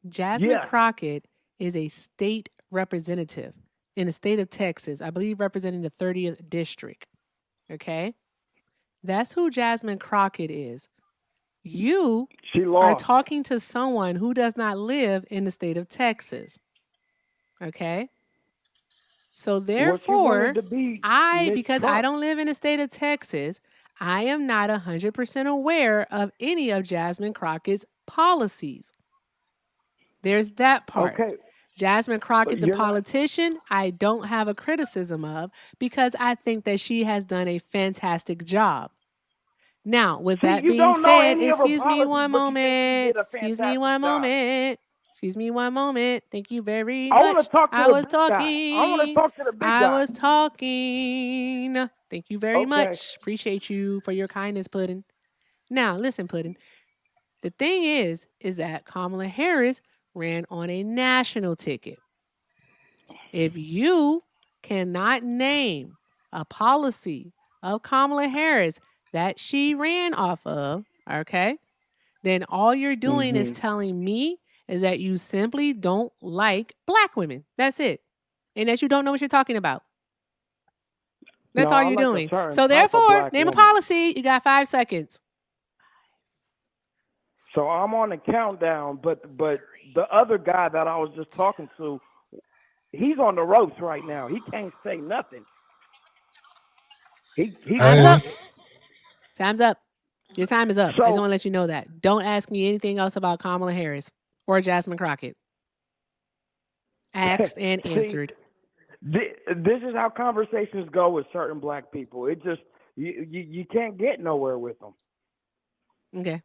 Jasmine Yes. Crockett is a state representative in the state of Texas, I believe representing the 30th district. Okay? That's who Jasmine Crockett is. You She are lost. talking to someone who does not live in the state of Texas. Okay? So What you therefore, wanted to be Miss because I Trump. don't live in the state of Texas, I am not 100% aware of any of Jasmine Crockett's policies. There's that part. Okay. Jasmine Crockett, the You're not. politician, I don't have a criticism of because I think that she has done a fantastic job. Now, with See, that you being don't know said, any of her excuse me policies, one but you think she moment. did a Excuse me fantastic one job. moment. Excuse me one moment. Thank you very I want to much. talk to I the was big guy. I want to talking. talk to the big I guy. was talking. Thank you very Okay. much. Appreciate you for your kindness, Puddin'. Now, listen, Puddin'. The thing is that Kamala Harris ran on a national ticket. If you cannot name a policy of Kamala Harris that she ran off of, okay, then all you're doing is Mm-hmm. telling me is that you simply don't like black women. That's it. And that you don't know what you're talking about. That's No, all I you're like a doing. certain So type of therefore, black name a woman. policy. You got 5 seconds. So I'm on the countdown, but the other guy that I was just talking to, he's on the ropes right now. He can't say nothing. He Time's Hey, up. Time's up. Your time is up. I just so want to let you know that. Don't ask me anything else about Kamala Harris or Jasmine Crockett. Asked and see, answered. this is how conversations go with certain black people. It just you can't get nowhere with them. Okay.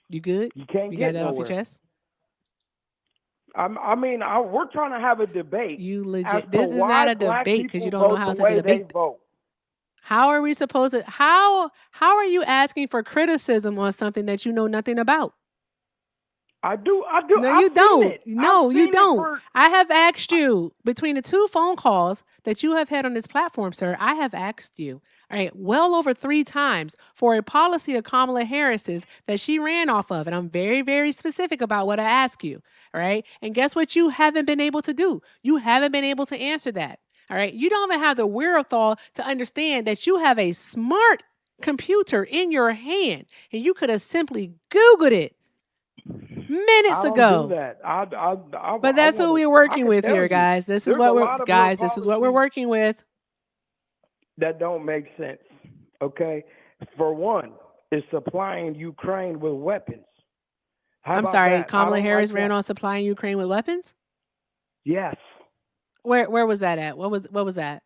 You good? You can't You got get that off your nowhere. chest? We're trying to have a debate You as legit. to This is not why a black debate because you people don't know vote how the to way they debate. vote. How are we supposed to? How are you asking for criticism on something that you know nothing about? I do. No, I've you seen don't. it. I've No, you seen it don't. for. I have asked you between the 2 phone calls that you have had on this platform, sir. I have asked you, all right, well over 3 times for a policy of Kamala Harris's that she ran off of. And I'm very, very specific about what I ask you. All right. And guess what you haven't been able to do? You haven't been able to answer that. All right. You don't even have the wherewithal to understand that you have a smart computer in your hand and you could have simply Googled it minutes I don't do ago. that. But that's who we're I working can with tell here, you. guys. This is There's a what we're lot of her policies working with. that don't make sense. Okay, for one, is supplying Ukraine with weapons. How I'm about sorry, that? I Kamala don't Harris like ran that. on supplying Ukraine with weapons? Yes. Where was that at? What was that?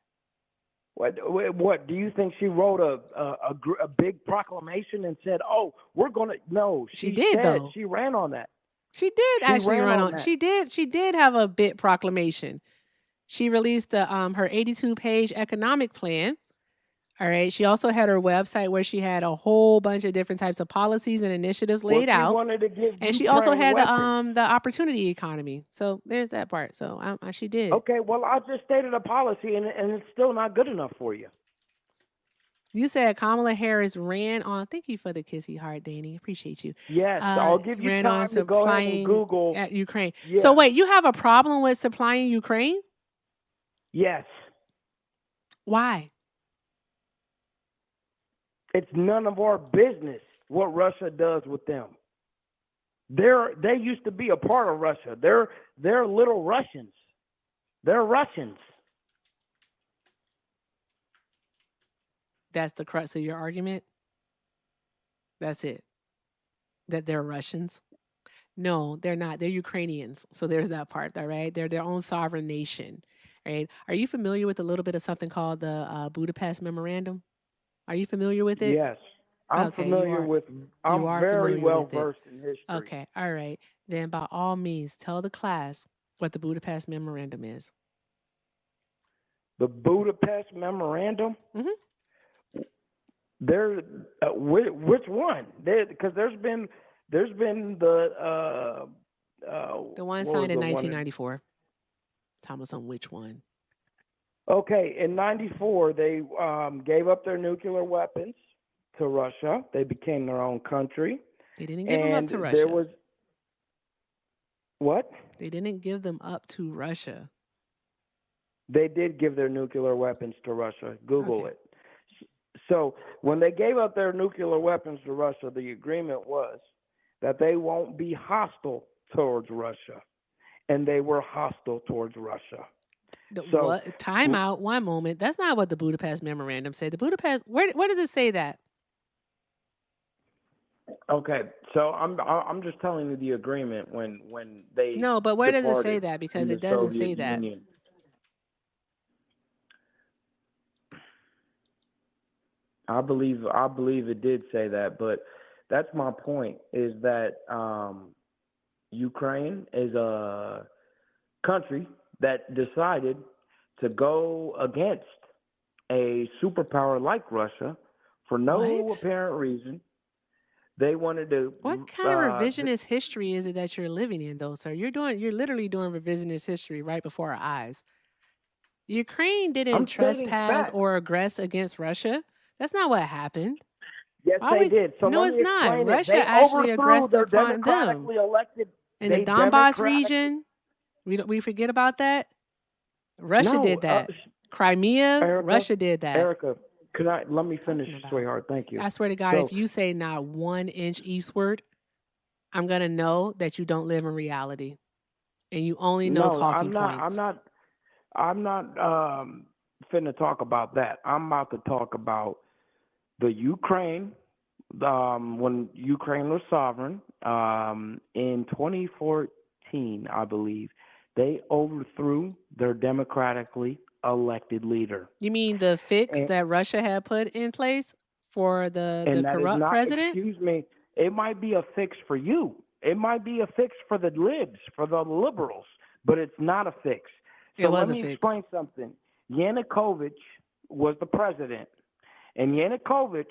What do you think she wrote a big proclamation and said, "Oh, we're gonna"? No, She did said though. she ran on that. She did She actually ran run on on. that. She did have a bit proclamation. She released her 82-page economic plan. All right. She also had her website where she had a whole bunch of different types of policies and initiatives Well, laid she out. wanted to give And she also Ukraine had weapons. the opportunity economy. So there's that part. So she did. Okay, well, I just stated a policy, and it's still not good enough for you. You said Kamala Harris ran on. Thank you for the kissy heart, Danny. Appreciate you. Yes, I'll give you Ran on time to go ahead and supplying Google. at Ukraine. Yeah. So wait, you have a problem with supplying Ukraine? Yes. Why? It's none of our business what Russia does with them. They used to be a part of Russia. They're little Russians. They're Russians. That's the crux of your argument? That's it. That they're Russians? No, they're not. They're Ukrainians. So there's that part, all right? They're their own sovereign nation, right? Are you familiar with a little bit of something called the Budapest Memorandum? Are you familiar with it? Yes. I'm Okay, you familiar are. with. You I'm are very familiar well with it. versed in history. Okay, all right. Then by all means, tell the class what the Budapest Memorandum is. The Budapest Memorandum. Mm-hmm. There, which one? Because there's been the one signed in 1994. Thomas, on which one? Okay, in '94 they gave up their nuclear weapons to Russia. They became their own country. They didn't give them up to Russia. There was what? They didn't give them up to Russia. They did give their nuclear weapons to Russia. Google it. So when they gave up their nuclear weapons to Russia, the agreement was that they won't be hostile towards Russia, and they were hostile towards Russia. What? Time out. One moment. That's not what the Budapest Memorandum said. The Budapest. Where does it say that? Okay, so I'm just telling you the agreement when they. No, but where does it say that? Because it doesn't say that. Union. I believe it did say that, but that's my point. Is that Ukraine is a country that decided to go against a superpower like Russia for no apparent reason. They wanted to. What kind of revisionist history is it that you're living in, though, sir? You're literally doing revisionist history right before our eyes. Ukraine didn't trespass or aggress against Russia. That's not what happened. Yes, they did. So no, it's not. Russia actually aggressed upon them. In the Donbass region, we forget about that. Russia did that. Crimea, Erica, Russia did that. Erica, let me finish, sweetheart? Thank you. I swear to God, if you say not 1 inch eastward, I'm gonna know that you don't live in reality, and you only know talking points. I'm not finna talk about that. I'm about to talk about the Ukraine. When Ukraine was sovereign, in 2014, I believe, they overthrew their democratically elected leader. You mean the fix that Russia had put in place for the And that is corrupt not, president? excuse me, it might be a fix for you. It might be a fix for the libs, for the liberals, but it's not a fix. It So let was a me fix. explain something. Yanukovych was the president, and Yanukovych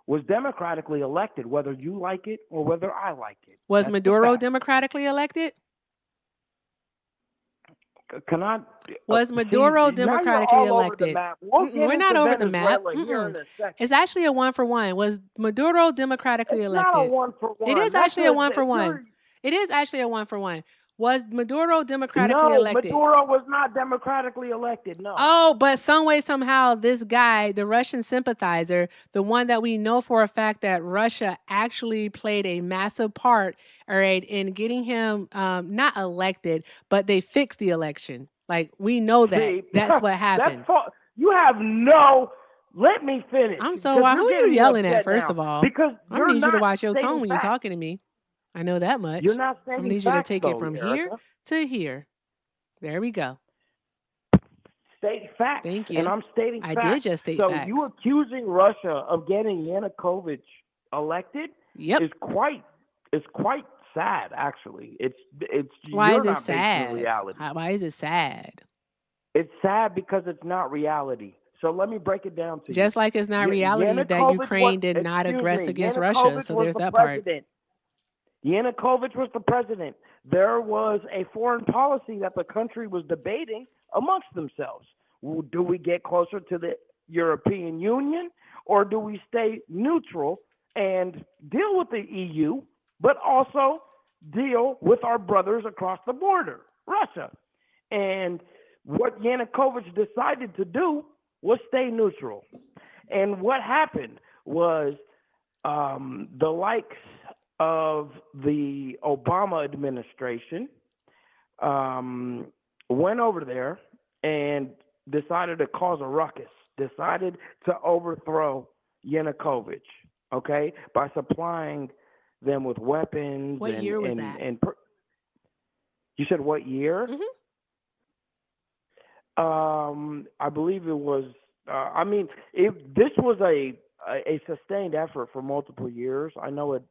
was democratically elected, whether you like it or whether I like it. Was That's the Maduro fact. democratically elected? Can I? Was See, Maduro now you're democratically all over the elected? map. We'll get We're not into over the map. Venezuela here in a second. It's actually a 1-for-1. Was Maduro democratically It's not a elected? one for It one. is That's actually a a 1-for-1. It is actually a 1-for-1. Was Maduro democratically no. elected? Maduro was not democratically elected. No. Oh, but some way, somehow, this guy, the Russian sympathizer, the one that we know for a fact that Russia actually played a massive part, all right, in getting him not elected, but they fixed the election. Like, we know that. See, That's what happened. You have no. Let me finish. I'm so because why? you're Who are getting you me yelling at, upset first now, of all? because I'm gonna you're need you to not watch your stating tone when you're facts. talking to me. I know that much. You're not I'm gonna stating need you to facts, take though, it from Erica. here to here. There we go. State facts. Thank you. And I'm stating I facts. did just state so facts. you accusing Russia of getting Yanukovych elected Yep. is quite sad, actually. It's Why you're is it not based in sad? reality. Why is it sad? It's sad because it's not reality. So let me break it down to Just you. like it's not reality that Yanukovych Ukraine did not aggress against Russia. Yanukovych So was there's the that part. president. Yanukovych was the president. There was a foreign policy that the country was debating amongst themselves. Do we get closer to the European Union, or do we stay neutral and deal with the EU, but also deal with our brothers across the border, Russia? And what Yanukovych decided to do was stay neutral. And what happened was the likes of the Obama administration went over there and decided to cause a ruckus, decided to overthrow Yanukovych, okay, by supplying them with weapons. What year was that? You said what year? I believe it was. This was a sustained effort for multiple years. I know it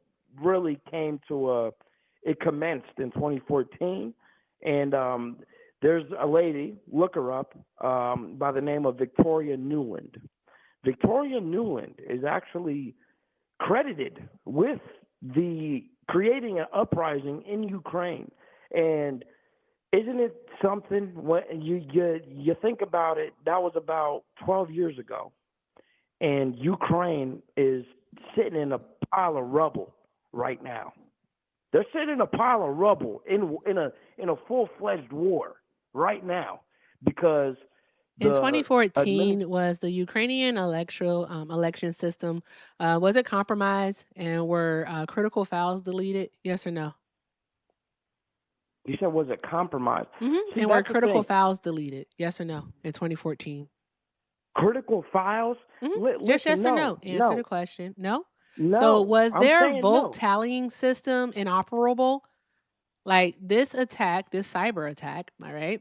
really it commenced in 2014, and there's a lady, look her up, by the name of Victoria Nuland. Victoria Nuland is actually credited with creating an uprising in Ukraine. And isn't it something when you think about it, that was about 12 years ago. And Ukraine is sitting in a pile of rubble right now. They're sitting in a pile of rubble in a full-fledged war right now because in 2014 was the Ukrainian election system. Was it compromised, and were critical files deleted? Yes or no? You said, was it compromised? And were critical files deleted? Yes or no? In 2014. Critical files? Just yes or no. Answer the question. No. So was their vote tallying system inoperable? Like this attack, this cyber attack, all right?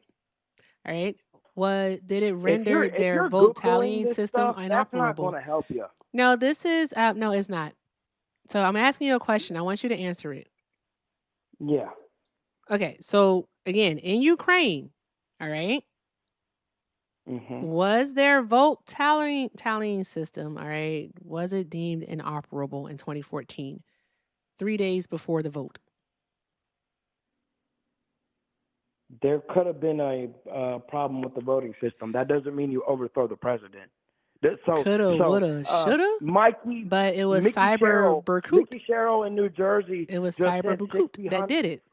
Did it render their vote tallying system inoperable? That's not going to help you. No, this is no, it's not. So I'm asking you a question. I want you to answer it. Yeah. Okay. So again, in Ukraine, all right. Was their vote tallying system, all right, was it deemed inoperable in 2014, 3 days before the vote? There could have been a problem with the voting system. That doesn't mean you overthrow the president. Coulda, woulda, shoulda. Mikey, but it was Mickey Cyber Berkut. Mickey Sherrill in New Jersey. It was Cyber Berkut that did it.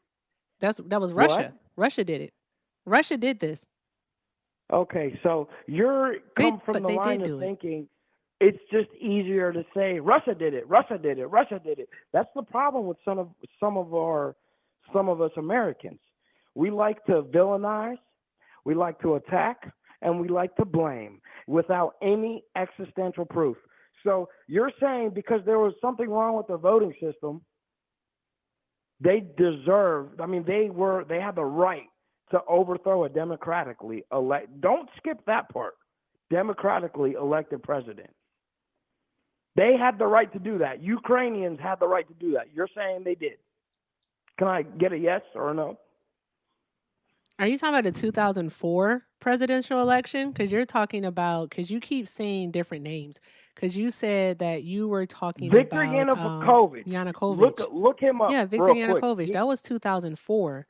That was Russia. What? Russia did it. Russia did this. Okay, so you're come from the line of thinking it's just easier to say Russia did it. Russia did it. Russia did it. That's the problem with some of us Americans. We like to villainize, we like to attack, and we like to blame without any existential proof. So you're saying because there was something wrong with the voting system, they deserved, they had the right to overthrow a democratically don't skip that part, democratically elected president. They had the right to do that. Ukrainians had the right to do that. You're saying they did. Can I get a yes or a no? Are you talking about the 2004 presidential election? Because you're talking about, because you keep saying different names. Because you said that you were talking Viktor about Yanukovych. Yanukovych. Look him up Yeah, Viktor real quick. Yanukovych. That was 2004.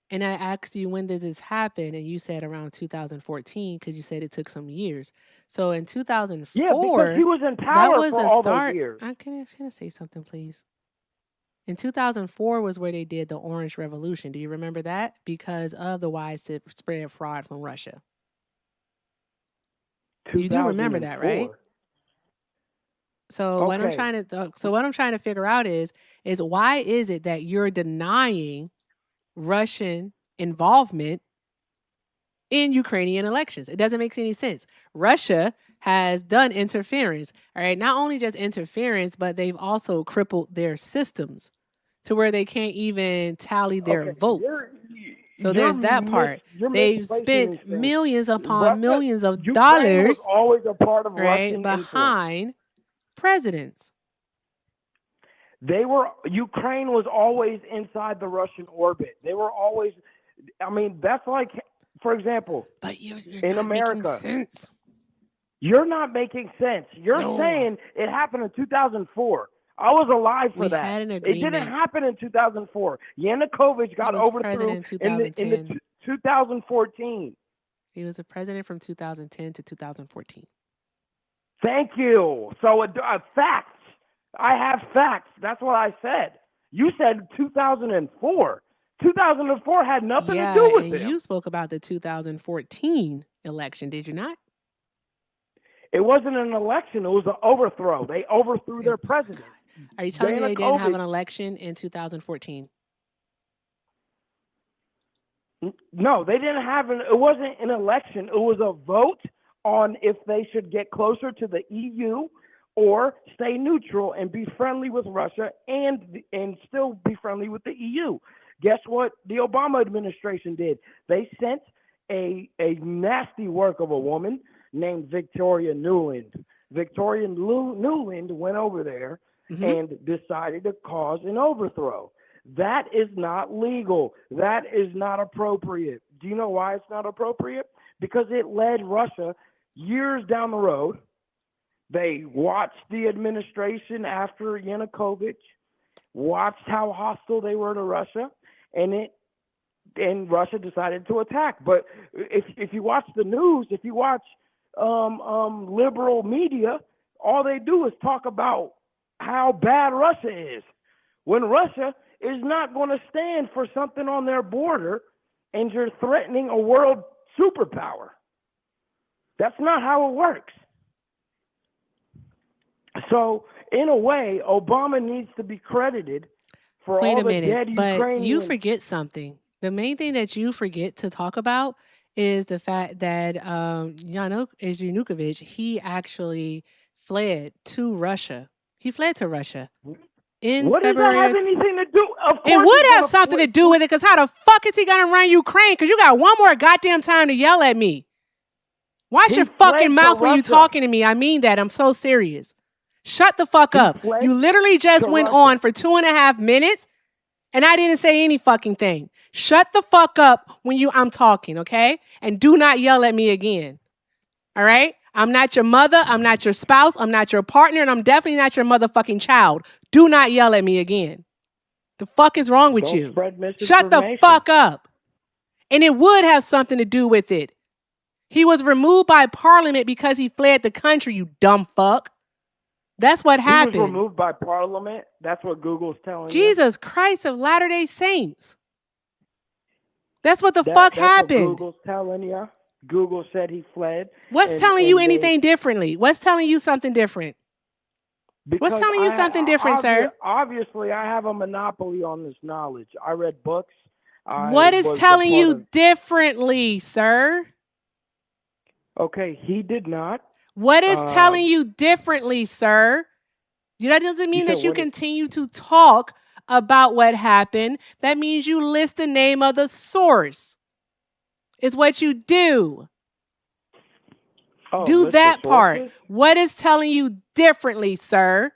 And I asked you, when did this happen? And you said around 2014, because you said it took some years. So in 2004, Yeah, because he was in that power was for the all those start. years. Can I say something, please? In 2004 was where they did the Orange Revolution. Do you remember that? Because of the widespread fraud from Russia. You do remember that, right? 2004. So what I'm Okay. trying to figure out is why is it that you're denying Russian involvement in Ukrainian elections? It doesn't make any sense. Russia has done interference, all right? Not only just interference, but they've also crippled their systems to where they can't even tally their Okay. votes. So there's that part. They've spent millions upon millions of Ukraine dollars, was always a part of right, Russian behind presidents. Ukraine was always inside the Russian orbit. They were always, I mean, that's like, for example, but you're in not America. making sense. You're not making sense. You're saying it happened in 2004. I was alive for that. Had an It agreement. didn't happen in 2004. Yanukovych got overthrown in 2014. He was a president from 2010 to 2014. Thank you. So facts. I have facts. That's what I said. You said 2004. 2004 had nothing to do with it. You spoke about the 2014 election, did you not? It wasn't an election. It was an overthrow. They overthrew their president. Are you telling me they didn't have an election in 2014? No, they didn't have it wasn't an election. It was a vote on if they should get closer to the EU or stay neutral and be friendly with Russia and still be friendly with the EU. Guess what the Obama administration did? They sent a nasty work of a woman named Victoria Nuland. Victoria Nuland went over there and decided to cause an overthrow. That is not legal. That is not appropriate. Do you know why it's not appropriate? Because it led Russia years down the road. They watched the administration after Yanukovych, watched how hostile they were to Russia, and Russia decided to attack. But if you watch the news, if you watch liberal media, all they do is talk about how bad Russia is. When Russia is not going to stand for something on their border and you're threatening a world superpower. That's not how it works. So, in a way, Obama needs to be credited for all the dead Ukrainians. But you forget something. The main thing that you forget to talk about is the fact that Yanukovych, he actually fled to Russia. He fled to Russia. What does that have anything to do? It would have something to do with it, because how the fuck is he going to run Ukraine? Because you got one more goddamn time to yell at me. Watch your fucking mouth when you talking to me. I mean that. I'm so serious. Shut the fuck up. You literally just went on for 2.5 minutes, and I didn't say any fucking thing. Shut the fuck up when I'm talking, okay? And do not yell at me again. All right? I'm not your mother. I'm not your spouse. I'm not your partner. And I'm definitely not your motherfucking child. Do not yell at me again. The fuck is wrong with you? Shut the fuck up. And it would have something to do with it. He was removed by Parliament because he fled the country, you dumb fuck. That's what happened. He was removed by Parliament? That's what Google's telling you? Jesus Christ of Latter-day Saints. That's what the fuck happened. What Google's telling you? Google said he fled. What's telling you anything differently? What's telling you something different? What's telling you something different, sir? Obviously, I have a monopoly on this knowledge. I read books. What is telling you differently, sir? Okay, he did not. What is telling you differently, sir? That doesn't mean that you continue to talk about what happened. That means you list the name of the source. It's what you do. Oh, Do list of that part. sources? What is telling you differently, sir?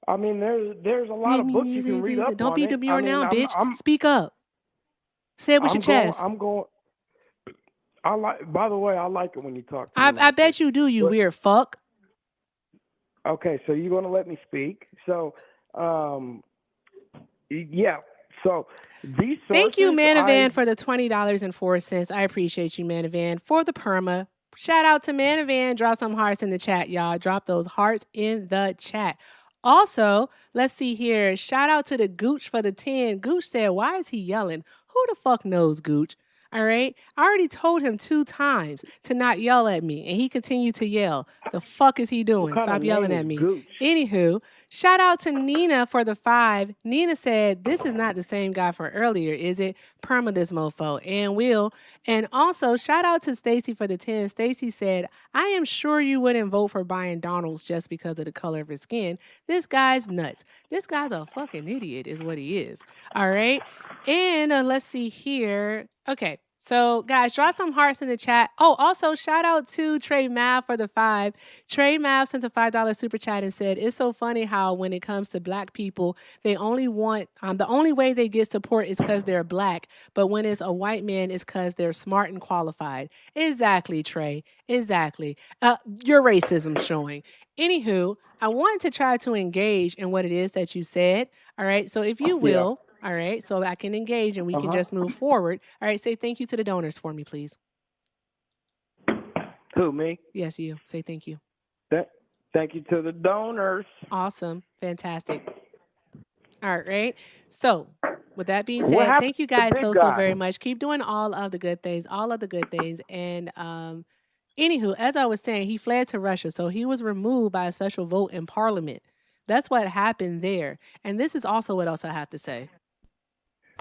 I mean, there's a lot of books you can read up Don't on be it. I demure mean, now, bitch. Speak up. Say it with your chest. I'm going. I like. By the way, I like it when you talk to me I like bet this. you do, you But, weird fuck. okay, so you're going to let me speak. So, yeah. So these sources. Thank you, Manavan, for the $20.04. I appreciate you, Manavan, for the perma. Shout out to Manavan. Drop some hearts in the chat, y'all. Drop those hearts in the chat. Also, let's see here. Shout out to the Gooch for the 10. Gooch said, why is he yelling? Who the fuck knows, Gooch? All right. I already told him 2 times to not yell at me, and he continued to yell. The fuck is he doing? Stop yelling at me. Gooch? Anywho, shout out to Nina for the 5. Nina said, this is not the same guy from earlier, is it? Perma this mofo. And Will. And also, shout out to Stacy for the 10. Stacy said, I am sure you wouldn't vote for Brian Donalds just because of the color of his skin. This guy's nuts. This guy's a fucking idiot is what he is. All right. And let's see here. Okay. So, guys, draw some hearts in the chat. Oh, also, shout out to Trey Mav for the 5. Trey Mav sent a $5 super chat and said, it's so funny how when it comes to black people, they only want, the only way they get support is because they're black. But when it's a white man, it's because they're smart and qualified. Exactly, Trey. Exactly. Your racism showing. Anywho, I wanted to try to engage in what it is that you said. All right. So if you will, all right, so I can engage and we can just move forward. All right, say thank you to the donors for me, please. Who, me? Yes, you. Say thank you. Thank you to the donors. Awesome. Fantastic. All right. So with that being said, thank you guys so very much. Keep doing all of the good things, And anywho, as I was saying, he fled to Russia. So he was removed by a special vote in parliament. That's what happened there. And this is also what else I have to say.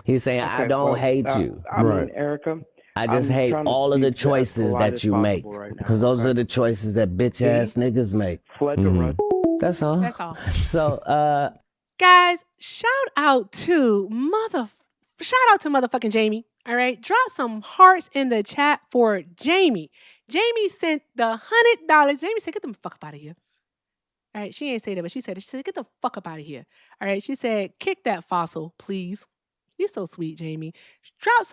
He's saying, I don't hate you. I mean, Erica, I just hate all of the choices that you make. Because those are the choices that bitch ass niggas make. That's all. That's all. So, guys, shout out to motherfucking Jamie. All right. Drop some hearts in the chat for Jamie. Jamie sent the $100. Jamie said, get the fuck up out of here. All right. She ain't say that, but she said, get the fuck up out of here. All right. She said, kick that fossil, please. You're so sweet, Jamie. Drop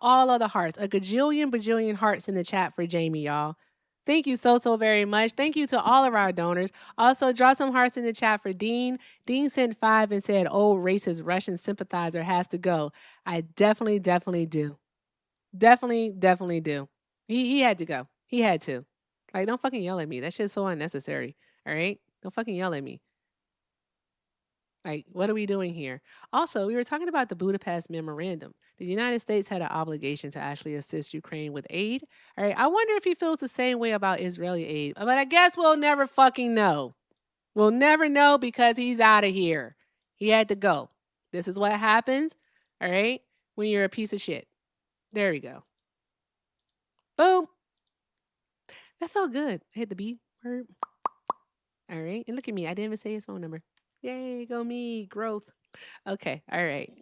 all of the hearts. A bajillion hearts in the chat for Jamie, y'all. Thank you so very much. Thank you to all of our donors. Also, drop some hearts in the chat for Dean. Dean sent 5 and said, oh, racist Russian sympathizer has to go. I definitely do. Definitely do. He had to go. He had to. Like, don't fucking yell at me. That shit's so unnecessary. All right? Don't fucking yell at me. Like, what are we doing here? Also, we were talking about the Budapest Memorandum. The United States had an obligation to actually assist Ukraine with aid. All right. I wonder if he feels the same way about Israeli aid. But I guess we'll never fucking know. We'll never know because he's out of here. He had to go. This is what happens. All right. When you're a piece of shit. There we go. Boom. That felt good. I hit the B word. All right. And look at me. I didn't even say his phone number. Yay, go me, growth. Okay, all right.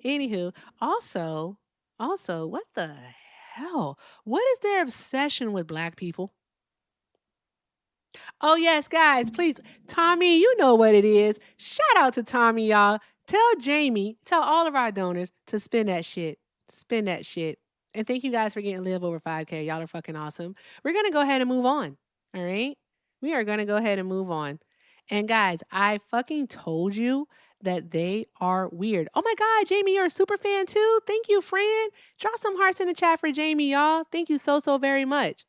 Anywho, also, what the hell? What is their obsession with black people? Oh, yes, guys, please. Tommy, you know what it is. Shout out to Tommy, y'all. Tell Jamie, tell all of our donors to spin that shit. Spin that shit. And thank you guys for getting live over 5K. Y'all are fucking awesome. We're going to go ahead and move on. All right? We are going to go ahead and move on. And guys, I fucking told you that they are weird. Oh my God, Jamie, you're a super fan too. Thank you, Fran. Drop some hearts in the chat for Jamie, y'all. Thank you so very much.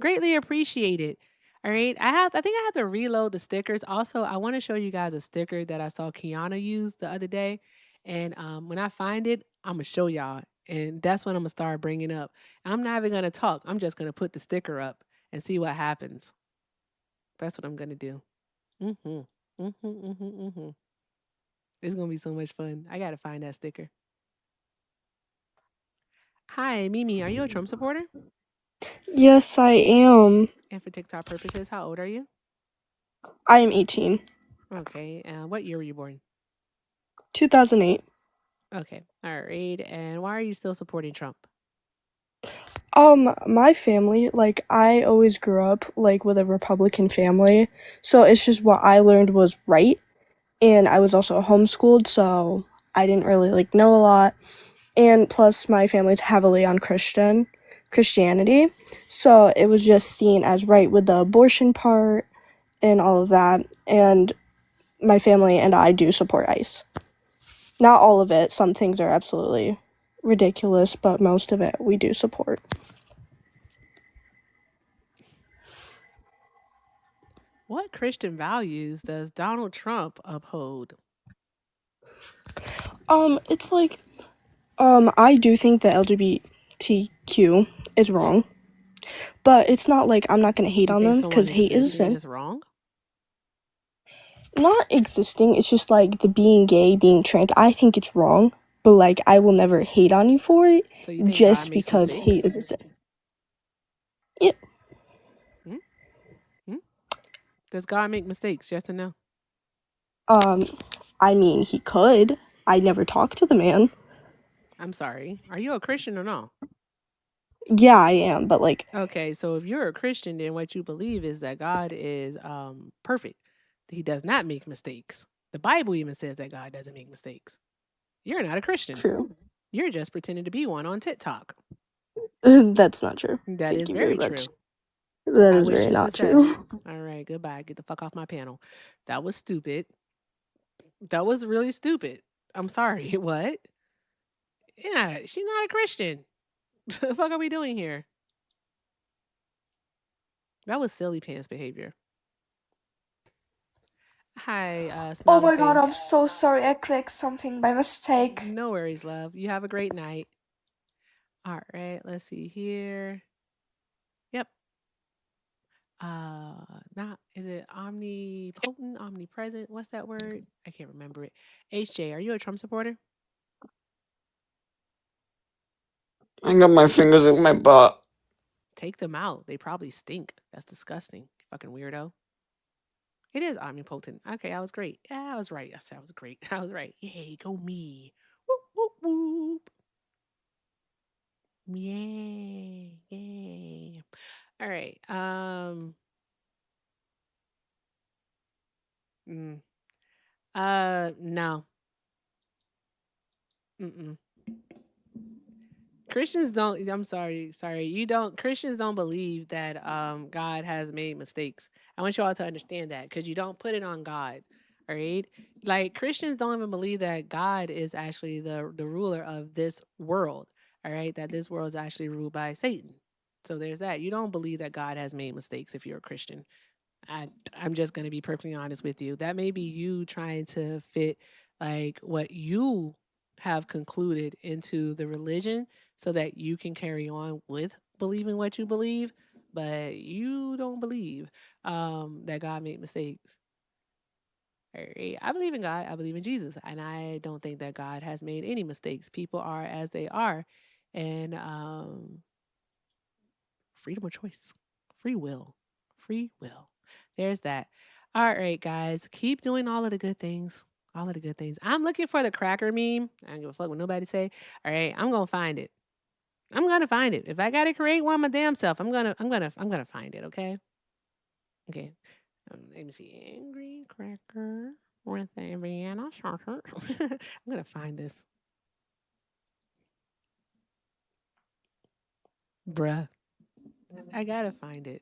Greatly appreciate it. All right. I think I have to reload the stickers. Also, I want to show you guys a sticker that I saw Kiana use the other day. And when I find it, I'm going to show y'all. And that's when I'm going to start bringing up. I'm not even going to talk. I'm just going to put the sticker up and see what happens. That's what I'm going to do. It's going to be so much fun. I got to find that sticker. Hi, Mimi. Are you a Trump supporter? Yes, I am. And for TikTok purposes, how old are you? I am 18. Okay. What year were you born? 2008. Okay. All right. And why are you still supporting Trump? My family, like, I always grew up, like, with a Republican family, so it's just what I learned was right, and I was also homeschooled, so I didn't really, like, know a lot, and plus my family's heavily on Christianity, so it was just seen as right with the abortion part and all of that, and my family and I do support ICE. Not all of it, some things are absolutely ridiculous, but most of it we do support. What Christian values does Donald Trump uphold? It's like, I do think that LGBTQ is wrong, but it's not like I'm not gonna hate You on think them someone because hate is a existing sin. is wrong? Not existing, it's just like the being gay, being trans. I think it's wrong, but like I will never hate on you for it So you think God just makes because mistakes? hate is a sin. Yeah. Hmm? Hmm? Does God make mistakes? Yes or no? I mean, he could. I never talked to the man. I'm sorry. Are you a Christian or no? Yeah, I am, but like, Okay, so if you're a Christian, then what you believe is that God is perfect. He does not make mistakes. The Bible even says that God doesn't make mistakes. You're not a Christian. true. You're just pretending to be one on TikTok. That's not true. That Thank is you very very much. true. That I is wish very you not success. true. All right, goodbye. Get the fuck off my panel. That was stupid. That was really stupid. I'm sorry. What? Yeah, she's not a Christian. What the fuck are we doing here? That was silly pants behavior. Hi, Oh smiley my god, face. I'm so sorry. I clicked something by mistake. No worries, love. You have a great night. All right, let's see here. Yep. Not is it omnipotent, omnipresent? What's that word? I can't remember it. HJ, are you a Trump supporter? I got my fingers in my butt. Take them out. They probably stink. That's disgusting. You fucking weirdo. It is omnipotent. Okay, I was great. Yeah, I was right. I said I was great. I was right. Yay, go me. Whoop, whoop, whoop. Yay, yay. All right. No. Mm-mm. Christians don't. I'm sorry. You don't. Christians don't believe that God has made mistakes. I want you all to understand that because you don't put it on God. All right. Like Christians don't even believe that God is actually the ruler of this world. All right. That this world is actually ruled by Satan. So there's that. You don't believe that God has made mistakes if you're a Christian. I'm just going to be perfectly honest with you. That may be you trying to fit like what you have concluded into the religion so that you can carry on with believing what you believe, but you don't believe that God made mistakes. Right? I believe in God. I believe in Jesus, and I don't think that God has made any mistakes. People are as they are, and freedom of choice, free will, free will. There's that. All right, guys, keep doing all of the good things. All of the good things. I'm looking for the cracker meme. I don't give a fuck what nobody say. All right, I'm gonna find it. I'm gonna find it. If I gotta create one my damn self, I'm gonna find it. Okay. Okay. Let me see. Angry cracker with a Vienna sausage. I'm gonna find this. Bruh. I gotta find it.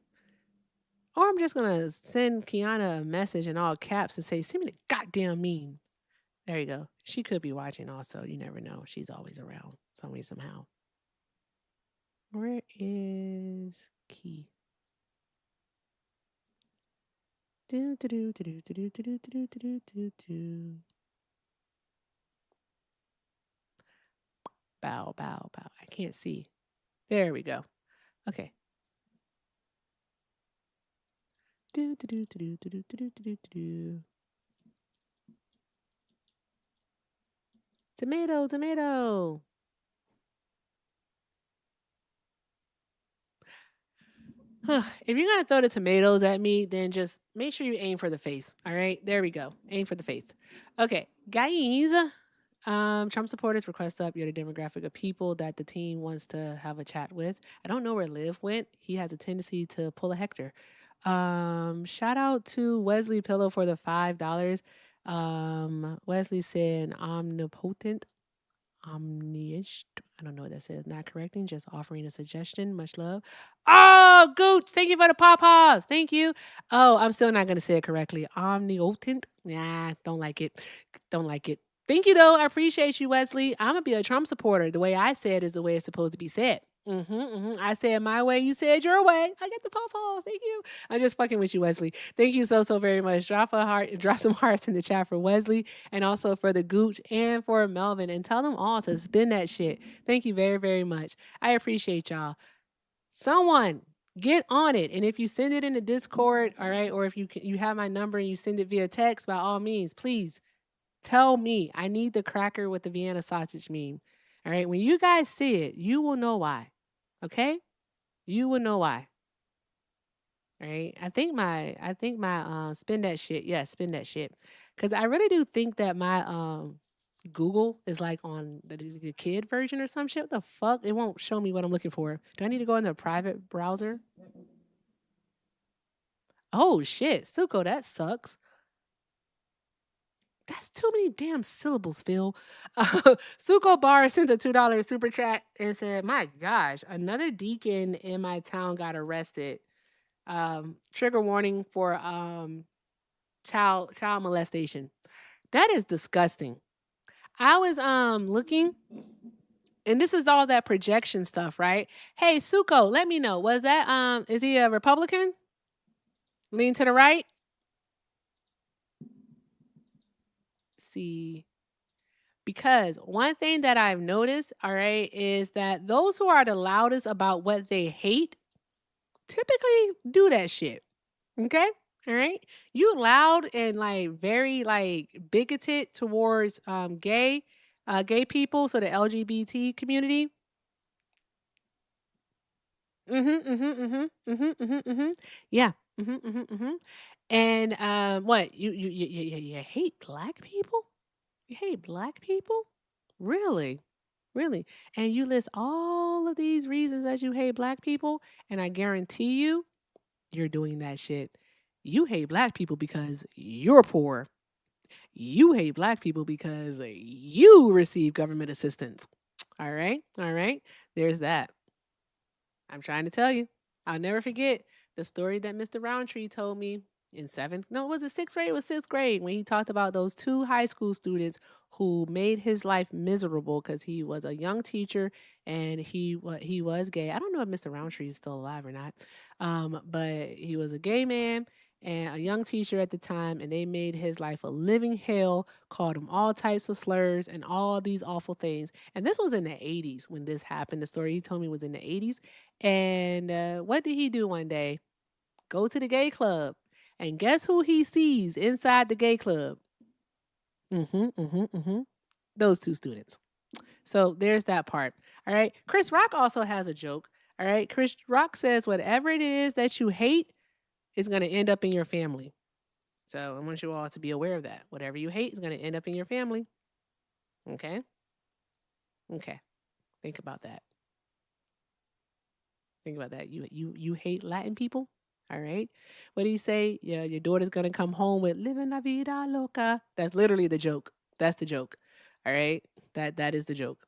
Or I'm just gonna send Kiana a message in all caps and say, "Send me the goddamn meme." There you go. She could be watching also. You never know. She's always around some way, somehow. Where is Key? Do do do do do do do do do do do do. Bow, bow, bow. I can't see. There we go. Okay. Do do do do do do do do do do. Tomato, tomato. If you're gonna throw the tomatoes at me, then just make sure you aim for the face. All right, there we go. Aim for the face. Okay, guys. Trump supporters request up. You're the demographic of people that the team wants to have a chat with. I don't know where Liv went. He has a tendency to pull a Hector. Shout out to Wesley Pillow for the $5. Wesley said omnipotent, omniscient. I don't know what that says. Not correcting, just offering a suggestion. Much love. Oh, Gooch, thank you for the pawpaws. Thank you. Oh, I'm still not going to say it correctly. Omnipotent. Nah, don't like it. Don't like it. Thank you, though. I appreciate you, Wesley. I'm going to be a Trump supporter. The way I said is the way it's supposed to be said. I said my way, you said your way. I get the pawpaws. Thank you. I'm just fucking with you, Wesley. Thank you so very much. Drop a heart, drop some hearts in the chat for Wesley and also for the Gooch and for Melvin, and tell them all to spin that shit. Thank you very, very much. I appreciate y'all. Someone get on it. And if you send it in the Discord, all right, or if you have my number and you send it via text, by all means, please tell me. I need the cracker with the Vienna sausage meme. All right, when you guys see it, you will know why. Okay? You will know why. All right? I think my spin that shit. Yeah, spin that shit. Cuz I really do think that my Google is like on the kid version or some shit. What the fuck? It won't show me what I'm looking for. Do I need to go in the private browser? Oh shit, Suko, that sucks. That's too many damn syllables, Phil. Suko Bar sent a $2 super chat and said, "My gosh, another deacon in my town got arrested. Trigger warning for child molestation. That is disgusting." I was looking, and this is all that projection stuff, right? Hey, Suko, let me know. Was that is he a Republican? Lean to the right? See. Because one thing that I've noticed, all right, is that those who are the loudest about what they hate typically do that shit. Okay? All right? You loud and like very like bigoted towards gay people, so the LGBT community. Yeah. And what? You hate black people? You hate black people? Really? Really? And you list all of these reasons that you hate black people, and I guarantee you're doing that shit. You hate black people because you're poor. You hate black people because you receive government assistance. All right? All right? There's that. I'm trying to tell you. I'll never forget the story that Mr. Roundtree told me in sixth grade? It was sixth grade when he talked about those two high school students who made his life miserable because he was a young teacher and he was gay. I don't know if Mr. Roundtree is still alive or not, but he was a gay man and a young teacher at the time, and they made his life a living hell, called him all types of slurs and all these awful things. And this was in the 80s when this happened. The story he told me was in the 80s. And what did he do one day? Go to the gay club. And guess who he sees inside the gay club? Those two students. So there's that part. All right. Chris Rock also has a joke. All right. Chris Rock says, whatever it is that you hate is going to end up in your family. So I want you all to be aware of that. Whatever you hate is going to end up in your family. Okay. Okay. Think about that. Think about that. You hate Latin people? All right. What do you say? Yeah, your daughter's gonna come home with "Living la vida loca." That's literally the joke. That's the joke. All right. That is the joke.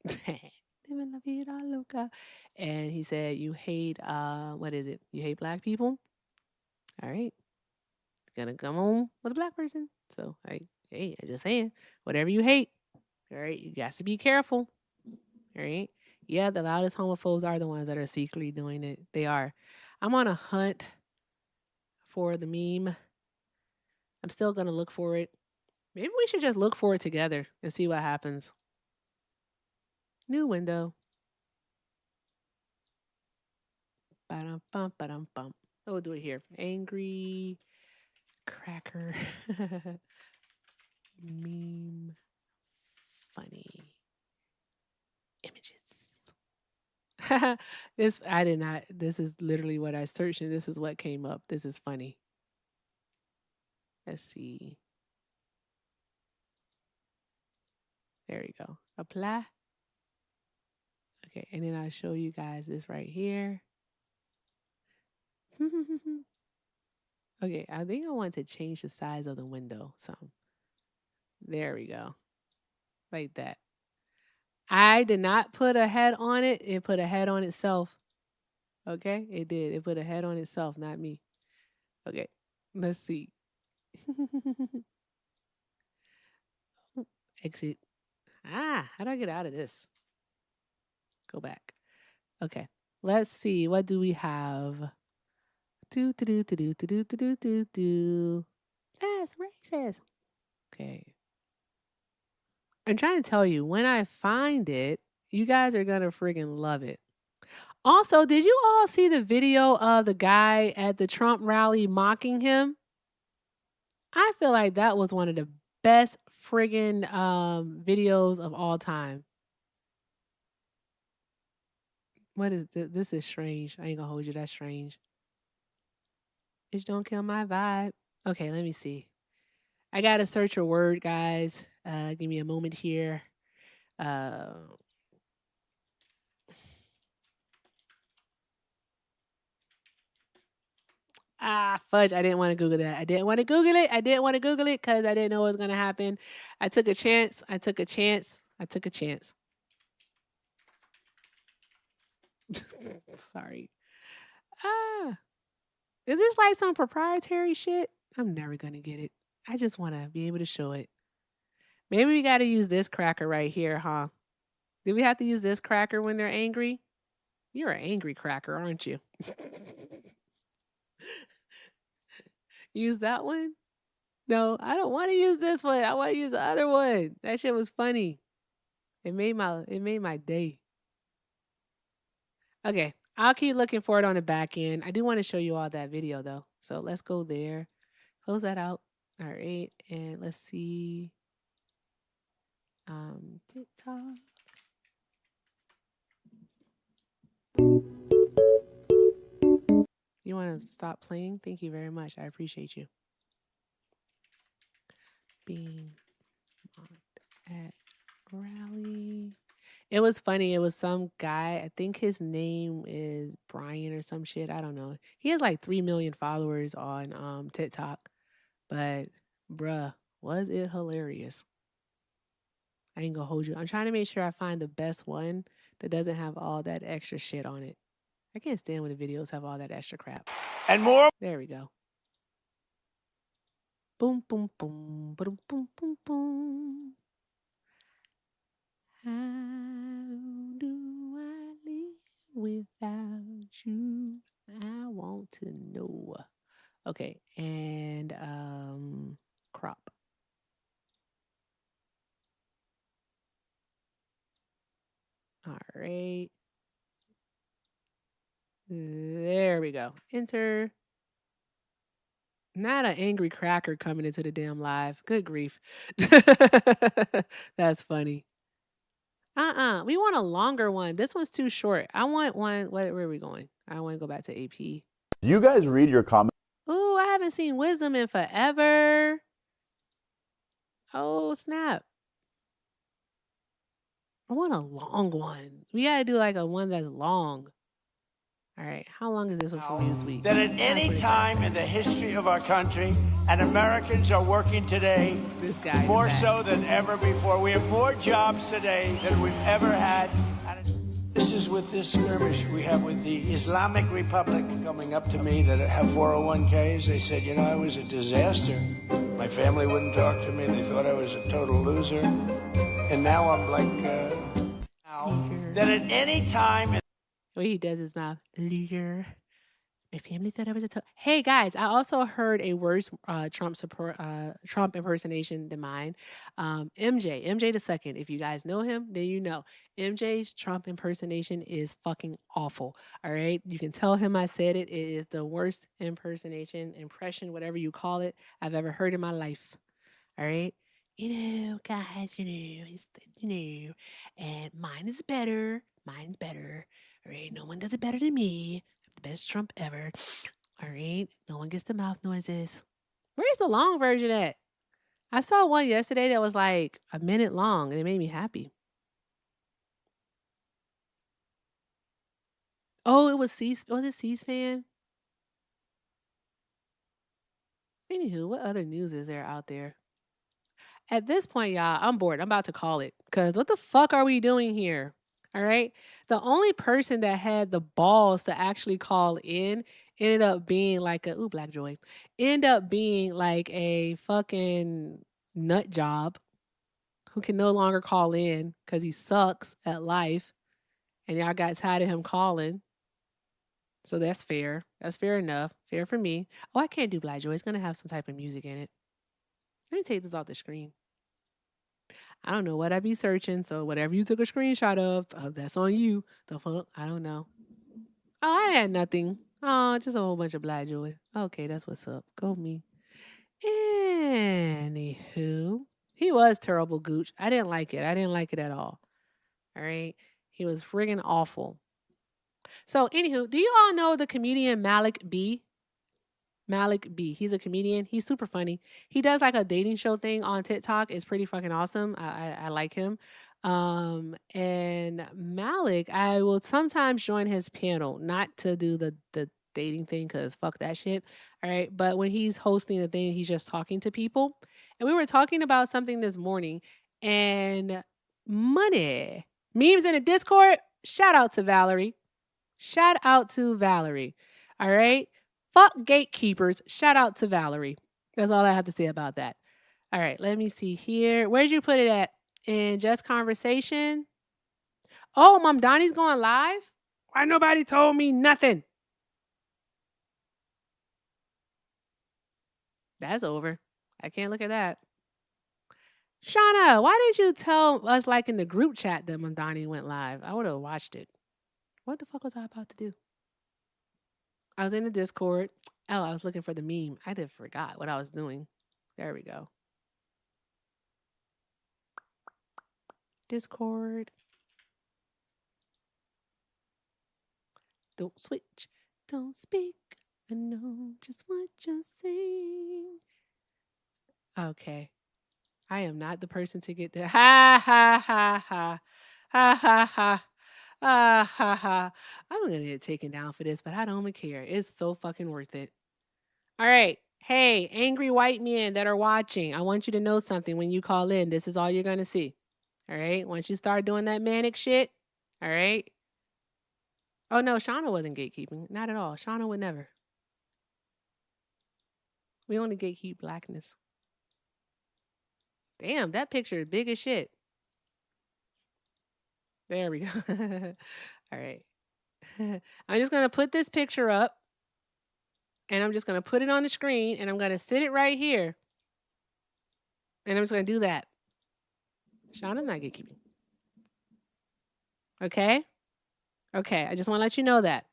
Living la vida loca. And he said, "You hate what is it? You hate black people." All right. Gonna come home with a black person. So hey, I'm just saying, whatever you hate. All right. You got to be careful. All right. Yeah, the loudest homophobes are the ones that are secretly doing it. They are. I'm on a hunt for the meme. I'm still going to look for it. Maybe we should just look for it together and see what happens. New window. Ba-dum-bum, ba-dum-bum. Oh, we'll do it here. Angry cracker meme funny images. This is literally what I searched and this is what came up. This is funny. Let's see. There we go. Apply. Okay, and then I'll show you guys this right here. Okay, I think I want to change the size of the window some. There we go. Like that. I did not put a head on it. It put a head on itself. Okay, it did. It put a head on itself, not me. Okay, let's see. Exit. How do I get out of this? Go back. Okay, let's see. What do we have? Do. That's racist. Okay. I'm trying to tell you, when I find it, you guys are gonna friggin' love it. Also, did you all see the video of the guy at the Trump rally mocking him? I feel like that was one of the best friggin' videos of all time. What is this? This is strange. I ain't gonna hold you. That's strange. Bitch, don't kill my vibe. Okay, let me see. I gotta search a word, guys. Give me a moment here. Fudge. I didn't want to Google that. I didn't want to Google it because I didn't know what was going to happen. I took a chance. Sorry. Is this like some proprietary shit? I'm never going to get it. I just want to be able to show it. Maybe we got to use this cracker right here, huh? Do we have to use this cracker when they're angry? You're an angry cracker, aren't you? Use that one? No, I don't want to use this one. I want to use the other one. That shit was funny. It made my day. Okay, I'll keep looking for it on the back end. I do want to show you all that video though. So let's go there. Close that out. All right, and let's see. TikTok. You want to stop playing? Thank you very much. I appreciate you. Being mocked at rally. It was funny. It was some guy. I think his name is Brian or some shit. I don't know. He has like 3 million followers on TikTok. But bruh, was it hilarious? I ain't gonna hold you. I'm trying to make sure I find the best one that doesn't have all that extra shit on it. I can't stand when the videos have all that extra crap. And more. There we go. Boom, boom, boom, boom, boom, boom, boom. How do I live without you? I want to know. Okay, and crop. All right. There we go. Enter. Not an angry cracker coming into the damn live. Good grief. That's funny. We want a longer one. This one's too short. I want one. Where are we going? I want to go back to AP. You guys read your comments? Ooh, I haven't seen Wisdom in forever. Oh, snap. I want a long one. We got to do like a one that's long. All right. How long is this one for Newsweek? That at any time in the history of our country, and Americans are working today more so than ever before. We have more jobs today than we've ever had. This is with this skirmish we have with the Islamic Republic coming up to me that have 401ks. They said, you know, I was a disaster. My family wouldn't talk to me. They thought I was a total loser. And now I'm like, that at any time... The way he does his mouth. Loser. My family thought I was a... Hey, guys, I also heard a worse Trump impersonation than mine. MJ the second. If you guys know him, then you know. MJ's Trump impersonation is fucking awful. All right? You can tell him I said it. It is the worst impression, whatever you call it, I've ever heard in my life. All right? You know, guys, and mine is better. Mine's better. All right? No one does it better than me. Best Trump ever. All right. No one gets the mouth noises. Where's the long version at? I saw one yesterday that was like a minute long and it made me happy. Oh, it was C-SPAN? Anywho, what other news is there out there? At this point, y'all, I'm bored. I'm about to call it. Because what the fuck are we doing here? All right. The only person that had the balls to actually call in ended up being like Black Joy. Ended up being like a fucking nut job who can no longer call in because he sucks at life. And y'all got tired of him calling. So that's fair. That's fair enough. Fair for me. Oh, I can't do Black Joy. It's going to have some type of music in it. Let me take this off the screen. I don't know what I be searching. So whatever you took a screenshot of, that's on you. The fuck? I don't know. Oh, I had nothing. Oh, just a whole bunch of Black Joy. Okay, that's what's up. Go me. Anywho, he was terrible, Gooch. I didn't like it. I didn't like it at all. All right. He was friggin' awful. So, anywho, do you all know the comedian Malik B? Malik B. He's a comedian. He's super funny. He does like a dating show thing on TikTok. It's pretty fucking awesome. I like him. And Malik, I will sometimes join his panel, not to do the dating thing because fuck that shit. All right. But when he's hosting the thing, he's just talking to people. And we were talking about something this morning and money. Memes in the Discord. Shout out to Valerie. Shout out to Valerie. All right. Fuck gatekeepers. Shout out to Valerie. That's all I have to say about that. All right. Let me see here. Where'd you put it at? In Just Conversation? Oh, Mom Donnie's going live? Why nobody told me nothing? That's over. I can't look at that. Shauna, why didn't you tell us like in the group chat that Mom Donnie went live? I would have watched it. What the fuck was I about to do? I was in the Discord. Oh, I was looking for the meme. I did forgot what I was doing. There we go. Discord. Don't switch. Don't speak. I know just what you're saying. Okay. I am not the person to get there. Ha ha ha ha. Ha ha ha. Ha ha. I'm gonna get taken down for this, but I don't even care. It's so fucking worth it. All right. Hey, angry white men that are watching, I want you to know something when you call in. This is all you're gonna see. All right. Once you start doing that manic shit, all right. Oh no, Shauna wasn't gatekeeping. Not at all. Shauna would never. We only gatekeep blackness. Damn, that picture is big as shit. There we go. All right. I'm just going to put this picture up and I'm just going to put it on the screen and I'm going to sit it right here. And I'm just going to do that. Shauna's not gatekeeping. Okay? Okay. I just want to let you know that.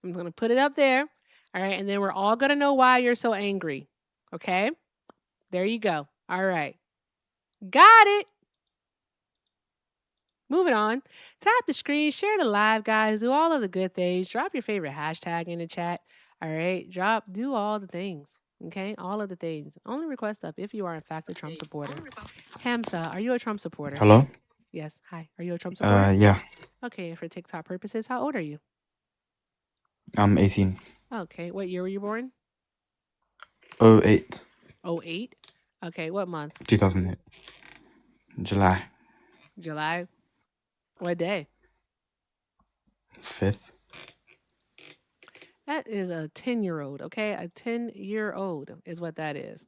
I'm just going to put it up there. All right. And then we're all going to know why you're so angry. Okay? There you go. All right. Got it. Moving on. Tap the screen, share the live, guys. Do all of the good things. Drop your favorite hashtag in the chat. All right. Do all the things. Okay. All of the things. Only request up if you are, in fact, a Trump supporter. Hamza, are you a Trump supporter? Hello? Yes. Hi. Are you a Trump supporter? Yeah. Okay. For TikTok purposes, how old are you? I'm 18. Okay. What year were you born? 08. 08? Okay. What month? 2008. July. July. What day? 5th. That is a 10-year-old, okay? A 10-year-old is what that is.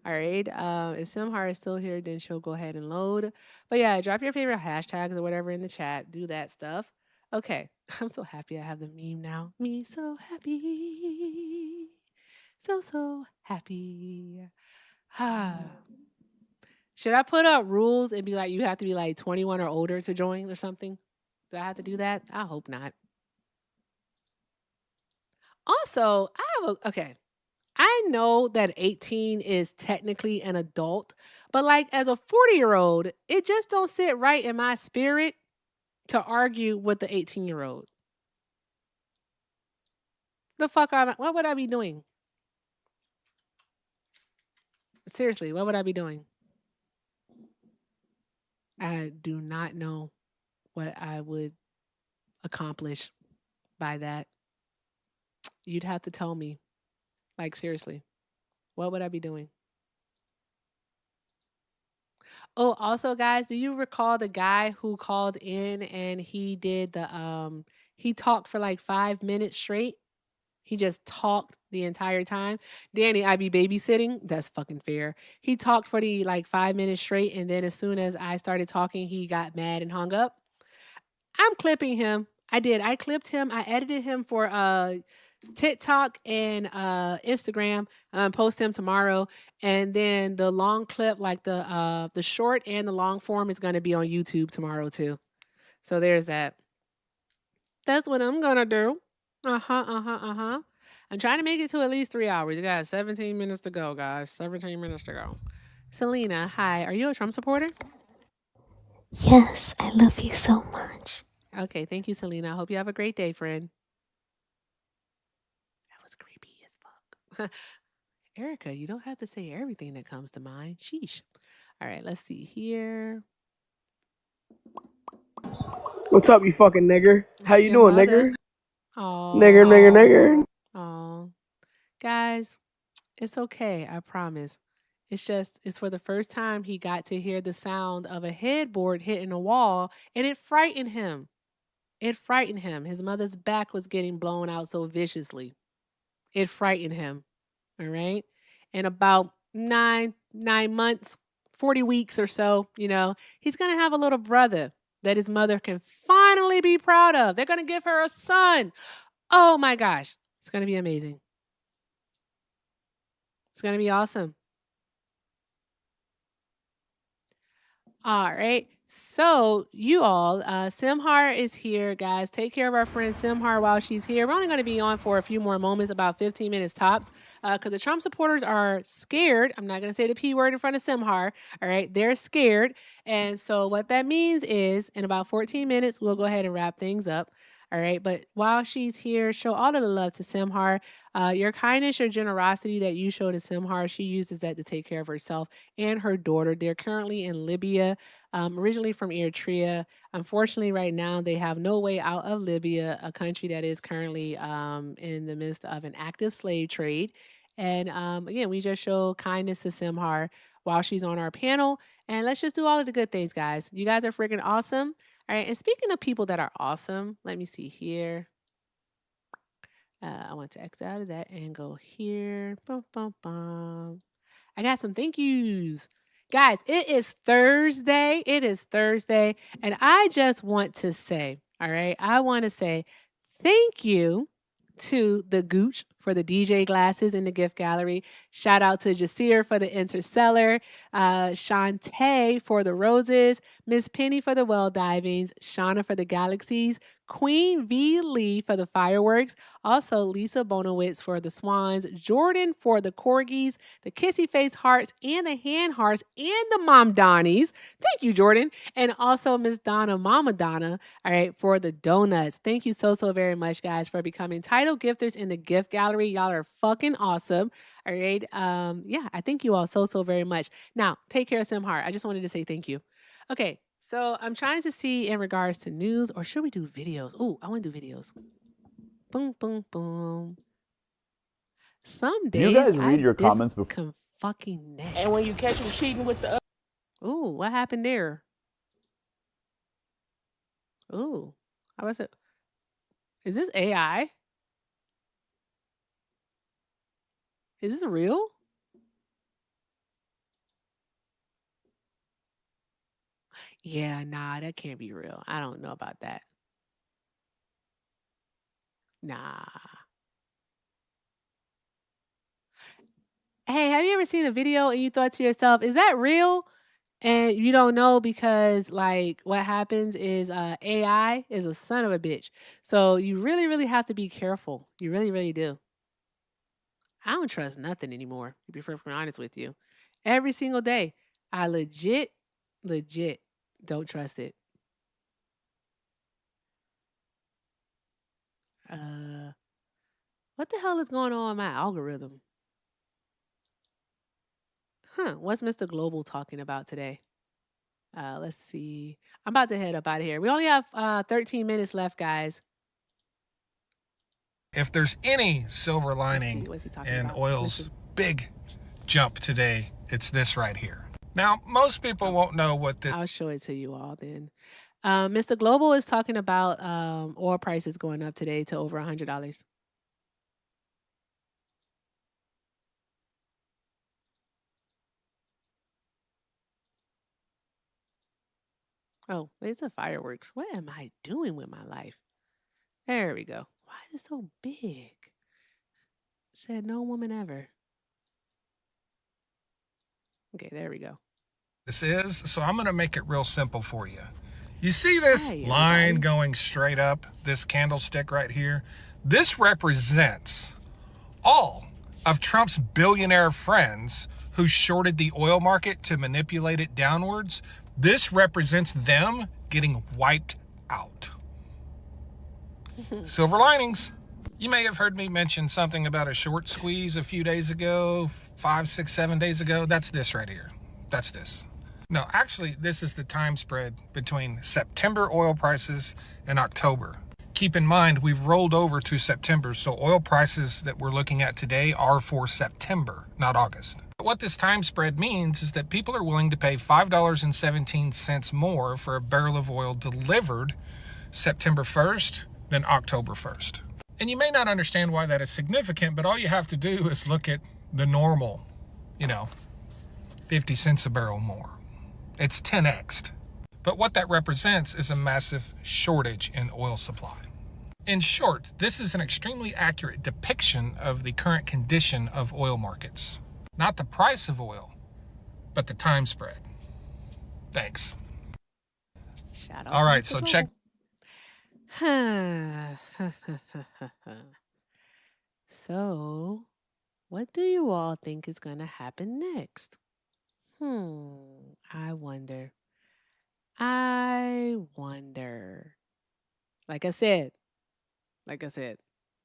All right. If Simhar is still here, then she'll go ahead and load. But yeah, drop your favorite hashtags or whatever in the chat. Do that stuff. Okay. I'm so happy I have the meme now. Me so happy. So happy. Should I put up rules and be like, you have to be like 21 or older to join or something? Do I have to do that? I hope not. Also, okay. I know that 18 is technically an adult, but like as a 40-year-old, it just don't sit right in my spirit to argue with the 18-year-old. The fuck what would I be doing? Seriously, what would I be doing? I do not know what I would accomplish by that. You'd have to tell me. Like, seriously, what would I be doing? Oh, also, guys, do you recall the guy who called in and he did he talked for like 5 minutes straight? He just talked the entire time. Danny, I be babysitting. That's fucking fair. He talked for the like 5 minutes straight, and then as soon as I started talking, he got mad and hung up. I'm clipping him. I did. I clipped him. I edited him for TikTok and Instagram. Post him tomorrow, and then the long clip, like the short and the long form, is going to be on YouTube tomorrow too. So there's that. That's what I'm gonna do. I'm trying to make it to at least 3 hours. You got 17 minutes to go, guys. 17 minutes to go. Selena, hi. Are you a Trump supporter? Yes, I love you so much. Okay, thank you, Selena. I hope you have a great day, friend. That was creepy as fuck. Erica, you don't have to say everything that comes to mind. Sheesh. All right, let's see here. What's up, you fucking nigger? How you doing, mother. nigger? Oh. Nigger. Oh. Guys, it's okay. I promise. It's for the first time he got to hear the sound of a headboard hitting a wall, and it frightened him. It frightened him. His mother's back was getting blown out so viciously. It frightened him. All right. In about nine months, 40 weeks or so, he's going to have a little brother that his mother can finally be proud of. They're going to give her a son. Oh my gosh. It's going to be amazing. It's going to be awesome. All right. So you all, Simhar is here, guys. Take care of our friend Simhar while she's here. We're only going to be on for a few more moments, about 15 minutes tops, because the Trump supporters are scared. I'm not going to say the P word in front of Simhar. All right. They're scared. And so what that means is in about 14 minutes, we'll go ahead and wrap things up. All right. But while she's here, show all of the love to Simhar. Your kindness, your generosity that you show to Simhar, she uses that to take care of herself and her daughter. They're currently in Libya, originally from Eritrea. Unfortunately, right now, they have no way out of Libya, a country that is currently in the midst of an active slave trade. And again, we just show kindness to Simhar while she's on our panel. And let's just do all of the good things, guys. You guys are freaking awesome. All right. And speaking of people that are awesome, let me see here. I want to exit out of that and go here. Bum, bum, bum. I got some thank yous. Guys, it is Thursday. And I just want to say, all right, I want to say thank you to the Gooch for the DJ glasses in the gift gallery. Shout out to Jasir for the Interstellar, Shantae for the roses, Miss Penny for the well divings, Shauna for the galaxies, Queen V. Lee for the fireworks, also Lisa Bonowitz for the swans, Jordan for the corgis, the kissy face hearts, and the hand hearts, and the mom Donnies. Thank you, Jordan. And also Miss Donna, Mama Donna, all right, for the donuts. Thank you so very much, guys, for becoming title gifters in the gift gallery. Y'all are fucking awesome. All right. Yeah, I thank you all so very much. Now, take care of Simhar. I just wanted to say thank you. Okay. So I'm trying to see in regards to news, or should we do videos? Oh, I want to do videos. Boom, boom, boom. Some days you guys read your comments before? Fucking neck. And when you catch them cheating with the Ooh, what happened there? Ooh, how was it? Is this AI? Is this real? Yeah, nah, that can't be real. I don't know about that. Nah. Hey, have you ever seen a video and you thought to yourself, is that real? And you don't know because, like, what happens is AI is a son of a bitch. So you really have to be careful. You really do. I don't trust nothing anymore, to be perfectly honest with you. Every single day, I legit don't trust it. What the hell is going on with my algorithm? What's Mr. Global talking about today? Let's see. I'm about to head up out of here. We only have 13 minutes left, guys. If there's any silver lining in oil's big jump today, it's this right here. Now, most people won't know what this... I'll show it to you all then. Mr. Global is talking about oil prices going up today to over $100. Oh, it's a fireworks. What am I doing with my life? There we go. Why is it so big? Said no woman ever. Okay, there we go. This is, so I'm going to make it real simple for you. You see this line going straight up, this candlestick right here? This represents all of Trump's billionaire friends who shorted the oil market to manipulate it downwards. This represents them getting wiped out. Silver linings. You may have heard me mention something about a short squeeze a few days ago, 5, 6, 7 days ago. That's this right here. That's this. No, actually, this is the time spread between September oil prices and October. Keep in mind, we've rolled over to September, so oil prices that we're looking at today are for September, not August. What this time spread means is that people are willing to pay $5.17 more for a barrel of oil delivered September 1st than October 1st. And you may not understand why that is significant, but all you have to do is look at the normal, 50 cents a barrel more. It's 10x'd. But what that represents is a massive shortage in oil supply. In short, this is an extremely accurate depiction of the current condition of oil markets. Not the price of oil, but the time spread. Thanks. All right, so check. So, what do you all think is going to happen next? I wonder. Like I said,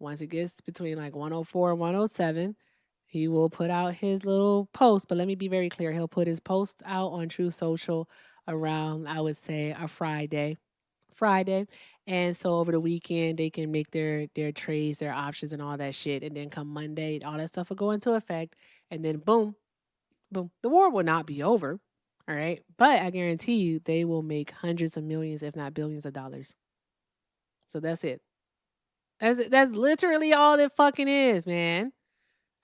once it gets between like 104 and 107, he will put out his little post. But let me be very clear. He'll put his post out on True Social around, I would say, a Friday. And so over the weekend, they can make their trades, their options, and all that shit. And then come Monday, all that stuff will go into effect. And then boom, boom. The war will not be over. All right. But I guarantee you, they will make hundreds of millions, if not billions of dollars. So that's it. That's literally all it fucking is, man.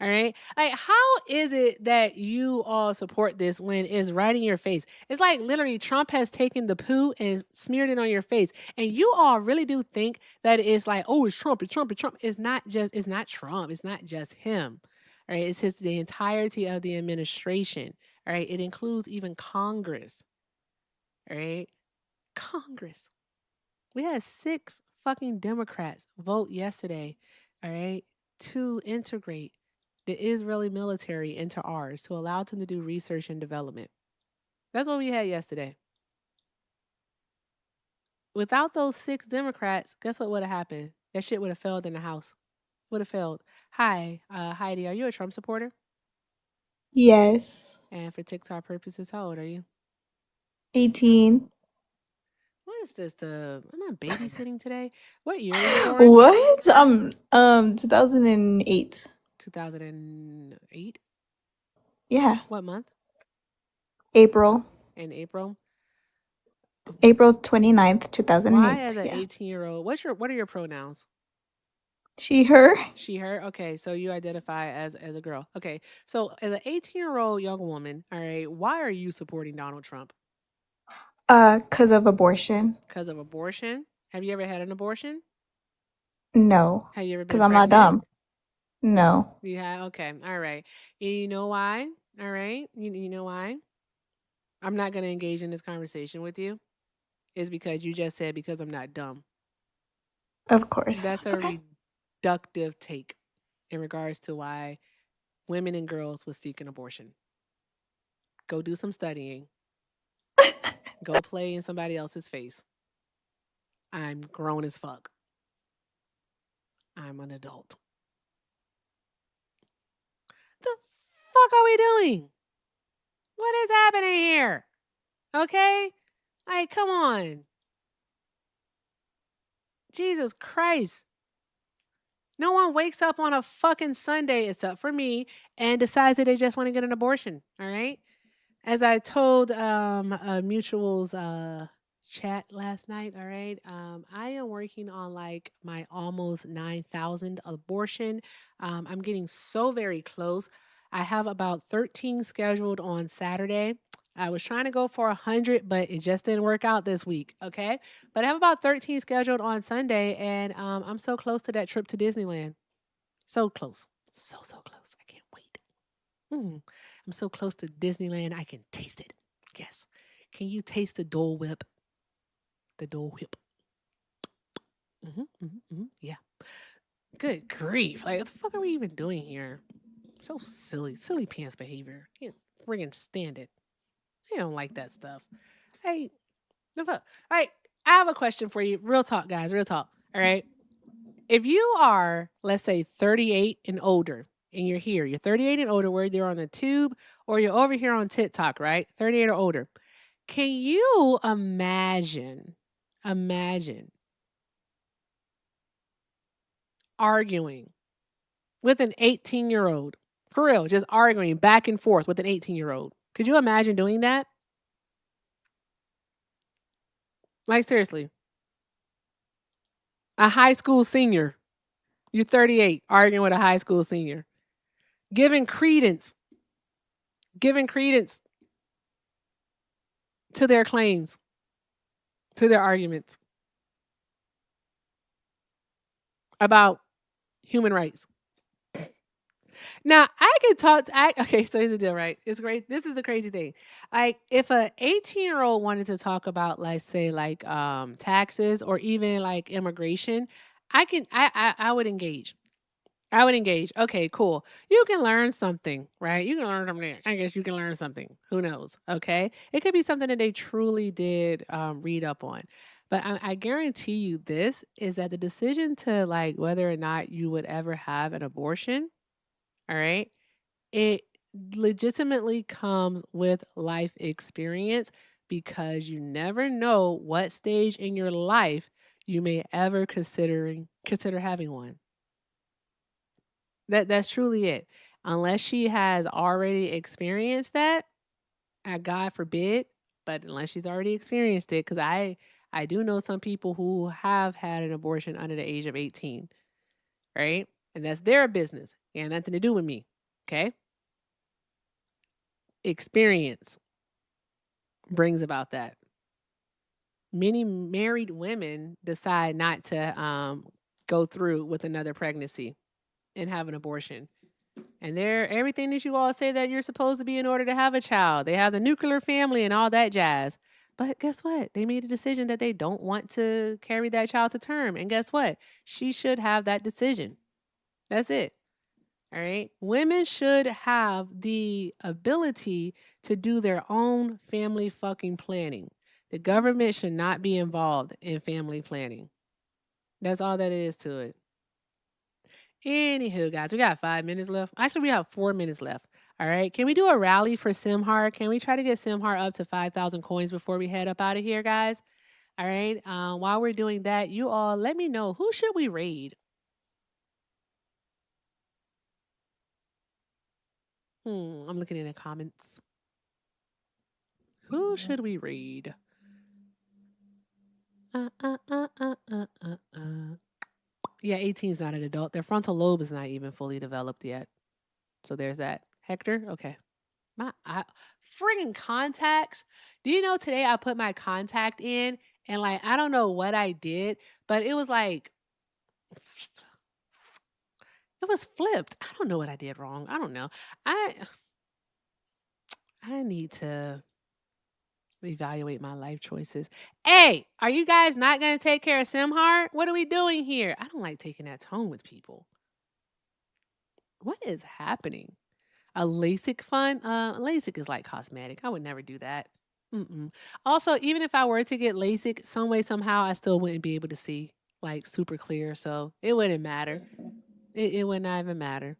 All right. Like, how is it that you all support this when it's right in your face? It's like literally Trump has taken the poo and smeared it on your face. And you all really do think that it's like, oh, it's Trump, it's Trump, it's Trump. It's not Trump. It's not just him. All right. It's the entirety of the administration. All right. It includes even Congress. All right. Congress. We had 6 fucking Democrats vote yesterday. All right. To integrate the Israeli military into ours, to allow them to do research and development. That's what we had yesterday. Without those 6 Democrats, guess what would have happened? That shit would have failed in the House. Would have failed. Hi, Heidi, are you a Trump supporter? Yes. And for TikTok purposes, how old are you? 18. What is this? Am I babysitting today? What year are you born? What? 2008. 2008? Yeah. What month? April. In April? April 29th, 2008. Why, as an 18-year-old, what are your pronouns? She, her. She, her. Okay, so you identify as a girl. Okay, so as an 18-year-old young woman, all right, why are you supporting Donald Trump? 'Cause of abortion. Because of abortion? Have you ever had an abortion? No. Have you ever been Because I'm not dumb. No. You have? Okay, all right. You know why? All right, you know why? I'm not going to engage in this conversation with you. Is because you just said because I'm not dumb. Of course. That's a reductive take in regards to why women and girls would seek an abortion. Go do some studying. Go play in somebody else's face. I'm grown as fuck. I'm an adult. The fuck are we doing? What is happening here? Okay? Like, come on. Jesus Christ. No one wakes up on a fucking Sunday, except for me, and decides that they just want to get an abortion. All right? As I told Mutual's chat last night, all right, I am working on like my almost 9,000 abortion. I'm getting so very close. I have about 13 scheduled on Saturday. I was trying to go for 100, but it just didn't work out this week. Okay. But I have about 13 scheduled on Sunday, and I'm so close to that trip to Disneyland. So close. So close. I can't wait. I'm so close to Disneyland, I can taste it. Yes. Can you taste the Dole Whip? The Dole Whip. Yeah. Good grief. Like, what the fuck are we even doing here? So silly pants behavior. Can't friggin' stand it. I don't like that stuff. Hey, the fuck. All right, I have a question for you. Real talk, guys. Real talk. All right. If you are, let's say, 38 and older, and you're here, you're 38 and older, whether you're on the tube or you're over here on TikTok, right? 38 or older. Can you imagine arguing with an 18-year-old? For real, just arguing back and forth with an 18-year-old. Could you imagine doing that? Like, seriously. A high school senior. You're 38, arguing with a high school senior. Giving credence to their claims, to their arguments about human rights. Now, I could talk okay, so here's the deal, right? It's great. This is the crazy thing. Like, if a 18-year-old wanted to talk about, like, say, like taxes or even like immigration, I would engage. I would engage. Okay, cool. You can learn something, right? You can learn something. I guess you can learn something. Who knows? Okay. It could be something that they truly did read up on. But I guarantee you this is that the decision to, like, whether or not you would ever have an abortion, all right, it legitimately comes with life experience, because you never know what stage in your life you may ever consider having one. That's truly it. Unless she has already experienced that, God forbid, but unless she's already experienced it, because I do know some people who have had an abortion under the age of 18, right? And that's their business. It had nothing to do with me. Okay? Experience brings about that. Many married women decide not to go through with another pregnancy and have an abortion. And they're everything that you all say that you're supposed to be in order to have a child. They have the nuclear family and all that jazz. But guess what? They made a decision that they don't want to carry that child to term. And guess what? She should have that decision. That's it. All right. Women should have the ability to do their own family fucking planning. The government should not be involved in family planning. That's all that is to it. Anywho, guys, we got 5 minutes left. Actually, we have 4 minutes left. All right. Can we do a rally for Simhar? Can we try to get Simhar up to 5,000 coins before we head up out of here, guys? All right. While we're doing that, you all let me know, who should we raid? I'm looking in the comments. Who should we raid? Yeah, 18 is not an adult. Their frontal lobe is not even fully developed yet. So there's that. Hector? Okay. My friggin' contacts. Do you know today I put my contact in and, like, I don't know what I did, but it was like, it was flipped. I don't know what I did wrong. I don't know. I need to evaluate my life choices. Hey, are you guys not going to take care of Simhar? What are we doing here? I don't like taking that tone with people. What is happening? A LASIK fund? LASIK is like cosmetic. I would never do that. Also, even if I were to get LASIK, some way, somehow, I still wouldn't be able to see, like, super clear. So it wouldn't matter. It would not even matter.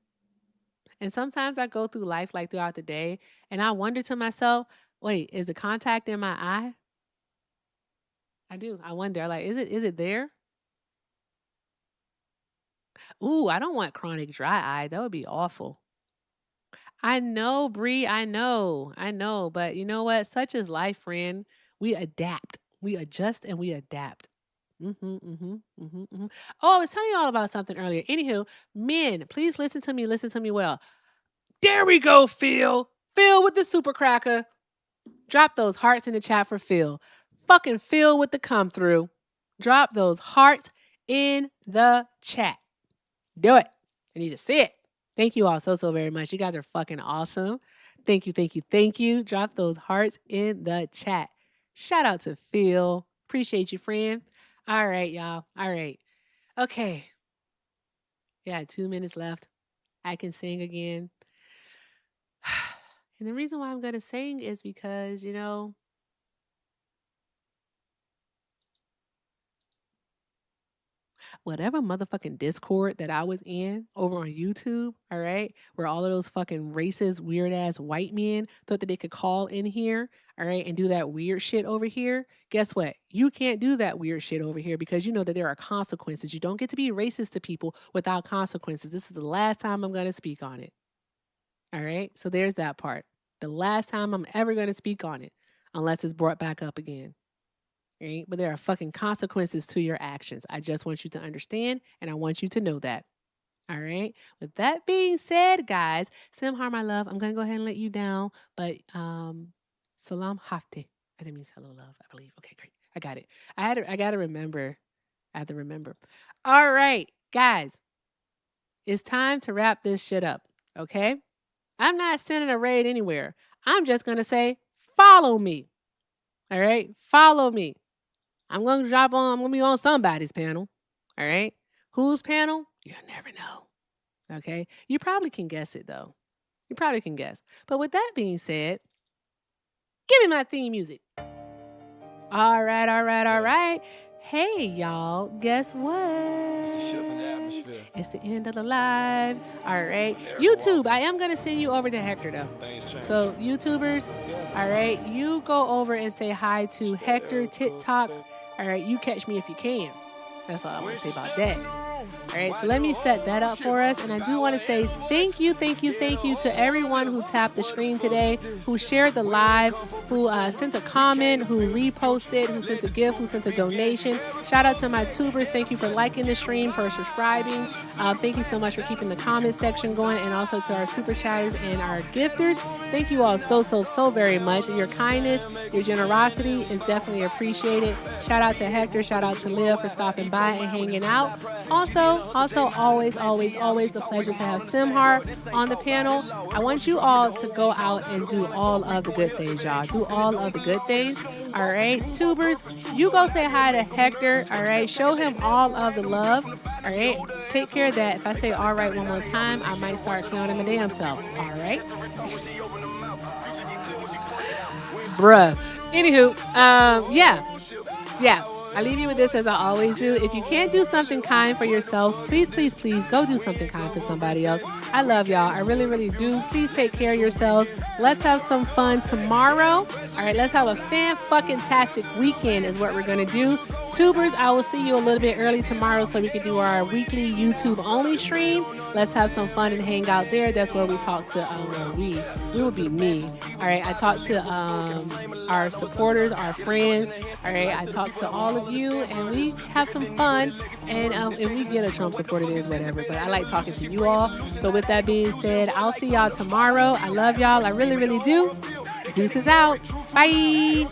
And sometimes I go through life, like, throughout the day, and I wonder to myself, Wait, is the contact in my eye? I do. I wonder, like, is it there? Ooh, I don't want chronic dry eye. That would be awful. I know, Bree. I know. But you know what? Such is life, friend. We adapt. We adjust and we adapt. Oh, I was telling you all about something earlier. Anywho, men, please listen to me. Listen to me well. There we go, Phil. Phil with the super cracker. Drop those hearts in the chat for Phil. Fucking Phil with the come through. Drop those hearts in the chat. Do it. I need to see it. Thank you all so very much. You guys are fucking awesome. Thank you. Drop those hearts in the chat. Shout out to Phil. Appreciate you, friend. All right, y'all. All right. Okay. Yeah, 2 minutes left. I can sing again. And the reason why I'm going to sing is because, you know, whatever motherfucking Discord that I was in over on YouTube, all right, where all of those fucking racist, weird ass white men thought that they could call in here, all right, and do that weird shit over here. Guess what? You can't do that weird shit over here because you know that there are consequences. You don't get to be racist to people without consequences. This is the last time I'm going to speak on it. All right, so there's that part. The last time I'm ever going to speak on it, unless it's brought back up again. Right? But there are fucking consequences to your actions. I just want you to understand, and I want you to know that. All right. With that being said, guys, Simhar, my love, I'm gonna go ahead and let you down. But salam hafte. I think it means hello, love. I believe. Okay, great. I got it. I gotta remember. I have to remember. All right, guys. It's time to wrap this shit up. Okay. I'm not sending a raid anywhere. I'm just gonna say, follow me. All right. Follow me. I'm going to be on somebody's panel. All right. Whose panel? You'll never know. Okay. You probably can guess it though. You probably can guess. But with that being said, give me my theme music. All right. Hey, y'all. Guess what? It's a shift in the atmosphere. It's the end of the live. All right. YouTube, I am going to send you over to Hector though. So YouTubers, all right, you go over and say hi to Hector TikTok. All right, you catch me if you can. That's all I want to say about that. All right, so let me set that up for us. And I do want to say thank you to everyone who tapped the screen today, who shared the live, who sent a comment, who reposted, who sent a gift, who sent a donation. Shout out to my tubers. Thank you for liking the stream, for subscribing. Thank you so much for keeping the comment section going, and also to our super chatters and our gifters. Thank you all so very much. Your kindness, your generosity is definitely appreciated. Shout out to Hector. Shout out to Liv for stopping by and hanging out. Also, always a pleasure to have Simhar on the panel. I want you all to go out and do all of the good things, y'all. Do all of the good things. All right, tubers, you go say hi to Hector. All right, show him all of the love. All right, take care of that. If I say all right one more time, I might start clowning my damn self. All right. Bruh. Anywho, yeah. I leave you with this as I always do. If you can't do something kind for yourselves, please go do something kind for somebody else. I love y'all. I really do. Please take care of yourselves. Let's have some fun tomorrow. All right, let's have a fan-fucking-tastic weekend is what we're going to do. Tubers, I will see you a little bit early tomorrow so we can do our weekly YouTube-only stream. Let's have some fun and hang out there. That's where we talk to, we will be me. All right, I talk to our supporters, our friends. All right, I talk to all of you, and we have some fun. And if we get a Trump supporter, it is whatever. But I like talking to you all. So with that being said, I'll see y'all tomorrow. I love y'all. I really do. Deuces out. Bye.